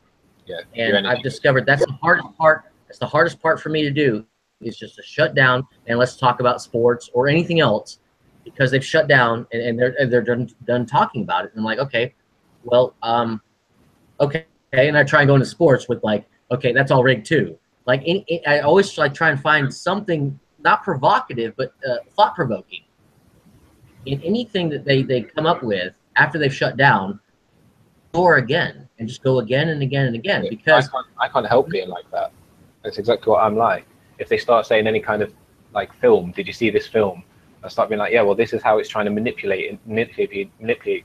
Yeah, and I've discovered that's the hardest part. That's the hardest part for me to do, is just to shut down and let's talk about sports or anything else, because they've shut down and they're done talking about it. And I'm like, okay, well, okay, and I try and go into sports with like, okay, that's all rigged too. Like I always try and find something not provocative but thought-provoking in anything that they come up with after they've shut down. Or again, and just go again and again and again, because I can't help being like that. That's exactly what I'm like. If they start saying any kind of like film, did you see this film? I start being like, yeah, well, this is how it's trying to manipulate you into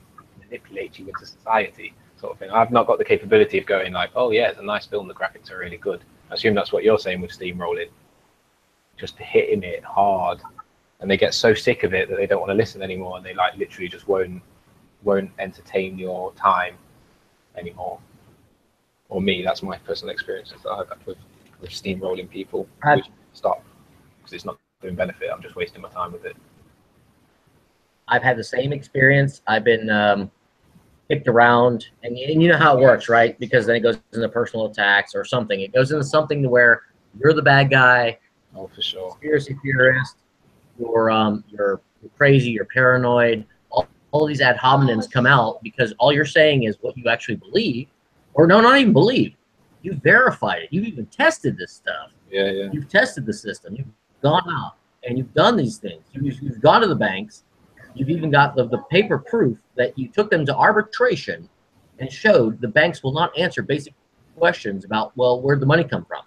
society. sort of thing. I've not got the capability of going like, oh yeah, it's a nice film, the graphics are really good. I assume that's what you're saying with steamrolling, just hitting it hard, and they get so sick of it that they don't want to listen anymore, and they like literally just won't entertain your time anymore. Or me, that's my personal experience that I've had with steamrolling people. Which stop, because it's not doing benefit. I'm just wasting my time with it. I've had the same experience. I've been kicked around, and you know how it works, right? Because then it goes into personal attacks or something. It goes into something to where you're the bad guy. Oh, for sure. Conspiracy theorist. You're crazy. You're paranoid. All these ad hominems come out because all you're saying is what you actually believe, or no, not even believe. You've verified it. You've even tested this stuff. Yeah, yeah. You've tested the system. You've gone out and you've done these things. You've gone to the banks. You've even got the paper proof that you took them to arbitration and showed the banks will not answer basic questions about, well, where'd the money come from?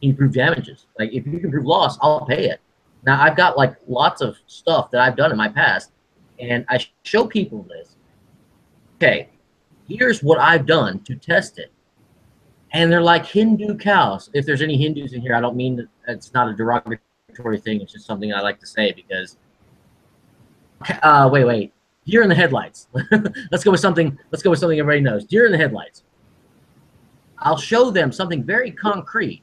Can you prove damages? Like, if you can prove loss, I'll pay it. Now, I've got like lots of stuff that I've done in my past, and I show people this. Okay, here's what I've done to test it. And they're like Hindu cows. If there's any Hindus in here, I don't mean that it's not a derogatory thing. It's just something I like to say because wait. Deer in the headlights. Let's go with something everybody knows. Deer in the headlights. I'll show them something very concrete.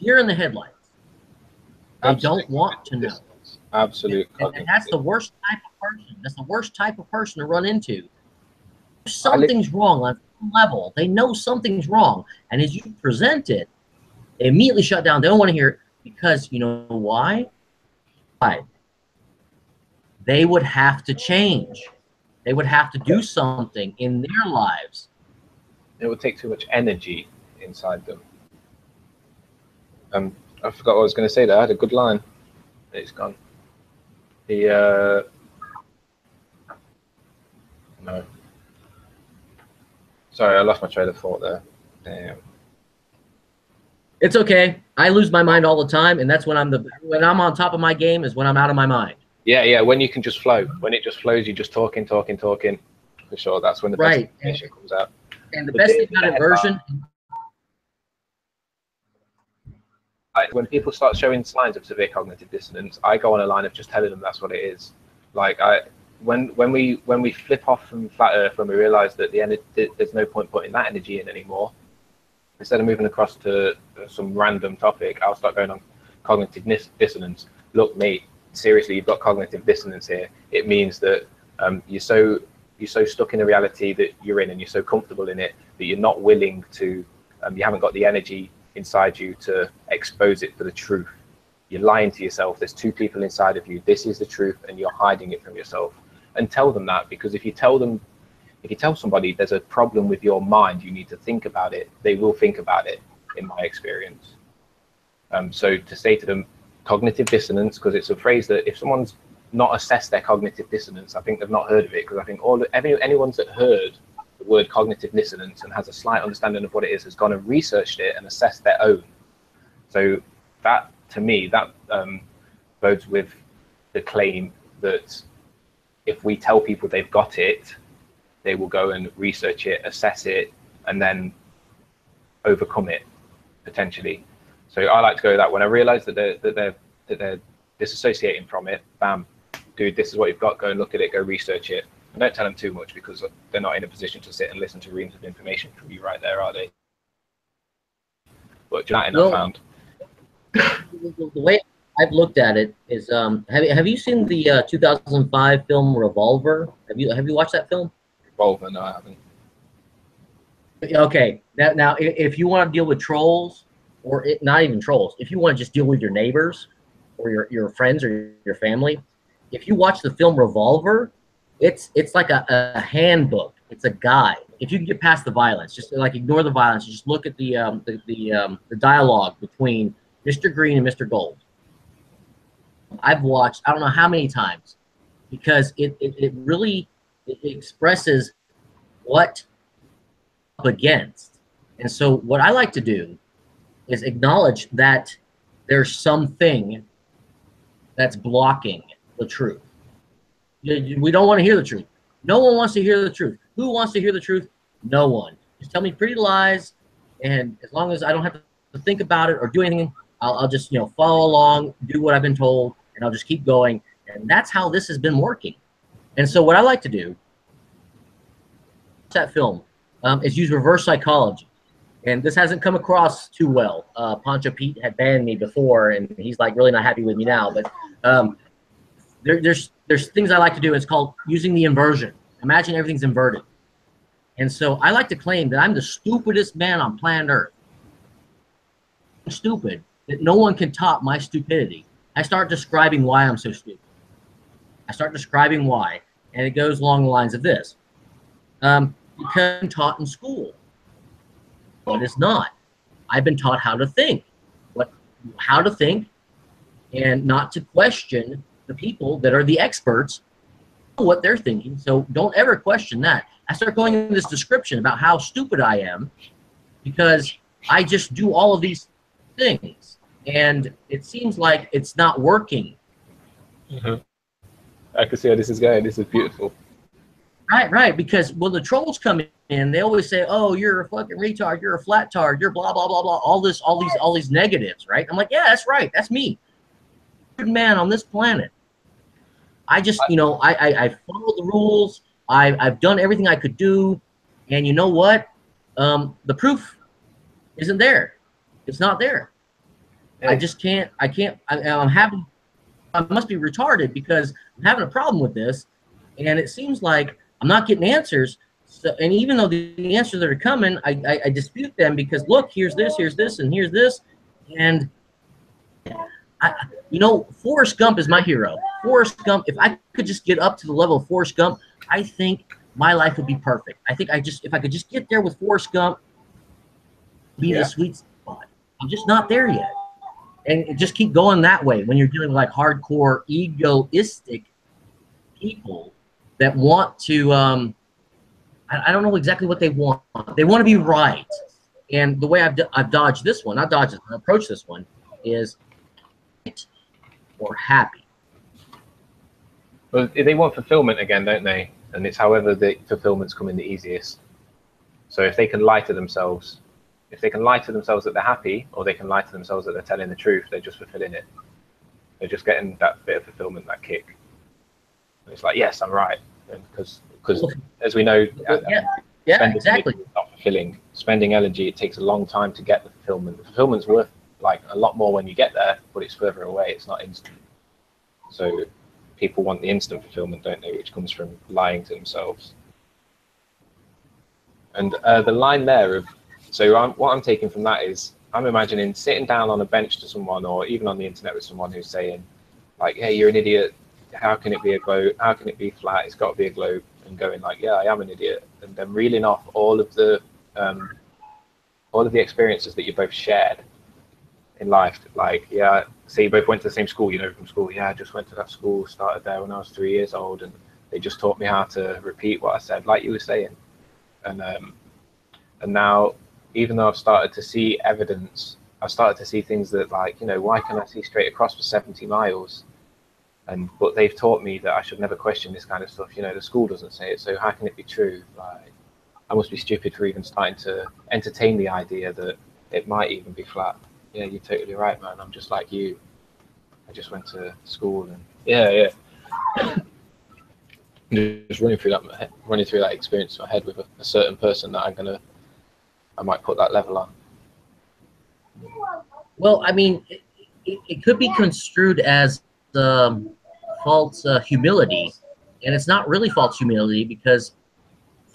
Deer in the headlights. They don't want to know. Absolute. And that's the worst type of person. That's the worst type of person to run into. Something's wrong on some level. They know something's wrong. And as you present it, they immediately shut down. They don't want to hear it because you know why? Why? They would have to change. They would have to do something in their lives. It would take too much energy inside them. I forgot what I was going to say there. I had a good line. It's gone. No. Sorry, I lost my train of thought there. Damn. It's okay. I lose my mind all the time, and that's when when I'm on top of my game is when I'm out of my mind. Yeah, yeah. When you can just flow. When it just flows, you just talking. For sure, that's when the best information comes out. And the best thing about inversion. When people start showing signs of severe cognitive dissonance, I go on a line of just telling them that's what it is. Like when we flip off from flat Earth, when we realize that there's no point putting that energy in anymore, instead of moving across to some random topic, I'll start going on cognitive dissonance. Look, mate, seriously, you've got cognitive dissonance here. It means that you're so stuck in the reality that you're in, and you're so comfortable in it that you're not willing to. You haven't got the energy inside you to expose it for the truth. You're lying to yourself. There's two people inside of you. This is the truth, and you're hiding it from yourself. And tell them that, because if you tell somebody there's a problem with your mind, you need to think about it, they will think about it, in my experience. So to say to them, cognitive dissonance, because it's a phrase that if someone's not assessed their cognitive dissonance, I think they've not heard of it, because I think anyone's that heard the word cognitive dissonance and has a slight understanding of what it is has gone and researched it and assessed their own. So that, to me, that bodes with the claim that if we tell people they've got it, they will go and research it, assess it, and then overcome it, potentially. So I like to go that when I realize that they're disassociating from it, bam, dude, this is what you've got, go and look at it, go research it. And don't tell them too much, because they're not in a position to sit and listen to reams of information from you right there, are they? But that I found. The way I've looked at it is, have you seen the 2005 film Revolver? Have you watched that film? Revolver? No, I haven't. Okay, now if you want to deal with trolls, or not even trolls, if you want to just deal with your neighbors or your friends or your family, if you watch the film Revolver, it's like a handbook. It's a guide. If you can get past the violence, just like ignore the violence, just look at the dialogue between Mr. Green and Mr. Gold. I've watched I don't know how many times, because it really expresses what up against. And so what I like to do is acknowledge that there's something that's blocking the truth. We don't want to hear the truth. No one wants to hear the truth. Who wants to hear the truth? No one. Just tell me pretty lies, and as long as I don't have to think about it or do anything, I'll just, you know, follow along, do what I've been told, and I'll just keep going. And that's how this has been working. And so what I like to do, that film, is use reverse psychology. And this hasn't come across too well. Pancho Pete had banned me before, and he's like really not happy with me now. But there's things I like to do. It's called using the inversion. Imagine everything's inverted. And so I like to claim that I'm the stupidest man on planet Earth. I'm stupid that no one can top my stupidity. I start describing why I'm so stupid. I start describing why, and it goes along the lines of this. Because I'm taught in school. But it's not. I've been taught how to think. How to think, and not to question the people that are the experts, what they're thinking. So don't ever question that. I start going into this description about how stupid I am because I just do all of these things, and it seems like it's not working. Mm-hmm. I can see how this is going. This is beautiful. Right. Because when the trolls come in, they always say, "Oh, you're a fucking retard. You're a flat tard. You're blah blah blah blah." All these negatives, right? I'm like, yeah, that's right. That's me. Good man on this planet. I just, you know, I follow the rules. I've done everything I could do, and you know what? The proof isn't there. It's not there. Hey. I just can't. I must be retarded because I'm having a problem with this, and it seems like I'm not getting answers. So, and even though the answers that are coming, I dispute them because look, here's this, and here's this, and you know, Forrest Gump is my hero. Forrest Gump. If I could just get up to the level of Forrest Gump, I think my life would be perfect. I think if I could just get there with Forrest Gump, be the sweet spot. I'm just not there yet, and just keep going that way when you're dealing with like hardcore egoistic people that want to. I don't know exactly what they want. They want to be right, and the way I've dodged this one, approached this one, is or happy. Well, they want fulfillment again, don't they? And it's however the fulfillment's coming the easiest. So if they can lie to themselves, that they're happy, or they can lie to themselves that they're telling the truth, they're just fulfilling it. They're just getting that bit of fulfillment, that kick. And it's like, yes, I'm right. Because as we know, exactly. Not fulfilling. Spending energy, it takes a long time to get the fulfillment. The fulfillment's worth like a lot more when you get there, but it's further away. It's not instant. So people want the instant fulfillment, don't they? Which comes from lying to themselves. And the line there of, what I'm taking from that is, I'm imagining sitting down on a bench to someone, or even on the internet with someone who's saying, like, "Hey, you're an idiot. How can it be a globe? How can it be flat? It's got to be a globe." And going like, "Yeah, I am an idiot," and then reeling off all of the experiences that you both shared in life. Like, yeah, say you both went to the same school, you know, from school. Yeah, I just went to that school, started there when I was 3 years old, and they just taught me how to repeat what I said, like you were saying. And now, even though I've started to see evidence, I've started to see things that, like, you know, why can I see straight across for 70 miles? But they've taught me that I should never question this kind of stuff. You know, the school doesn't say it, so how can it be true? Like, I must be stupid for even starting to entertain the idea that it might even be flat. Yeah, you're totally right, man. I'm just like you. I just went to school, and yeah. Just running through that experience in my head with a certain person that I might put that level on. Well, I mean, it could be construed as false humility, and it's not really false humility because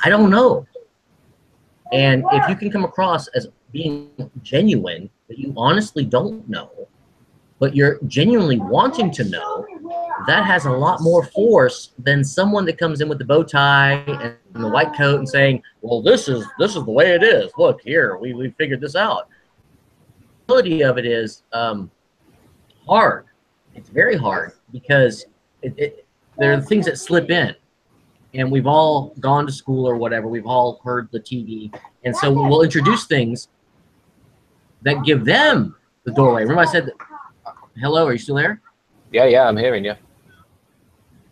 I don't know. And if you can come across as being genuine, that you honestly don't know, but you're genuinely wanting to know, that has a lot more force than someone that comes in with the bow tie and the white coat and saying, "Well, this is the way it is. Look here, we figured this out." The reality of it is hard. It's very hard because there are things that slip in, and we've all gone to school or whatever. We've all heard the TV, and so we'll introduce things that give them the doorway. Remember I said, hello, are you still there? Yeah, I'm hearing you.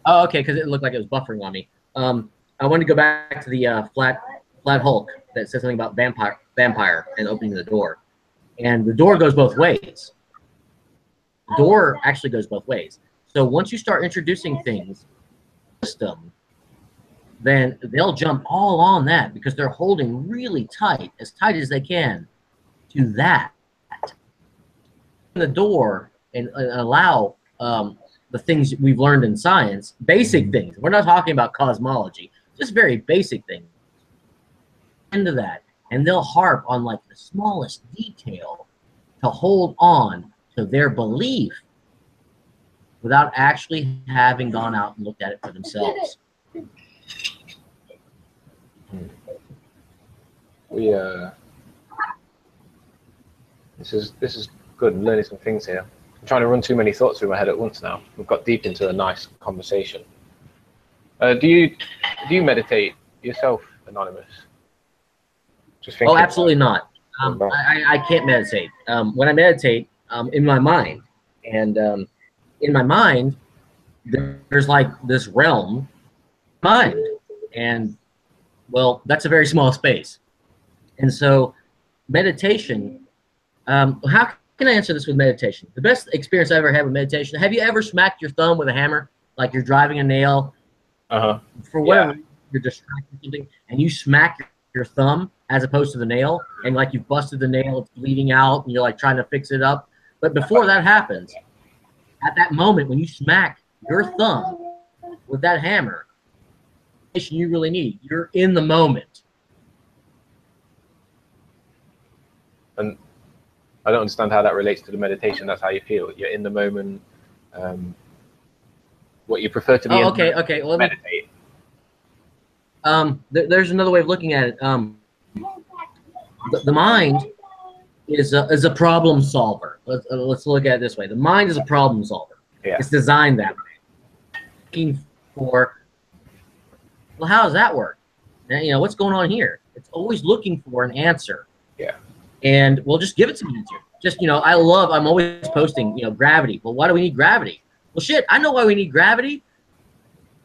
Oh, okay, because it looked like it was buffering on me. I want to go back to the flat Hulk that says something about vampire and opening the door. And the door goes both ways. The door actually goes both ways. So once you start introducing things, system, then they'll jump all on that because they're holding really tight as they can to that. The door and allow the things we've learned in science, basic things. We're not talking about cosmology, just very basic things. Into that, and they'll harp on like the smallest detail to hold on to their belief without actually having gone out and looked at it for themselves. This is good. I'm learning some things here. I'm trying to run too many thoughts through my head at once now. We've got deep into a nice conversation. Do you meditate yourself, Anonymous? Just thinking. Oh, absolutely not. I can't meditate. When I meditate, in my mind, and in my mind, there's like this realm, mind, and well, that's a very small space. And so, meditation. How can I answer this with meditation? The best experience I ever had with meditation. Have you ever smacked your thumb with a hammer, like you're driving a nail? For whatever you're distracted or something, and you smack your thumb as opposed to the nail, and like you've busted the nail, it's bleeding out, and you're like trying to fix it up. But before that happens, at that moment when you smack your thumb with that hammer, you really need. You're in the moment. And I don't understand how that relates to the meditation. That's how you feel. You're in the moment. What you prefer to be in okay. Well, meditate. There's another way of looking at it. The mind is a problem solver. Let's look at it this way. The mind is a problem solver. Yeah. It's designed that way. Looking for, well, how does that work? And, you know, what's going on here? It's always looking for an answer. Yeah. And we'll just give it to me. Just, you know, I'm always posting, you know, gravity. Well, why do we need gravity? Well, shit, I know why we need gravity.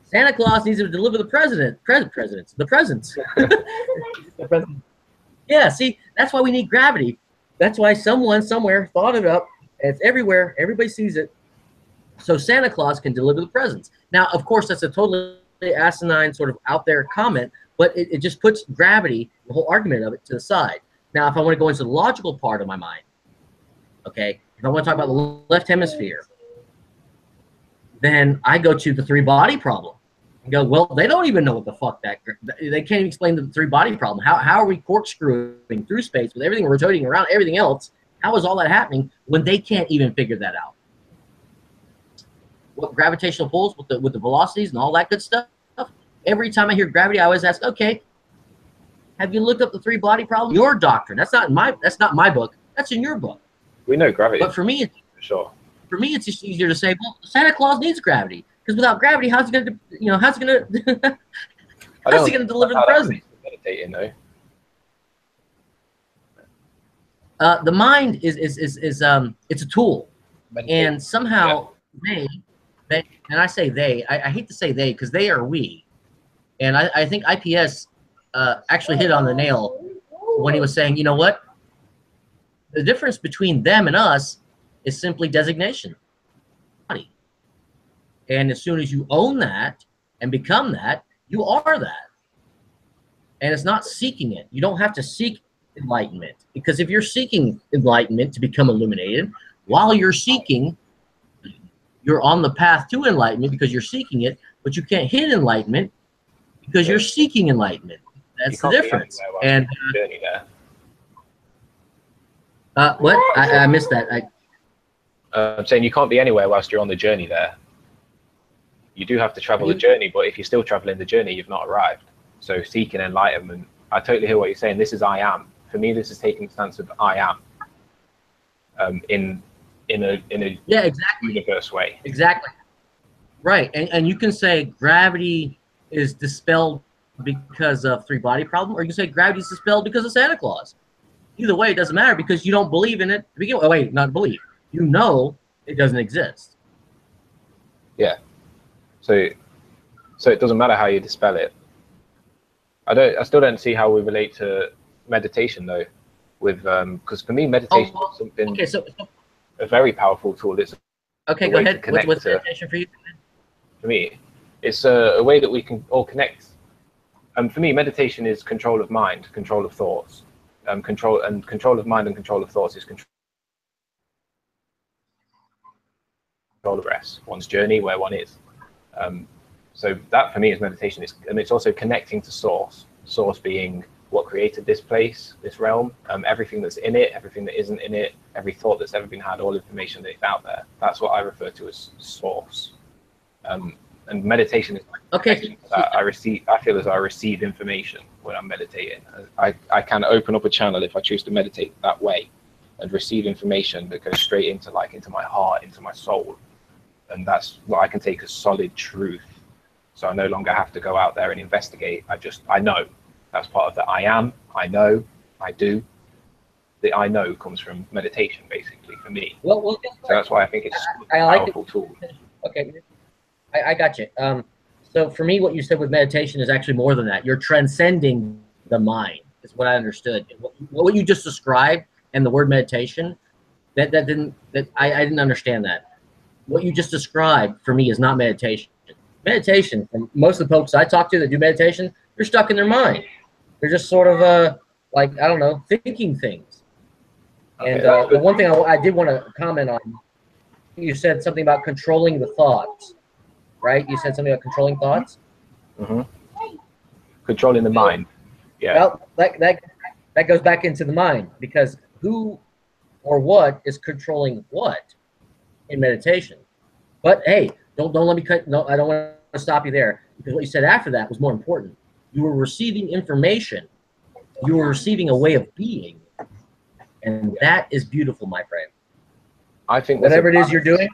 Santa Claus needs to deliver the presents. Yeah, see, that's why we need gravity. That's why someone somewhere thought it up. It's everywhere. Everybody sees it. So Santa Claus can deliver the presents. Now, of course, that's a totally asinine sort of out there comment, but it just puts gravity, the whole argument of it, to the side. Now, if I want to go into the logical part of my mind, okay, if I want to talk about the left hemisphere, then I go to the three-body problem and go, well, they don't even know what the fuck they can't even explain the three-body problem. How are we corkscrewing through space with everything rotating around everything else? How is all that happening when they can't even figure that out? What gravitational pulls with the velocities and all that good stuff? Every time I hear gravity, I always ask, okay, have you looked up the three-body problem? Your doctrine. That's not my book. That's in your book. We know gravity. But for me, for sure. For me, it's just easier to say, well, Santa Claus needs gravity, because without gravity, how's he going to deliver the present? Meditating, though. The mind is it's a tool, and somehow they, and I say they, I hate to say they because they are we, and I think IPS actually hit on the nail when he was saying, you know what, the difference between them and us is simply designation. And as soon as you own that and become that, you are that. And it's not seeking it. You don't have to seek enlightenment, because if you're seeking enlightenment to become illuminated, while you're seeking, you're on the path to enlightenment because you're seeking it, but you can't hit enlightenment because you're seeking enlightenment. That's the difference. And what? I missed that. I'm saying you can't be anywhere whilst you're on the journey there. You do have to travel the journey, but if you're still traveling the journey, you've not arrived. So seeking enlightenment, I totally hear what you're saying. This is I am. For me, this is taking the stance of I am in a universe way. Exactly. Right. And you can say gravity is dispelled because of three-body problem, or you can say gravity is dispelled because of Santa Claus. Either way, it doesn't matter because you don't believe in it to begin with. Oh, wait, not believe. You know it doesn't exist. Yeah. So it doesn't matter how you dispel it. I still don't see how we relate to meditation though, with because for me meditation is something. Okay, a very powerful tool. It's okay. Go ahead. What's meditation for you? For me, it's a way that we can all connect. For me, meditation is control of mind, control of thoughts. Control of mind and control of thoughts is control of rest, one's journey, where one is. So that for me is meditation. And it's also connecting to source. Source being what created this place, this realm, everything that's in it, everything that isn't in it, every thought that's ever been had, all information that's out there. That's what I refer to as source. And meditation is like okay. I feel as though I receive information when I'm meditating. I can open up a channel if I choose to meditate that way, and receive information that goes straight into my heart, into my soul, and that's what I can take as solid truth. So I no longer have to go out there and investigate. I know. That's part of the I am, I know, I do. The I know comes from meditation, basically, for me. Well, so that's why I think it's a powerful tool. Okay, I got you. So for me, what you said with meditation is actually more than that. You're transcending the mind, is what I understood. What you just described and the word meditation, I didn't understand that. What you just described for me is not meditation. Meditation, from most of the folks I talk to that do meditation, they're stuck in their mind. They're just sort of like, I don't know, thinking things. And the one thing I did want to comment on, you said something about controlling the thoughts, right? You said something about controlling thoughts. Mm-hmm. Controlling the mind. Yeah. Well, that goes back into the mind, because who or what is controlling what in meditation? But hey, don't let me cut. No, I don't want to stop you there, because what you said after that was more important. You were receiving information. You were receiving a way of being, and that is beautiful, my friend. I think whatever it is you're doing.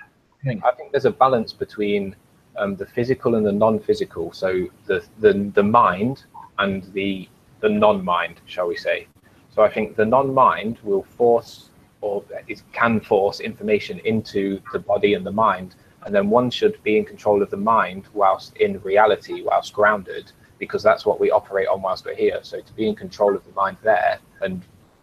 I think there's a balance between the physical and the non-physical. So the mind and the non-mind, shall we say? So I think the non-mind will force, or it can force, information into the body and the mind, and then one should be in control of the mind whilst in reality, whilst grounded, because that's what we operate on whilst we're here. So to be in control of the mind there, and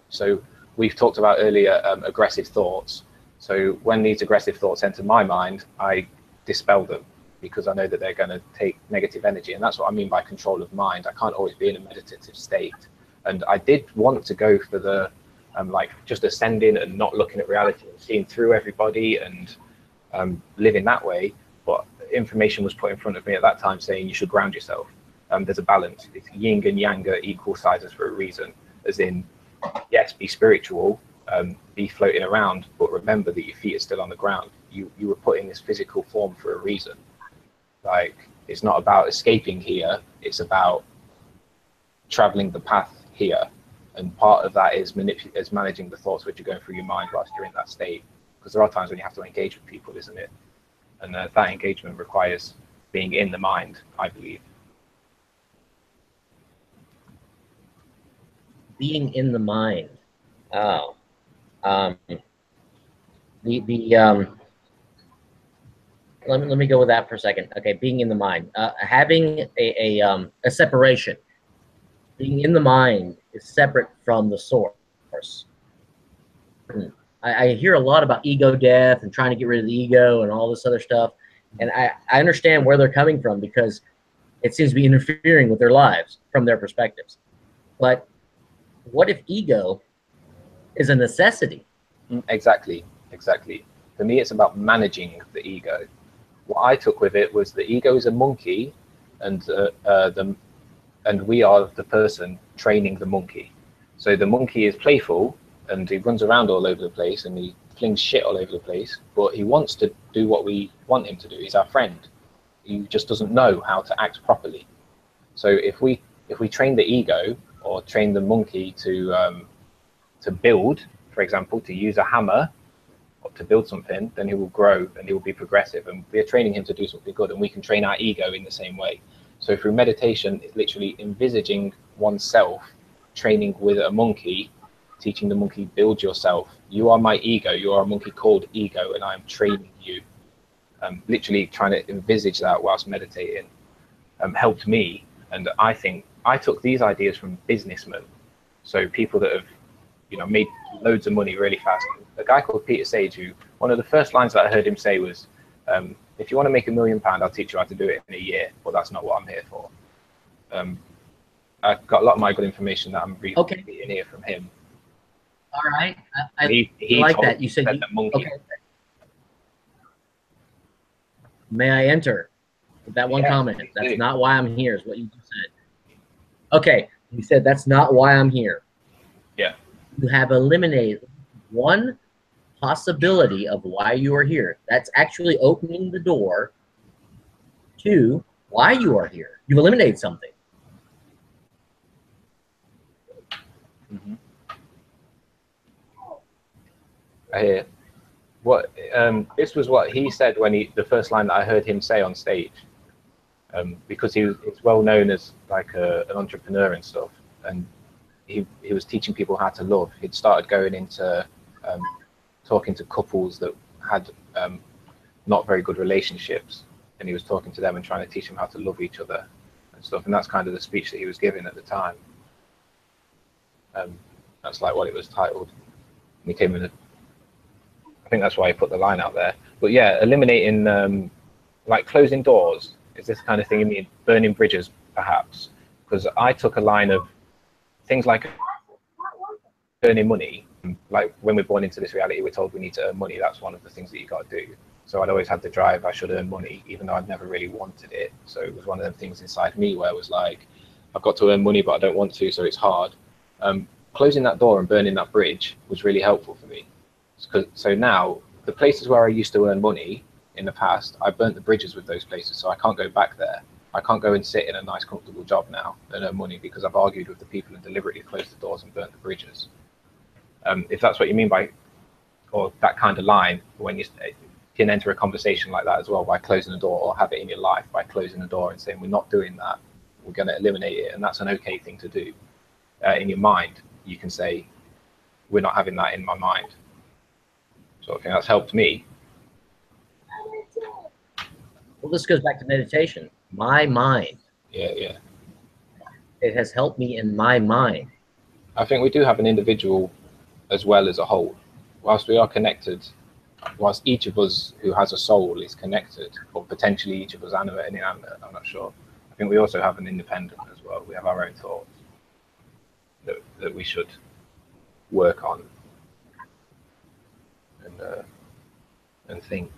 so we've talked about earlier aggressive thoughts. So when these aggressive thoughts enter my mind, I dispel them, because I know that they're going to take negative energy. And that's what I mean by control of mind. I can't always be in a meditative state. And I did want to go for the like just ascending and not looking at reality and seeing through everybody and living that way. But information was put in front of me at that time saying you should ground yourself. There's a balance. It's yin and yang are equal sizes for a reason. As in, yes, be spiritual, be floating around, but remember that your feet are still on the ground. You were put in this physical form for a reason. Like, it's not about escaping here, it's about traveling the path here. And part of that is managing the thoughts which are going through your mind whilst you're in that state. Because there are times when you have to engage with people, isn't it? And that engagement requires being in the mind, I believe. Being in the mind. Oh. Let me go with that for a second. Okay, being in the mind. Having a separation. Being in the mind is separate from the source. I hear a lot about ego death and trying to get rid of the ego and all this other stuff. And I understand where they're coming from, because it seems to be interfering with their lives from their perspectives. But what if ego is a necessity? Exactly. For me, it's about managing the ego. What I took with it was the ego is a monkey, and we are the person training the monkey. So the monkey is playful, and he runs around all over the place, and he flings shit all over the place, but he wants to do what we want him to do. He's our friend. He just doesn't know how to act properly. So if we train the ego, or train the monkey to build, for example, to use a hammer or to build something, then he will grow and he will be progressive, and we are training him to do something good. And we can train our ego in the same way. So through meditation, it's literally envisaging oneself training with a monkey, teaching the monkey, build yourself. You are my ego. You are a monkey called ego, and I am training you. Literally trying to envisage that whilst meditating helped me. And I think I took these ideas from businessmen, so people that have, you know, made loads of money really fast. A guy called Peter Sage, who one of the first lines that I heard him say was, if you want to make £1 million, I'll teach you how to do it in a year, but that's not what I'm here for. I got a lot of my good information that I'm reading here from him. All right, I like that. You said the monkey. Okay. May I enter? With that one comment. That's not why I'm here, is what you just said. Okay, you said that's not why I'm here. Yeah. You have eliminated one possibility of why you are here. That's actually opening the door to why you are here. You've eliminated something. Mm-hmm. I hear. What this was what he said when the first line that I heard him say on stage, because he's well known as like an entrepreneur and stuff, and he was teaching people how to love. He'd started going into talking to couples that had not very good relationships, and he was talking to them and trying to teach them how to love each other and stuff. And that's kind of the speech that he was giving at the time. That's like what it was titled. And he came in. I think that's why he put the line out there. But yeah, eliminating, like closing doors. Is this kind of thing you mean? Burning bridges, perhaps? Because I took a line of things like earning money. Like when we're born into this reality, we're told we need to earn money. That's one of the things that you got to do. So I'd always had the drive, I should earn money, even though I'd never really wanted it. So it was one of them things inside me where it was like, I've got to earn money, but I don't want to, so it's hard. Closing that door and burning that bridge was really helpful for me. So now, the places where I used to earn money in the past, I burnt the bridges with those places, so I can't go back there. I can't go and sit in a nice, comfortable job now and earn money because I've argued with the people and deliberately closed the doors and burnt the bridges. If that's what you mean by, or that kind of line, when you can enter a conversation like that as well by closing the door, or have it in your life by closing the door and saying, we're not doing that, we're going to eliminate it, and that's an okay thing to do. In your mind, you can say, we're not having that in my mind. So I think that's helped me. Well, this goes back to meditation. My mind. Yeah. It has helped me in my mind. I think we do have an individual as well as a whole. Whilst we are connected, whilst each of us who has a soul is connected, or potentially each of us animate and inanimate, I'm not sure. I think we also have an independent as well. We have our own thoughts that we should work on and think.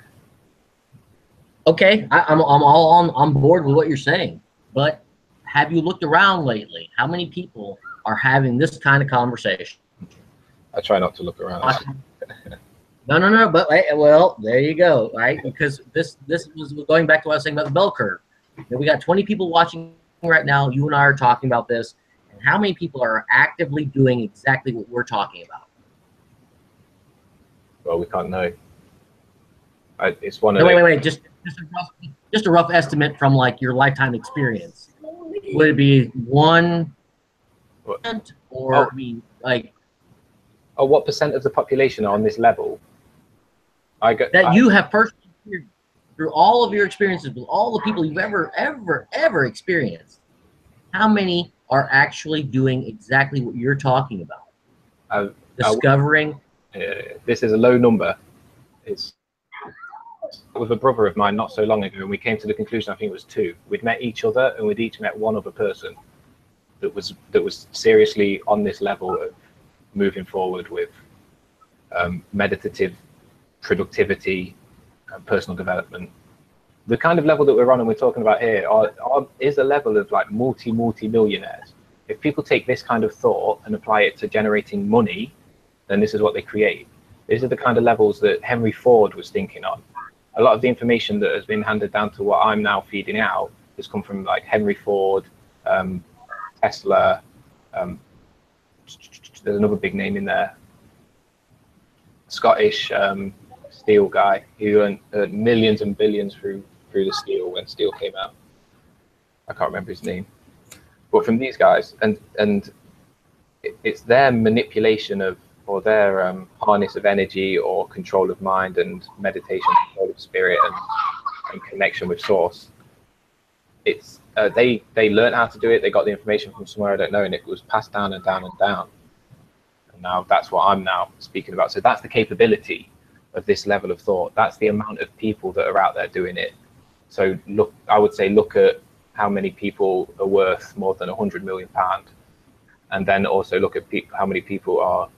Okay, I'm all on board with what you're saying, but have you looked around lately? How many people are having this kind of conversation? I try not to look around. No, but well, there you go, right? Because this was going back to what I was saying about the bell curve. We got 20 people watching right now. You and I are talking about this, and how many people are actively doing exactly what we're talking about? Well, we can't know. It's one of wait. Just a rough estimate from like your lifetime experience. Would it be 1%, or I mean, like? Oh, what percent of the population are on this level? You have personally experienced through all of your experiences with all the people you've ever experienced. How many are actually doing exactly what you're talking about? Discovering. This is a low number. It's with a brother of mine not so long ago, and we came to the conclusion, I think it was 2. We'd met each other, and we'd each met one other person that was seriously on this level of moving forward with meditative productivity and personal development. The kind of level that we're on and we're talking about here is a level of like multi-millionaires. If people take this kind of thought and apply it to generating money, then this is what they create. These are the kind of levels that Henry Ford was thinking on. A lot of the information that has been handed down to what I'm now feeding out has come from like Henry Ford, Tesla. There's another big name in there. Scottish steel guy who earned millions and billions through the steel when steel came out. I can't remember his name. But from these guys, and it's their manipulation of, or their harness of energy or control of mind and meditation, control of spirit and connection with source. It's they learned how to do it. They got the information from somewhere I don't know, and it was passed down and down and down. And now that's what I'm now speaking about. So that's the capability of this level of thought. That's the amount of people that are out there doing it. So look, I would say look at how many people are worth more than £100 million, and then also look at how many people are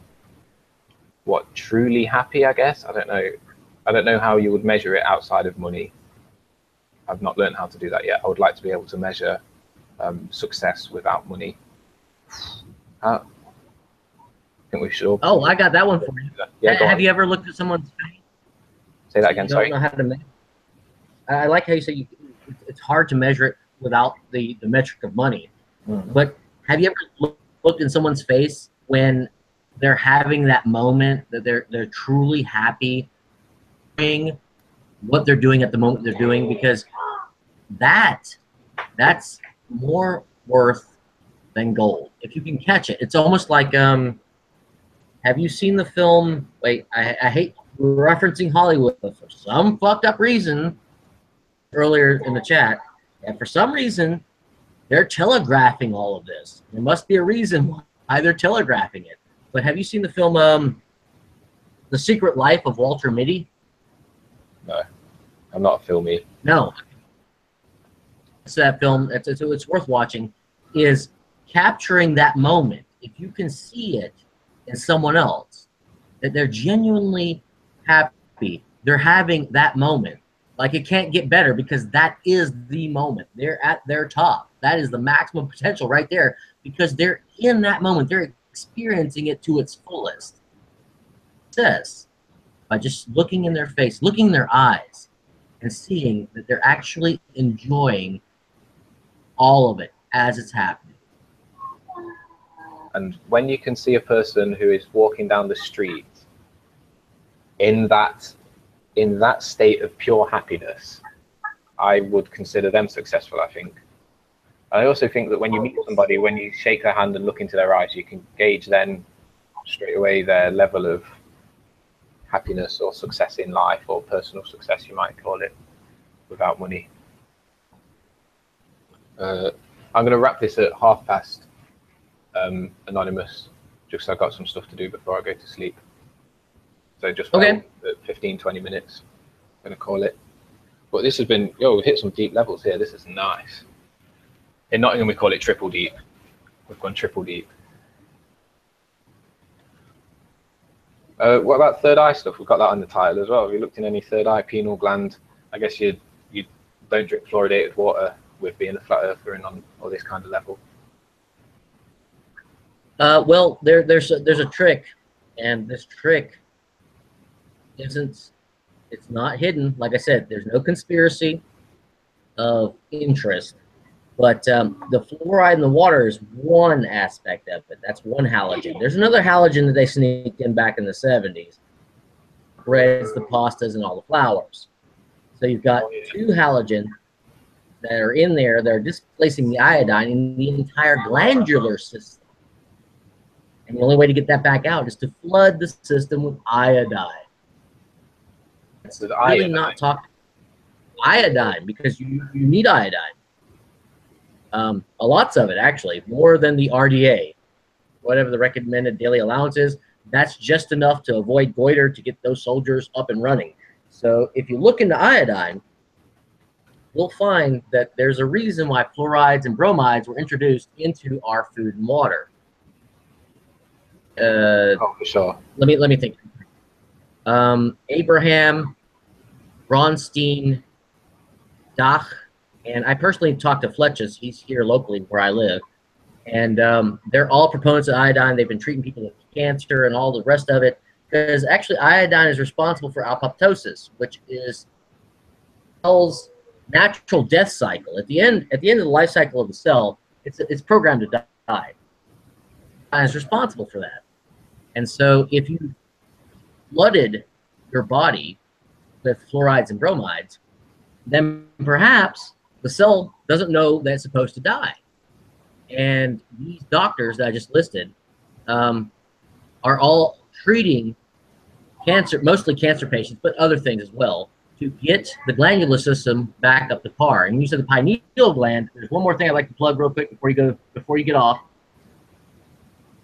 truly happy. I guess I don't know how you would measure it outside of money. I've not learned how to do that yet. I would like to be able to measure success without money. I think we should. Oh, I got that one for you. Yeah, have you ever looked at someone's face? Say that again. Sorry. Don't know how to measure. I like how you say it's hard to measure it without the metric of money. Mm-hmm. But have you ever looked in someone's face when they're having that moment that they're truly happy doing what they're doing at the moment they're doing? Because that's more worth than gold if you can catch it. It's almost like have you seen the film? Wait, I hate referencing Hollywood, but for some fucked up reason, earlier in the chat, and for some reason, they're telegraphing all of this. There must be a reason why they're telegraphing it. But have you seen the film The Secret Life of Walter Mitty? No, I'm not a filmy. No. It's that film. It's worth watching. Is capturing that moment. If you can see it in someone else, that they're genuinely happy, they're having that moment. Like it can't get better because that is the moment. They're at their top. That is the maximum potential right there because they're in that moment. They're experiencing it to its fullest. This by just looking in their face, looking in their eyes, and seeing that they're actually enjoying all of it as it's happening. And when you can see a person who is walking down the street in that state of pure happiness, I would consider them successful, I think. I also think that when you meet somebody, when you shake their hand and look into their eyes, you can gauge then straight away their level of happiness or success in life, or personal success, you might call it, without money. I'm going to wrap this at past, Anonymous, just so I've got some stuff to do before I go to sleep. So just okay. 15-20 minutes, I'm going to call it. But this has been, we hit some deep levels here. This is nice. In Nottingham, we call it triple deep. We've gone triple deep. What about third eye stuff? We've got that on the title as well. Have you looked in any third eye, pineal gland? I guess you don't drink fluoridated water with being a flat earther and on all this kind of level. Well, there's a trick, and this trick it's not hidden. Like I said, there's no conspiracy of interest, but the fluoride in the water is one aspect of it. That's one halogen. There's another halogen that they sneaked in back in the 70s. Breads, the pastas, and all the flours. So you've got two halogens that are in there that are displacing the iodine in the entire glandular system. And the only way to get that back out is to flood the system with iodine. It's really not talking iodine because you need iodine. Lots of it, actually, more than the RDA, whatever the recommended daily allowance is. That's just enough to avoid goiter to get those soldiers up and running. So if you look into iodine, you'll find that there's a reason why fluorides and bromides were introduced into our food and water. For sure. Let me think. Abraham, Bronstein, Dach, and I personally talked to Fletches. He's here locally where I live, and they're all proponents of iodine. They've been treating people with cancer and all the rest of it because actually iodine is responsible for apoptosis, which is cell's natural death cycle. At the end of the life cycle of the cell, it's programmed to die. Iodine is responsible for that. And so if you flooded your body with fluorides and bromides, then perhaps the cell doesn't know that it's supposed to die. And these doctors that I just listed are all treating cancer, mostly cancer patients, but other things as well, to get the glandular system back up to par. And you said the pineal gland. There's one more thing I'd like to plug real quick before you get off.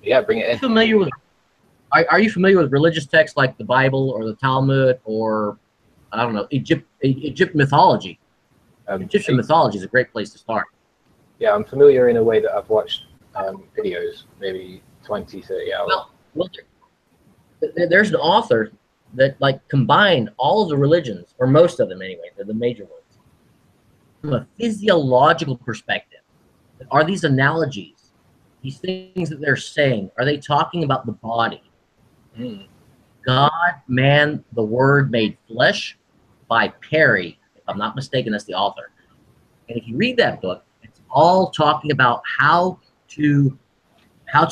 Yeah, bring it in. Are you familiar with religious texts like the Bible or the Talmud or, I don't know, Egypt mythology? Egyptian mythology is a great place to start. Yeah, I'm familiar in a way that I've watched videos, maybe 20, 30 hours. Well, there's an author that like combined all of the religions, or most of them anyway, the major ones, from a physiological perspective. Are these analogies, these things that they're saying, are they talking about the body? God, Man, the Word made flesh by Perry, if I'm not mistaken, that's the author. And if you read that book, it's all talking about how to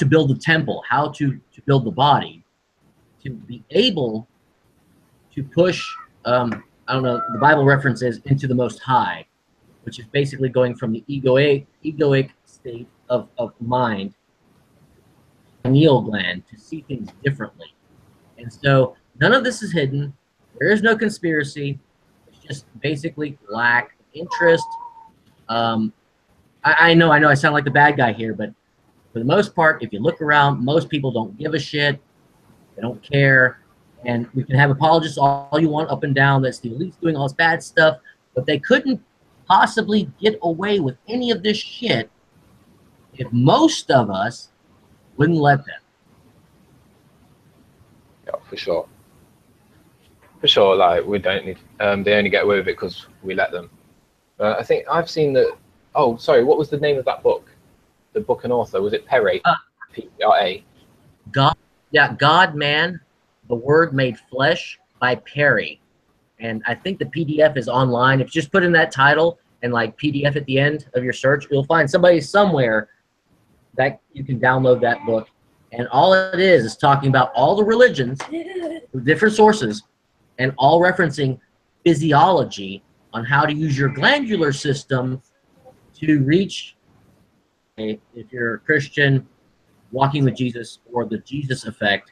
build the temple, how to build the body, to be able to push, I don't know, the Bible references into the Most High, which is basically going from the egoic state of mind, pineal gland, to see things differently. And so none of this is hidden. There is no conspiracy. It's just basically lack of interest. I know I sound like the bad guy here, but for the most part, if you look around, most people don't give a shit. They don't care. And we can have apologists all you want up and down that's the elite's doing all this bad stuff, but they couldn't possibly get away with any of this shit if most of us wouldn't let them. Yeah, for sure. For sure, like, we don't need, they only get away with it because we let them. I think I've seen that, oh, sorry, what was the name of that book? The book and author, was it Perry? P-R-A? God, Man, the Word made flesh by Perry. And I think the PDF is online. If you just put in that title and like PDF at the end of your search, you'll find somebody somewhere that you can download that book. And all it is talking about all the religions, different sources, and all referencing physiology on how to use your glandular system to reach, if you're a Christian, walking with Jesus, or the Jesus effect.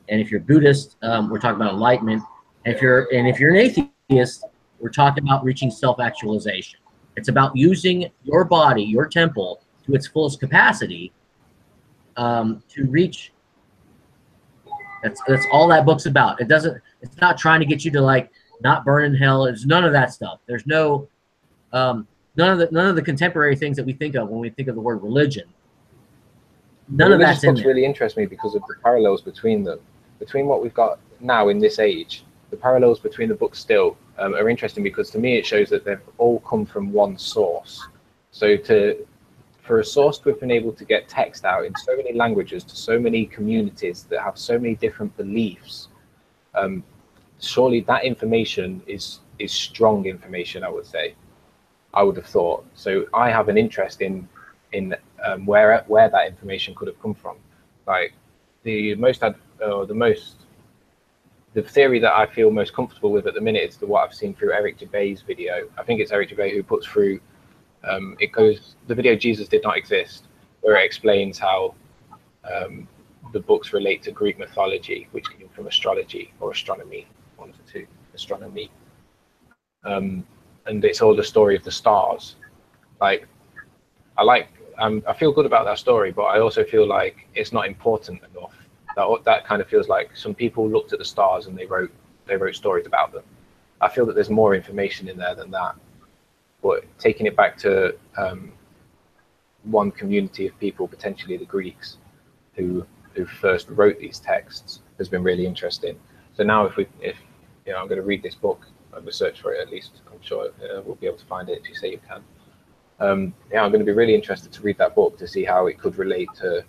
And if you're Buddhist, we're talking about enlightenment. And if you're an atheist, we're talking about reaching self-actualization. It's about using your body, your temple, to its fullest capacity to reach. That's all that book's about. It's not trying to get you to like not burn in hell. It's none of that stuff. There's no none of the contemporary things that we think of when we think of the word religion. None of that's in there. Really interests me because of the parallels between them, between what we've got now in this age. The parallels between the books still are interesting because to me it shows that they've all come from one source. So for a source to have been able to get text out in so many languages to so many communities that have so many different beliefs, surely that information is strong information, I would say. I would have thought. So I have an interest in where that information could have come from. Like the theory that I feel most comfortable with at the minute is what I've seen through Eric Dubé's video. I think it's Eric Dubé who puts through, the video Jesus Did Not Exist, where it explains how the books relate to Greek mythology, which came from astrology or astronomy, one of the two, astronomy. And it's all the story of the stars. Like, I feel good about that story, but I also feel like it's not important enough. That kind of feels like some people looked at the stars and they wrote stories about them. I feel that there's more information in there than that. But taking it back to one community of people, potentially the Greeks, who first wrote these texts, has been really interesting. So now, if I'm going to read this book, I'm going to search for it at least. I'm sure we'll be able to find it if you say you can. I'm going to be really interested to read that book to see how it could relate to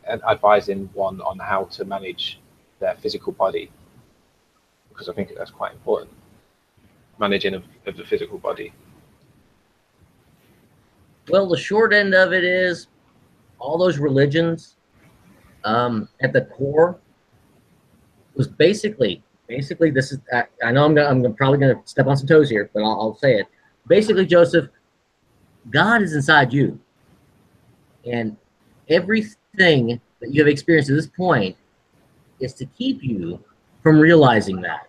advising one on how to manage their physical body, because I think that's quite important. Managing of the physical body. Well, the short end of it is all those religions at the core was basically this is, I know I'm probably going to step on some toes here, but I'll say it. Basically, Joseph, God is inside you, and everything that you have experienced at this point is to keep you from realizing that.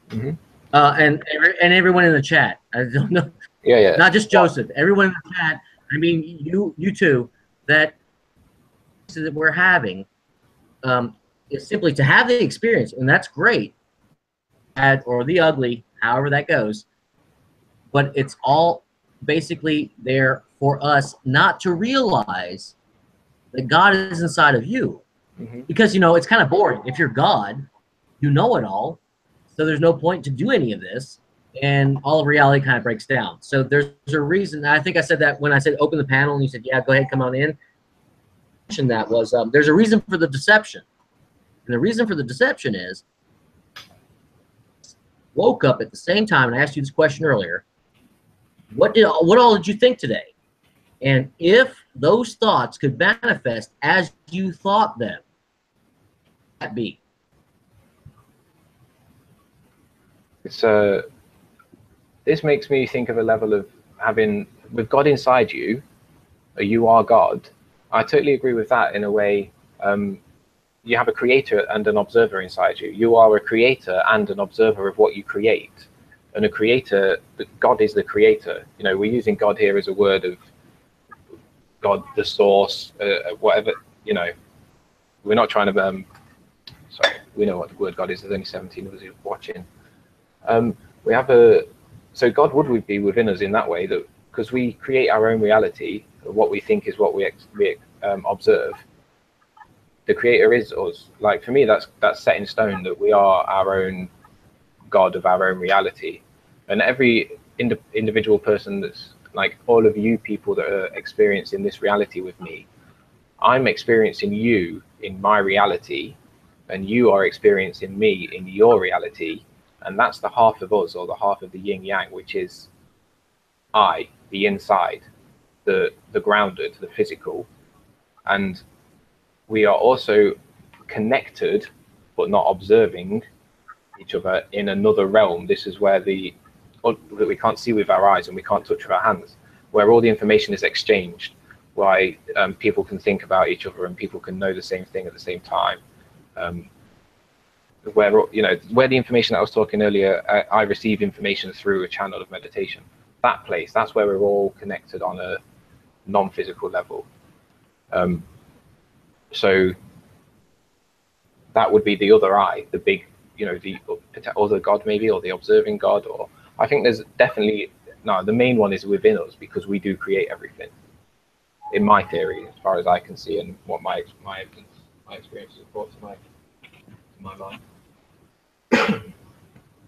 Mm-hmm. And everyone in the chat. I don't know. Yeah. Not just Joseph. Everyone in the chat. I mean, you too. That we're having is simply to have the experience, and that's great. Bad or the ugly, however that goes. But it's all basically there for us not to realize that God is inside of you. Mm-hmm. Because, you know, it's kind of boring. If you're God, you know it all. So there's no point to do any of this. And all of reality kind of breaks down. So there's a reason. I think I said that when I said open the panel, and you said, yeah, go ahead, come on in. That was there's a reason for the deception. And the reason for the deception is woke up at the same time, and I asked you this question earlier. What all did you think today? And if those thoughts could manifest as you thought them, that be? It's this makes me think of a level of having with God inside you. You are God. I totally agree with that in a way. You have a creator and an observer inside you. You are a creator and an observer of what you create. And a creator, God is the creator. You know, we're using God here as a word of God, the source, whatever, you know. We're not trying to, sorry, we know what the word God is. There's only 17 of us watching. We have so God would be within us in that way, that because we create our own reality, what we think is what we observe. The creator is us. Like for me, that's set in stone, that we are our own God of our own reality. And every individual person, that's like all of you people that are experiencing this reality with me, I'm experiencing you in my reality, and you are experiencing me in your reality. And that's the half of us, or the half of the yin yang, which is I, the inside, the grounded, the physical. And we are also connected, but not observing each other in another realm. This is where that we can't see with our eyes and we can't touch with our hands, where all the information is exchanged, why people can think about each other and people can know the same thing at the same time. Where, you know, where the information that I was talking earlier, I receive information through a channel of meditation. That place, that's where we're all connected on a non-physical level. So that would be the other eye, the big, you know, the other God maybe, or the observing God. Or I think there's definitely, no, the main one is within us, because we do create everything. In my theory, as far as I can see, and what my experience has brought to my mind.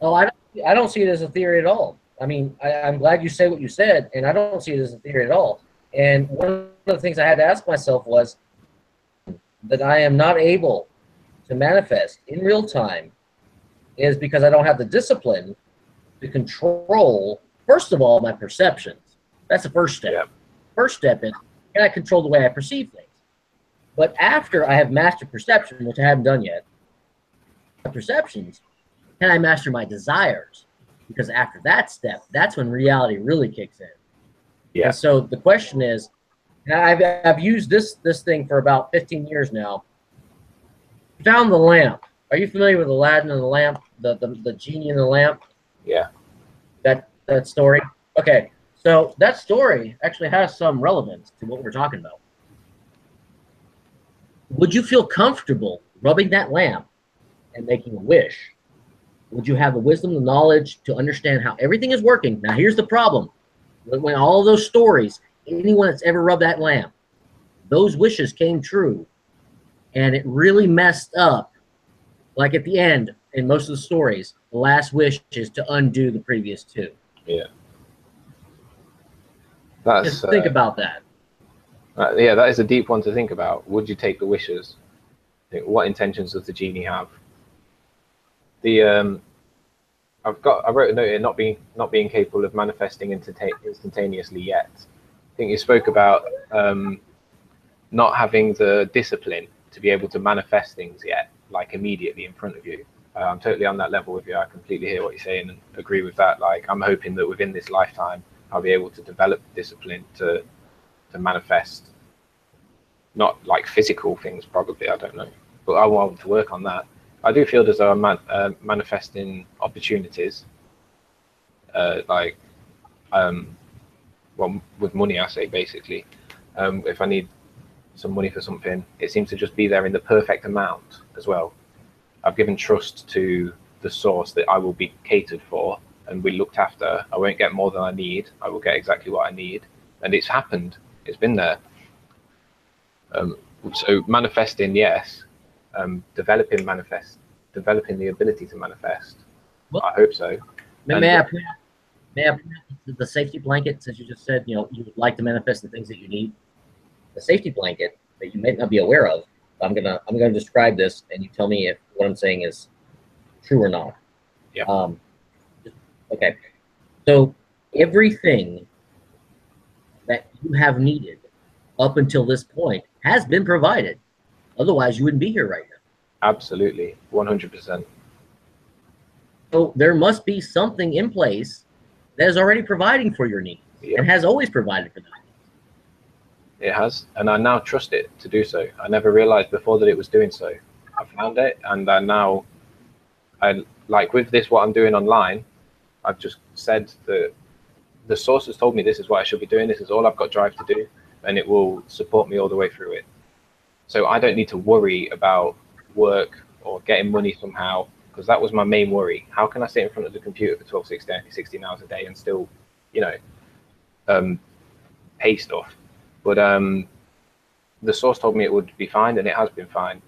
Oh, I don't see it as a theory at all. I mean, I'm glad you say what you said, and I don't see it as a theory at all. And one of the things I had to ask myself was that I am not able to manifest in real time is because I don't have the discipline to control, first of all, my perceptions. That's the first step. Yeah. First step is, can I control the way I perceive things? But after I have mastered perception, which I haven't done yet, perceptions, can I master my desires? Because after that step, that's when reality really kicks in. Yeah. And so the question is, and I've used this thing for about 15 years now. Found the lamp. Are you familiar with Aladdin and the lamp? The genie in the lamp? Yeah. That story? Okay. So that story actually has some relevance to what we're talking about. Would you feel comfortable rubbing that lamp and making a wish? Would you have the wisdom, the knowledge to understand how everything is working? Now, here's the problem. When all those stories, anyone that's ever rubbed that lamp, those wishes came true, and it really messed up. Like at the end, in most of the stories, the last wish is to undo the previous two. Yeah. Just think about that. Yeah, that is a deep one to think about. Would you take the wishes? What intentions does the genie have? I wrote a note here, not being capable of manifesting instantaneously yet. I think you spoke about not having the discipline to be able to manifest things yet, like immediately in front of you. I'm totally on that level with you. I completely hear what you're saying and agree with that. Like, I'm hoping that within this lifetime, I'll be able to develop discipline to manifest, not like physical things, probably, I don't know, but I want to work on that. I do feel as though I'm manifesting opportunities, like, well, with money, I say basically, if I need some money for something, it seems to just be there in the perfect amount as well. I've given trust to the source that I will be catered for and be looked after. I won't get more than I need. I will get exactly what I need. And it's happened. It's been there. So manifesting, yes. Developing the ability to manifest. Well, I hope so. May I point out the safety blanket, since you just said, you would like to manifest the things that you need. The safety blanket that you may not be aware of. I'm gonna describe this, and you tell me if what I'm saying is true or not. Yeah. Okay. So everything that you have needed up until this point has been provided. Otherwise, you wouldn't be here right now. Absolutely, 100%. So there must be something in place that is already providing for your needs, and has always provided for them. It has, and I now trust it to do so. I never realized before that it was doing so. I found it, and I like with this, what I'm doing online, I've just said that the source has told me this is what I should be doing. This is all I've got drive to do, and it will support me all the way through it. So I don't need to worry about work or getting money somehow, because that was my main worry. How can I sit in front of the computer for 12, 16 hours a day and still, pay stuff? But the source told me it would be fine, and it has been fine.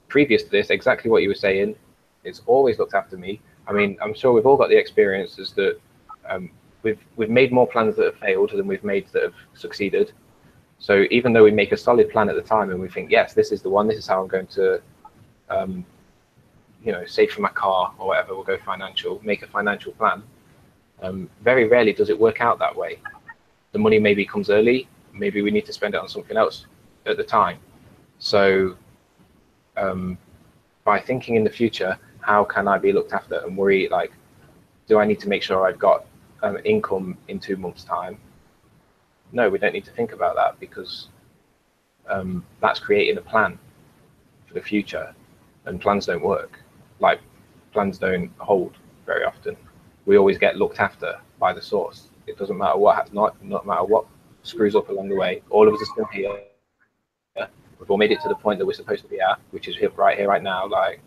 Previous to this, exactly what you were saying, it's always looked after me. I mean, I'm sure we've all got the experiences that we've made more plans that have failed than we've made that have succeeded. So even though we make a solid plan at the time and we think, yes, this is the one, this is how I'm going to, save for my car or whatever, we'll go financial, make a financial plan. Very rarely does it work out that way. The money maybe comes early. Maybe we need to spend it on something else at the time. So by thinking in the future, how can I be looked after, and worry, like, do I need to make sure I've got income in 2 months' time? No, we don't need to think about that, because that's creating a plan for the future, and plans don't work. Like, plans don't hold very often. We always get looked after by the source. It doesn't matter what, not matter what screws up along the way. All of us are still here. We've all made it to the point that we're supposed to be at, which is right here, right now. Like,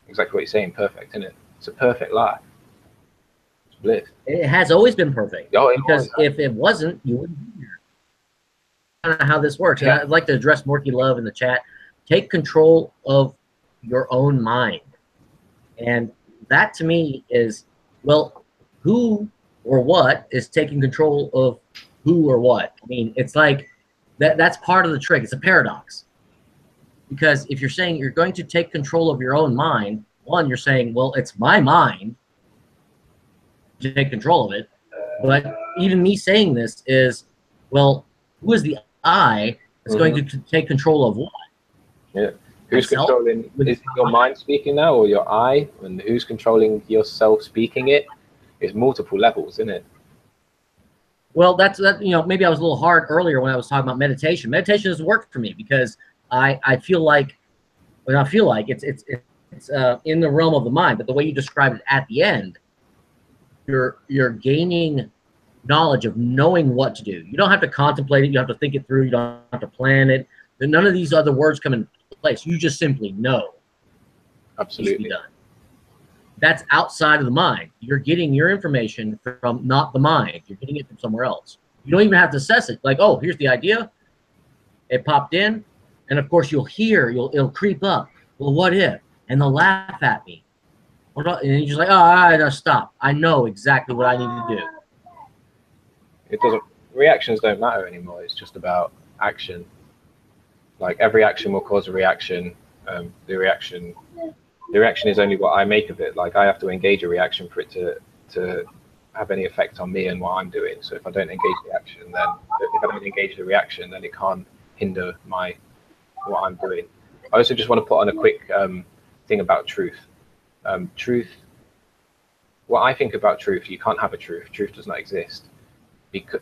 exactly what you're saying, perfect, isn't it? It's a perfect life. It's bliss. It has always been perfect. Oh, because if it wasn't, you wouldn't be here. I don't know how this works. Yeah. And I'd like to address Morky Love in the chat. Take control of your own mind. And that to me is, well, who or what is taking control of who or what? I mean, it's like that's part of the trick. It's a paradox. Because if you're saying you're going to take control of your own mind, one, you're saying, well, it's my mind to take control of it. But even me saying this is, well, who is the I that's going to take control of what? Yeah. Who's controlling? Is it your mind speaking now, or your I? And who's controlling yourself speaking it? It's multiple levels, isn't it? Well, maybe I was a little hard earlier when I was talking about meditation. Meditation has worked for me because I feel like, well, I feel like it's in the realm of the mind, but the way you described it at the end, you're gaining knowledge of knowing what to do. You don't have to contemplate it. You have to think it through. You don't have to plan it. None of these other words come into place. You just simply know. Absolutely. Done. That's outside of the mind. You're getting your information from not the mind. You're getting it from somewhere else. You don't even have to assess it. Like, oh, here's the idea. It popped in. And of course you'll hear, it'll creep up. Well, what if? And they'll laugh at me. And you're just like, oh, all right, now stop. I know exactly what I need to do. It doesn't, reactions don't matter anymore. It's just about action. Like, every action will cause a reaction. The reaction is only what I make of it. Like, I have to engage a reaction for it to have any effect on me and what I'm doing. So if I don't engage the action, then if I don't engage the reaction, then it can't hinder what I'm doing. I also just want to put on a quick thing about truth. Truth, what I think about truth, you can't have a truth. Truth does not exist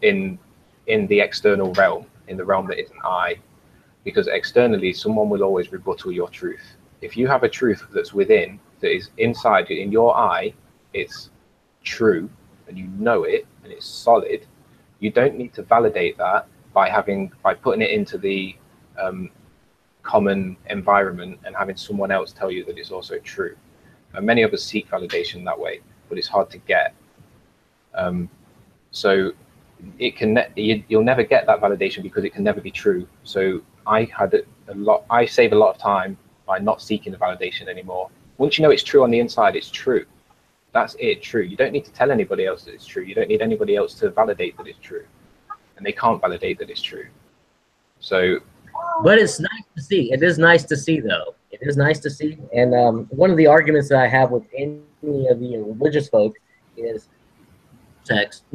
in the external realm, in the realm that isn't I, because externally someone will always rebuttal your truth. If you have a truth that's within, that is inside in your eye, it's true, and you know it and it's solid, you don't need to validate that by putting it into the common environment and having someone else tell you that it's also true. And many of us seek validation that way, but it's hard to get. So you'll never get that validation because it can never be true. So I save a lot of time by not seeking the validation anymore. Once you know it's true on the inside, it's true. That's it, true. You don't need to tell anybody else that it's true. You don't need anybody else to validate that it's true. And they can't validate that it's true. So, but it's nice to see. It is nice to see, though. It is nice to see. And one of the arguments that I have with any of the religious folk is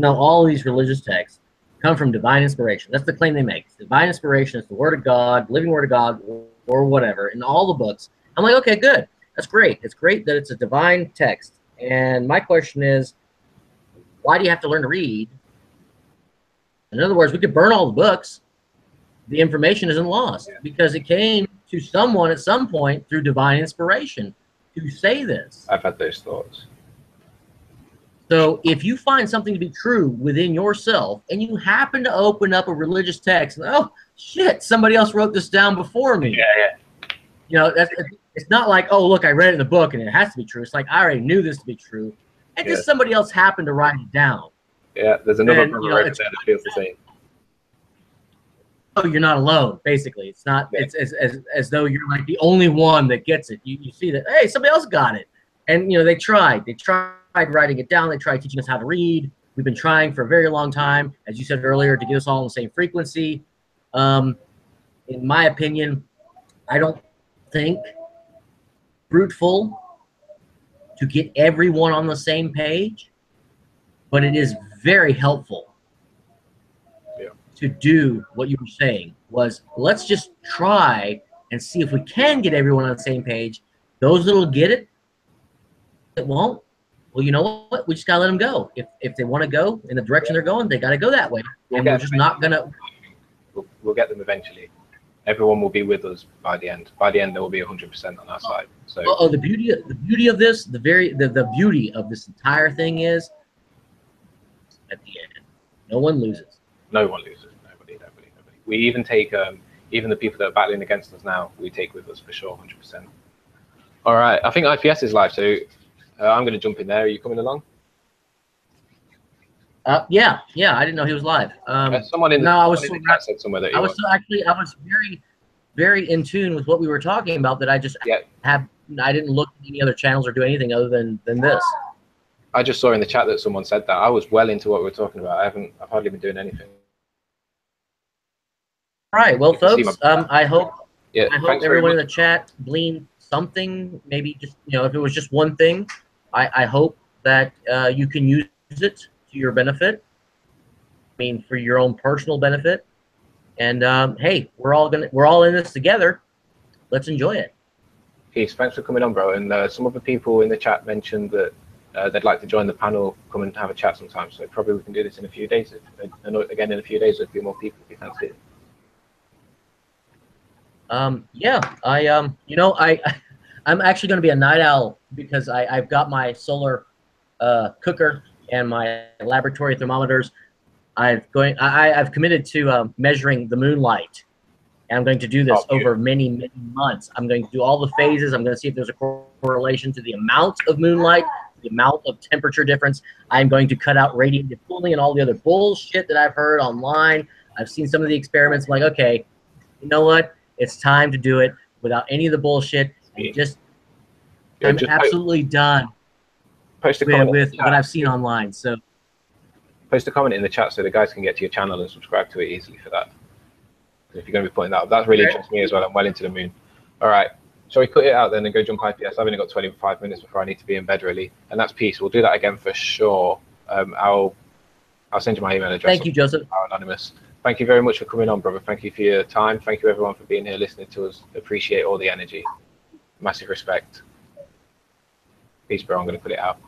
all of these religious texts come from divine inspiration. That's the claim they make. Divine inspiration is the word of God, living word of God, or whatever, in all the books. I'm like, okay, good. That's great. It's great that it's a divine text. And my question is, why do you have to learn to read? In other words, we could burn all the books. The information isn't lost because it came to someone at some point through divine inspiration to say this. I've had those thoughts. So if you find something to be true within yourself and you happen to open up a religious text, and, oh, shit, somebody else wrote this down before me. Yeah. You know, it's not like, oh, look, I read it in the book and it has to be true. It's like, I already knew this to be true. And just somebody else happened to write it down. Yeah, there's another brother over there that feels the same. Oh, you're not alone, basically. It's not, it's as though you're like the only one that gets it. You see that, hey, somebody else got it. And, you know, they tried writing it down. They tried teaching us how to read. We've been trying for a very long time, as you said earlier, to get us all on the same frequency. In my opinion, I don't think fruitful to get everyone on the same page, but it is very helpful to do what you were saying was, let's just try and see if we can get everyone on the same page. Those that'll get it, that won't, well, you know what? We just gotta let them go. If they want to go in the direction they're going, they got to go that way. And we're just not gonna. We'll get them eventually. Everyone will be with us by the end. By the end, there will be 100% on our side. So. The beauty of this, the beauty of this entire thing is, at the end, no one loses. No one loses. Nobody. We even take even the people that are battling against us now. We take with us for sure, 100%. All right. I think IPS is live, so I'm going to jump in there. Are you coming along? Yeah. I didn't know he was live. Someone in the chat said somewhere that I was very, very in tune with what we were talking about. That I just I didn't look at any other channels or do anything other than this. I just saw in the chat that someone said that. I was well into what we were talking about. I've hardly been doing anything. All right. Well, folks, I hope everyone in the chat gleaned something. Maybe just, if it was just one thing, I hope that you can use it to your benefit. I mean, for your own personal benefit. And hey, we're all in this together. Let's enjoy it. Peace. Thanks for coming on, bro. And some other people in the chat mentioned that they'd like to join the panel, come and have a chat sometime. So probably we can do this in a few days. And again, in a few days, there'll be more people if you fancy it. I'm actually going to be a night owl because I've got my solar cooker and my laboratory thermometers. I've committed to measuring the moonlight, and I'm going to do this over many, many months. I'm going to do all the phases. I'm going to see if there's a correlation to the amount of moonlight, the amount of temperature difference. I'm going to cut out radiative cooling and all the other bullshit that I've heard online. I've seen some of the experiments. I'm like, okay, you know what? It's time to do it without any of the bullshit. I'm absolutely done with what I've seen online. So post a comment in the chat so the guys can get to your channel and subscribe to it easily for that. If you're going to be putting that up, that's really interesting me as well. I'm well into the moon. All right. Shall we cut it out then and go jump IPS? I've only got 25 minutes before I need to be in bed really. And that's peace. We'll do that again for sure. I'll send you my email address. Thank you, Joseph. Anonymous. Thank you very much for coming on, brother. Thank you for your time. Thank you, everyone, for being here, listening to us. Appreciate all the energy. Massive respect. Peace, bro. I'm going to put it out.